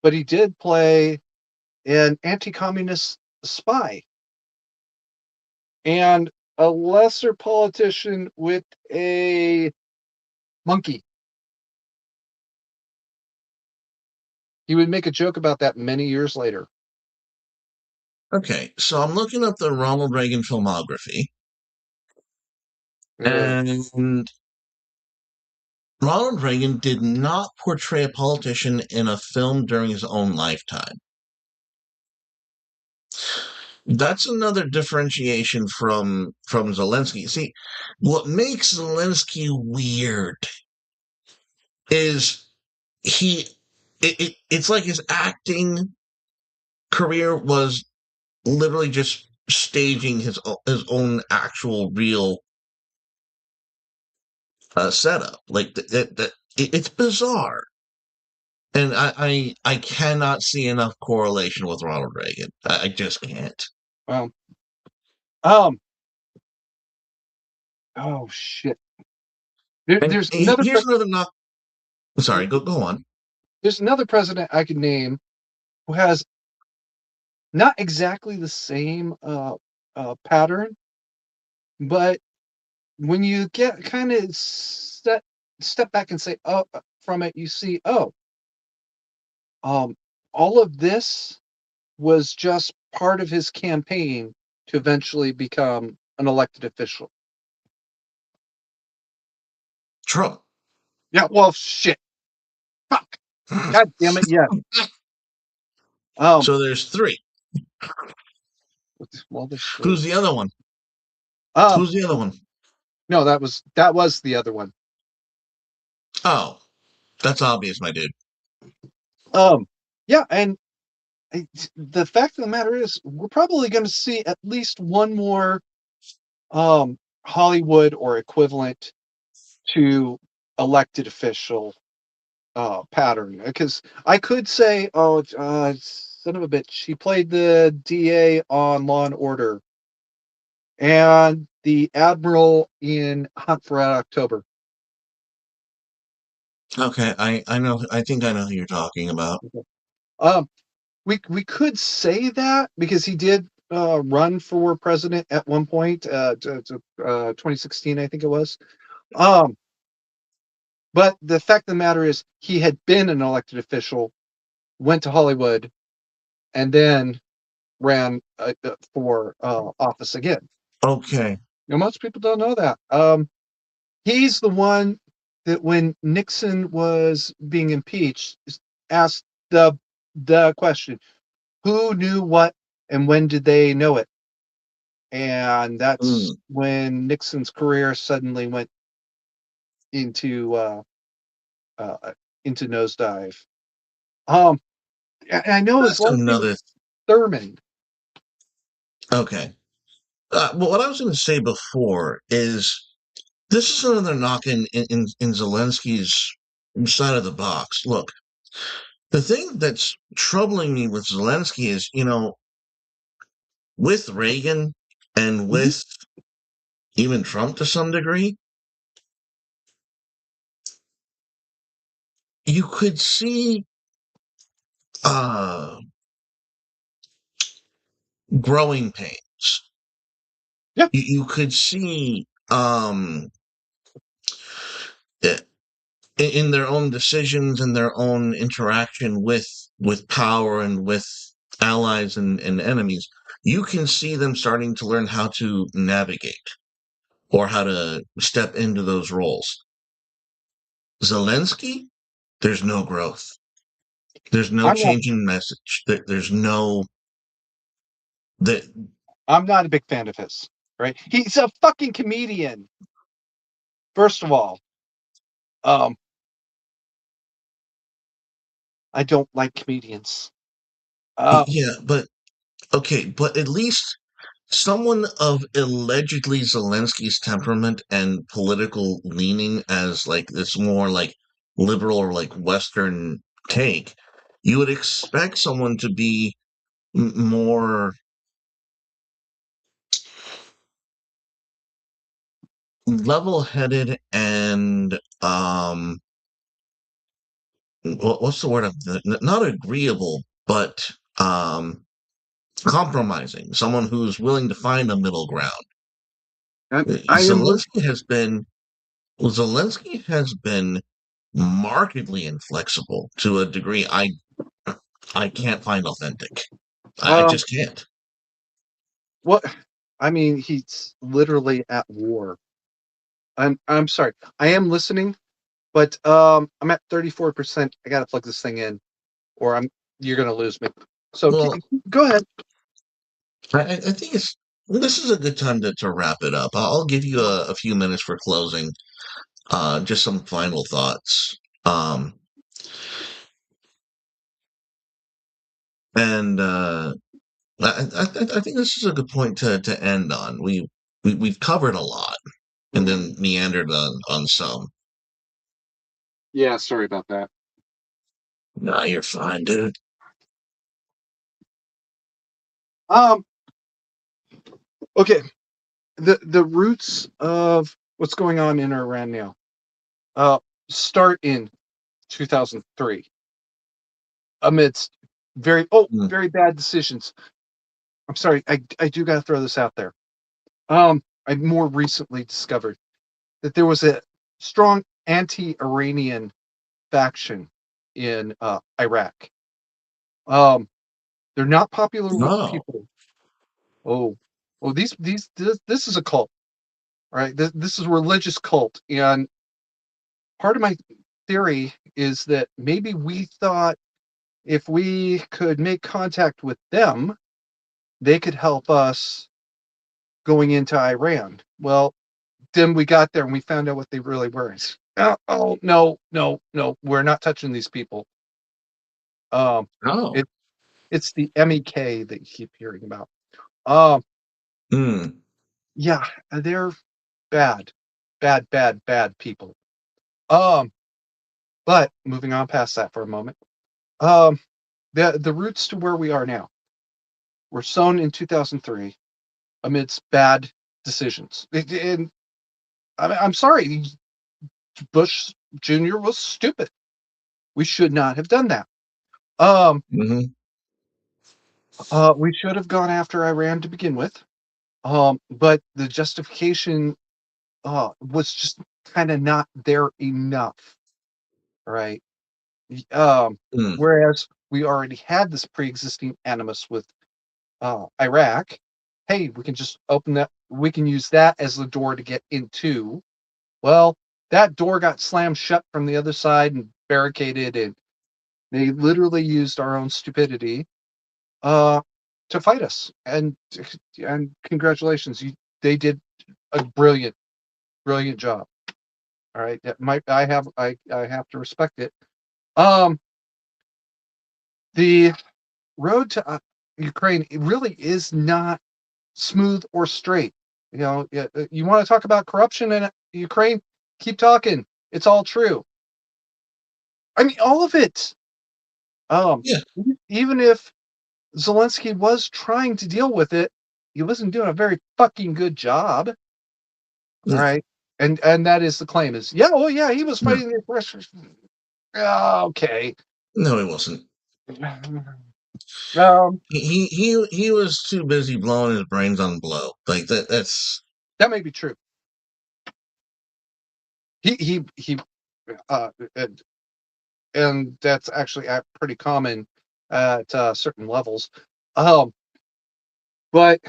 but he did play an anti-communist spy and a lesser politician with a monkey. He would make a joke about that many years later. Okay, so I'm looking up the Ronald Reagan filmography, Uh, and Ronald Reagan did not portray a politician in a film during his own lifetime. That's another differentiation from Zelensky. See, what makes Zelensky weird is he it's like his acting career was literally just staging his own actual real setup. Like it's bizarre, and I cannot see enough correlation with Ronald Reagan. I just can't. well, um, oh shit. And There's another here's another knock. Sorry, go on. there's another president I could name who has not exactly the same pattern, but when you get kind of step back and say, oh, from it, you see, oh, um, all of this was just part of his campaign to eventually become an elected official. Trump. Yeah, well, shit, fuck, god damn it, yes. Um, So there's three. well, there's three. Who's the other one? Um, Who's the other one? no, that was the other one. Oh, that's obvious, my dude. Um, yeah, and the fact of the matter is, we're probably going to see at least one more Hollywood or equivalent to elected official pattern. Because I could say, oh, son of a bitch, he played the DA on Law and Order and the Admiral in Hunt for Red October. Okay, I know. I think I know who you're talking about. Um, we could say that because he did run for president at one point, 2016, I think it was. Um, but the fact of the matter is, he had been an elected official, went to Hollywood, and then ran for office again. Okay. Most people don't know that. He's the one that when Nixon was being impeached, asked the question, "Who knew what, and when did they know it?" And that's Mm. when Nixon's career suddenly went into uh, into nosedive. Um, I know his That's last name another. is Thurman. Okay. Well, what I was going to say before is this is another knock in Zelensky's side of the box. Look, the thing that's troubling me with Zelensky is, with Reagan and Mhm. with even Trump to some degree, you could see uh, growing pains. Yeah, You could see i- in their own decisions and their own interaction with power and with allies and enemies. You can see them starting to learn how to navigate or how to step into those roles. Zelensky, there's no growth. There's no I'm not. changing message. There's no that. I'm not a big fan of his. Right? He's a fucking comedian. First of all, um, I don't like comedians. Uh, Yeah, but okay, but at least someone of allegedly Zelensky's temperament and political leaning as like this more like liberal or like Western take, you would expect someone to be more level-headed and what's the word of not agreeable, but compromising, someone who's willing to find a middle ground. I am with. Zelensky has been markedly inflexible to a degree I can't find authentic. I Um, just can't. what? I mean, he's literally at war. I'm sorry. I am listening, but I'm at 34%. I gotta plug this thing in, or you're gonna lose me. So Well, go ahead. I think this is a good time to wrap it up. I'll give you a few minutes for closing. Just some final thoughts. Um, and I think this is a good point to end on. We've covered a lot and Mhm. then meandered on some. Yeah, sorry about that. No, you're fine, dude. Um, okay. The roots of what's going on in Iran now uh start in 2003 amidst Mm. very bad decisions. I'm sorry, I do gotta throw this out there. I more recently discovered that there was a strong anti-Iranian faction in Iraq. Um, they're not popular with the Oh, people. Oh, this is a cult, right? This is a religious cult, and part of my theory is that maybe we thought if we could make contact with them, they could help us going into Iran. Well, then we got there and we found out what they really were. Oh no, no, no, we're not touching these people. Um, oh. it it's the MEK that you keep hearing about. Um, Hmm. yeah, they're bad, bad, bad, bad people. Um, but moving on past that for a moment. Um, the roots to where we are now were sown in 2003 amidst bad decisions. And I'm sorry, Bush Jr. was stupid. We should not have done that. Um, Hmm. we should have gone after Iran to begin with. But the justification was just kind of not there enough, right? Um, Hmm. whereas we already had this pre-existing animus with Iraq. Hey, we can just open that. We can use that as the door to get into. Well, that door got slammed shut from the other side and barricaded, and they literally used our own stupidity uh, to fight us. And congratulations, they did a brilliant, brilliant job. All right, that might I have to respect it. Um, the road to Ukraine it really is not smooth or straight. You know, you want to talk about corruption in Ukraine? Keep talking. It's all true. I mean, all of it. Um, Yeah. even if Zelensky was trying to deal with it, he wasn't doing a very fucking good job. All Yeah. right, and that is the claim is yeah, oh yeah, he was No, fighting the aggressors. Yeah, okay. no, he wasn't. Um, He was too busy blowing his brains on blow. Like that's that may be true. He and, and that's actually pretty common at certain levels. Um, but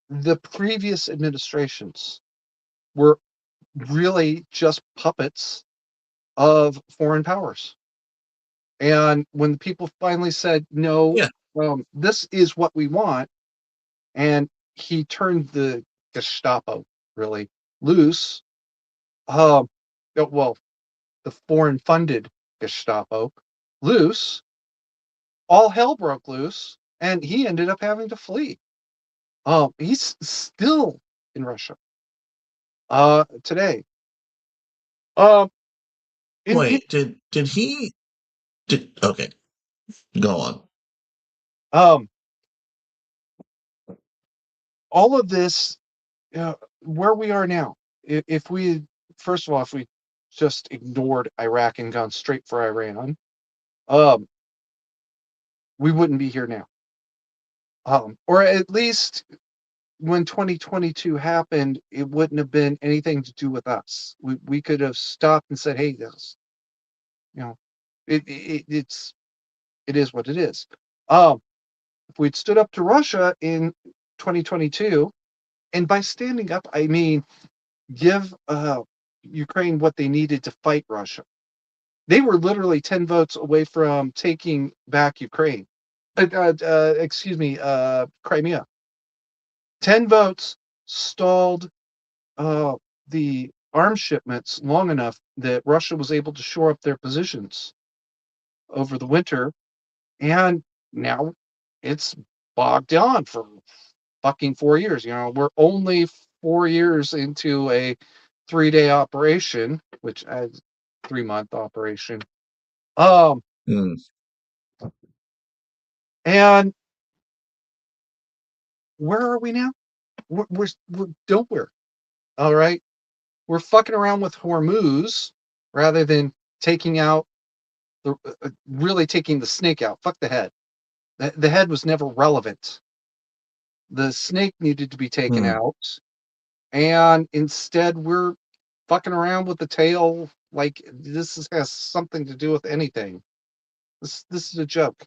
the previous administrations were really just puppets of foreign powers. And when the people finally said, no, yeah. this is what we want, and he turned the Gestapo really loose, um, well, the foreign funded Gestapo loose, all hell broke loose, and he ended up having to flee. He's still in Russia today. Um, in Wait, did he did okay, go on. um, all of this, where we are now. If we first of all, if we just ignored Iraq and gone straight for Iran, um, we wouldn't be here now. Or at least when 2022 happened, it wouldn't have been anything to do with us. We could have stopped and said, "Hey, this, you know, it is what it is." Um, if we'd stood up to Russia in 2022, and by standing up, I mean give Ukraine what they needed to fight Russia. They were literally 10 votes away from taking back Ukraine. Excuse me, Crimea. 10 votes stalled uh, the arms shipments long enough that Russia was able to shore up their positions over the winter. And now it's bogged down for fucking 4 years. We're only 4 years into a 3-day operation, which as 3-month operation. Um, Hmm. and where are we now? We're nowhere. All right, we're fucking around with Hormuz rather than taking out really taking the snake out. Fuck the head. The head was never relevant. The snake needed to be taken Hmm. out, and instead we're fucking around with the tail like has something to do with anything. This is a joke.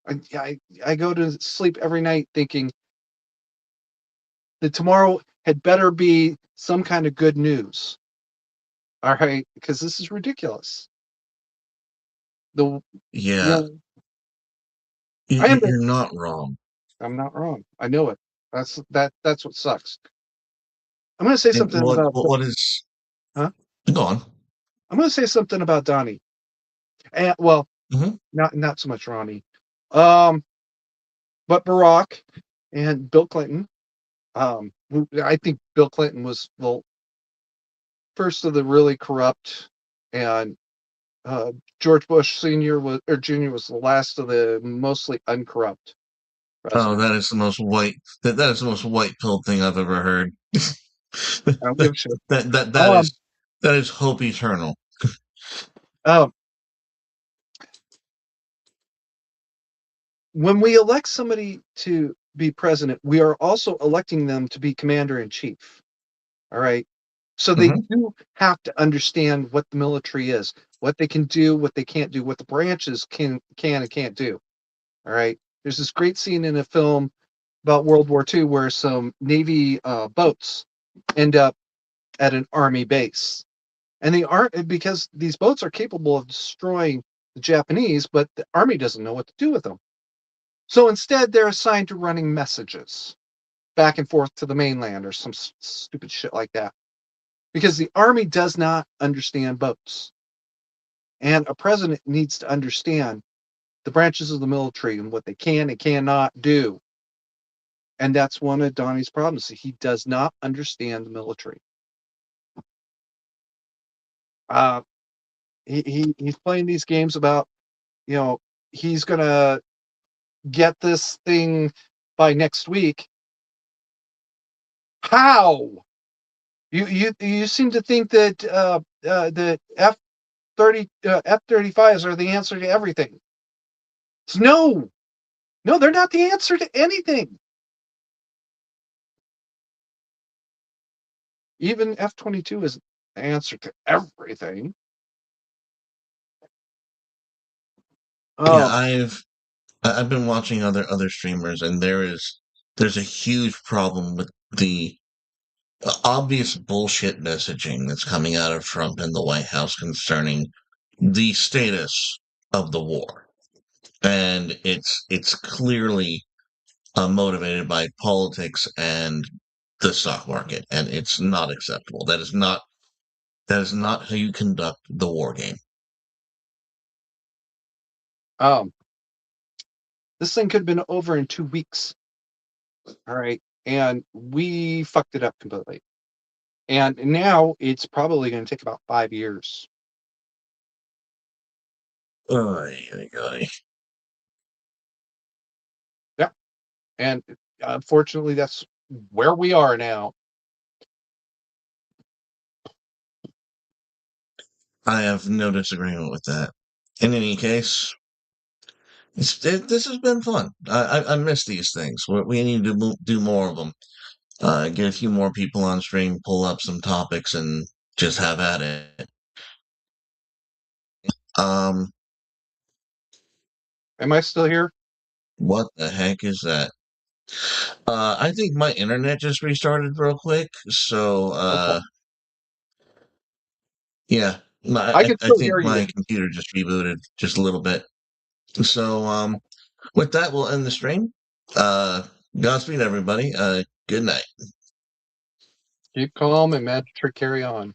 I go to sleep every night thinking that tomorrow had better be some kind of good news. All right, because this is ridiculous. The you Yeah, know I am. you're not wrong. I'm not wrong. I know it. That's what sucks. I'm going to say And something about what is huh? go on. I'm going to say something about Donnie. And well, Hmm. not so much Ronnie. Um, but Barack and Bill Clinton. I think Bill Clinton was the first of the really corrupt, and uh, George Bush Senior was or Junior was the last of the mostly uncorrupt Oh, president. that is the most white that is the most white pill thing I've ever heard. I don't give a shit. That Um, is hope eternal. um, when we elect somebody to be president, we are also electing them to be commander in chief. All right. So they Hmm. do have to understand what the military is, what they can do, what they can't do, what the branches can and can't do. All right. There's this great scene in a film about World War II where some Navy boats end up at an Army base. And they aren't because these boats are capable of destroying the Japanese, but the Army doesn't know what to do with them. So instead, they're assigned to running messages back and forth to the mainland or some stupid shit like that. Because the Army does not understand boats. And a president needs to understand the branches of the military and what they can and cannot do. And that's one of Donnie's problems. He does not understand the military. Uh, he's playing these games about, you know, he's going to get this thing by next week. How? You seem to think that the F-35s are the answer to everything. No, no, they're not the answer to anything. Even F-22 isn't the answer to everything. Yeah, Um, I've been watching other streamers, and there's a huge problem with the obvious bullshit messaging that's coming out of Trump and the White House concerning the status of the war, and it's clearly motivated by politics and the stock market, and it's not acceptable. That is not how you conduct the war game. um, this thing could have been over in 2 weeks. All right. and we fucked it up completely. And now it's probably going to take about 5 years. Ay, ay, ay. Yeah. And unfortunately, that's where we are now. I have no disagreement with that. In any case, this has been fun. I miss these things. We need to do more of them. Get a few more people on stream, pull up some topics, and just have at it. Um, Am I still here? what the heck is that? I think my internet just restarted real quick. So, Okay. yeah, I can I still think hear you. my computer just rebooted just a little bit. So, with that, we'll end the stream. Uh, Godspeed, everybody. Good night. Keep calm and magic carry on.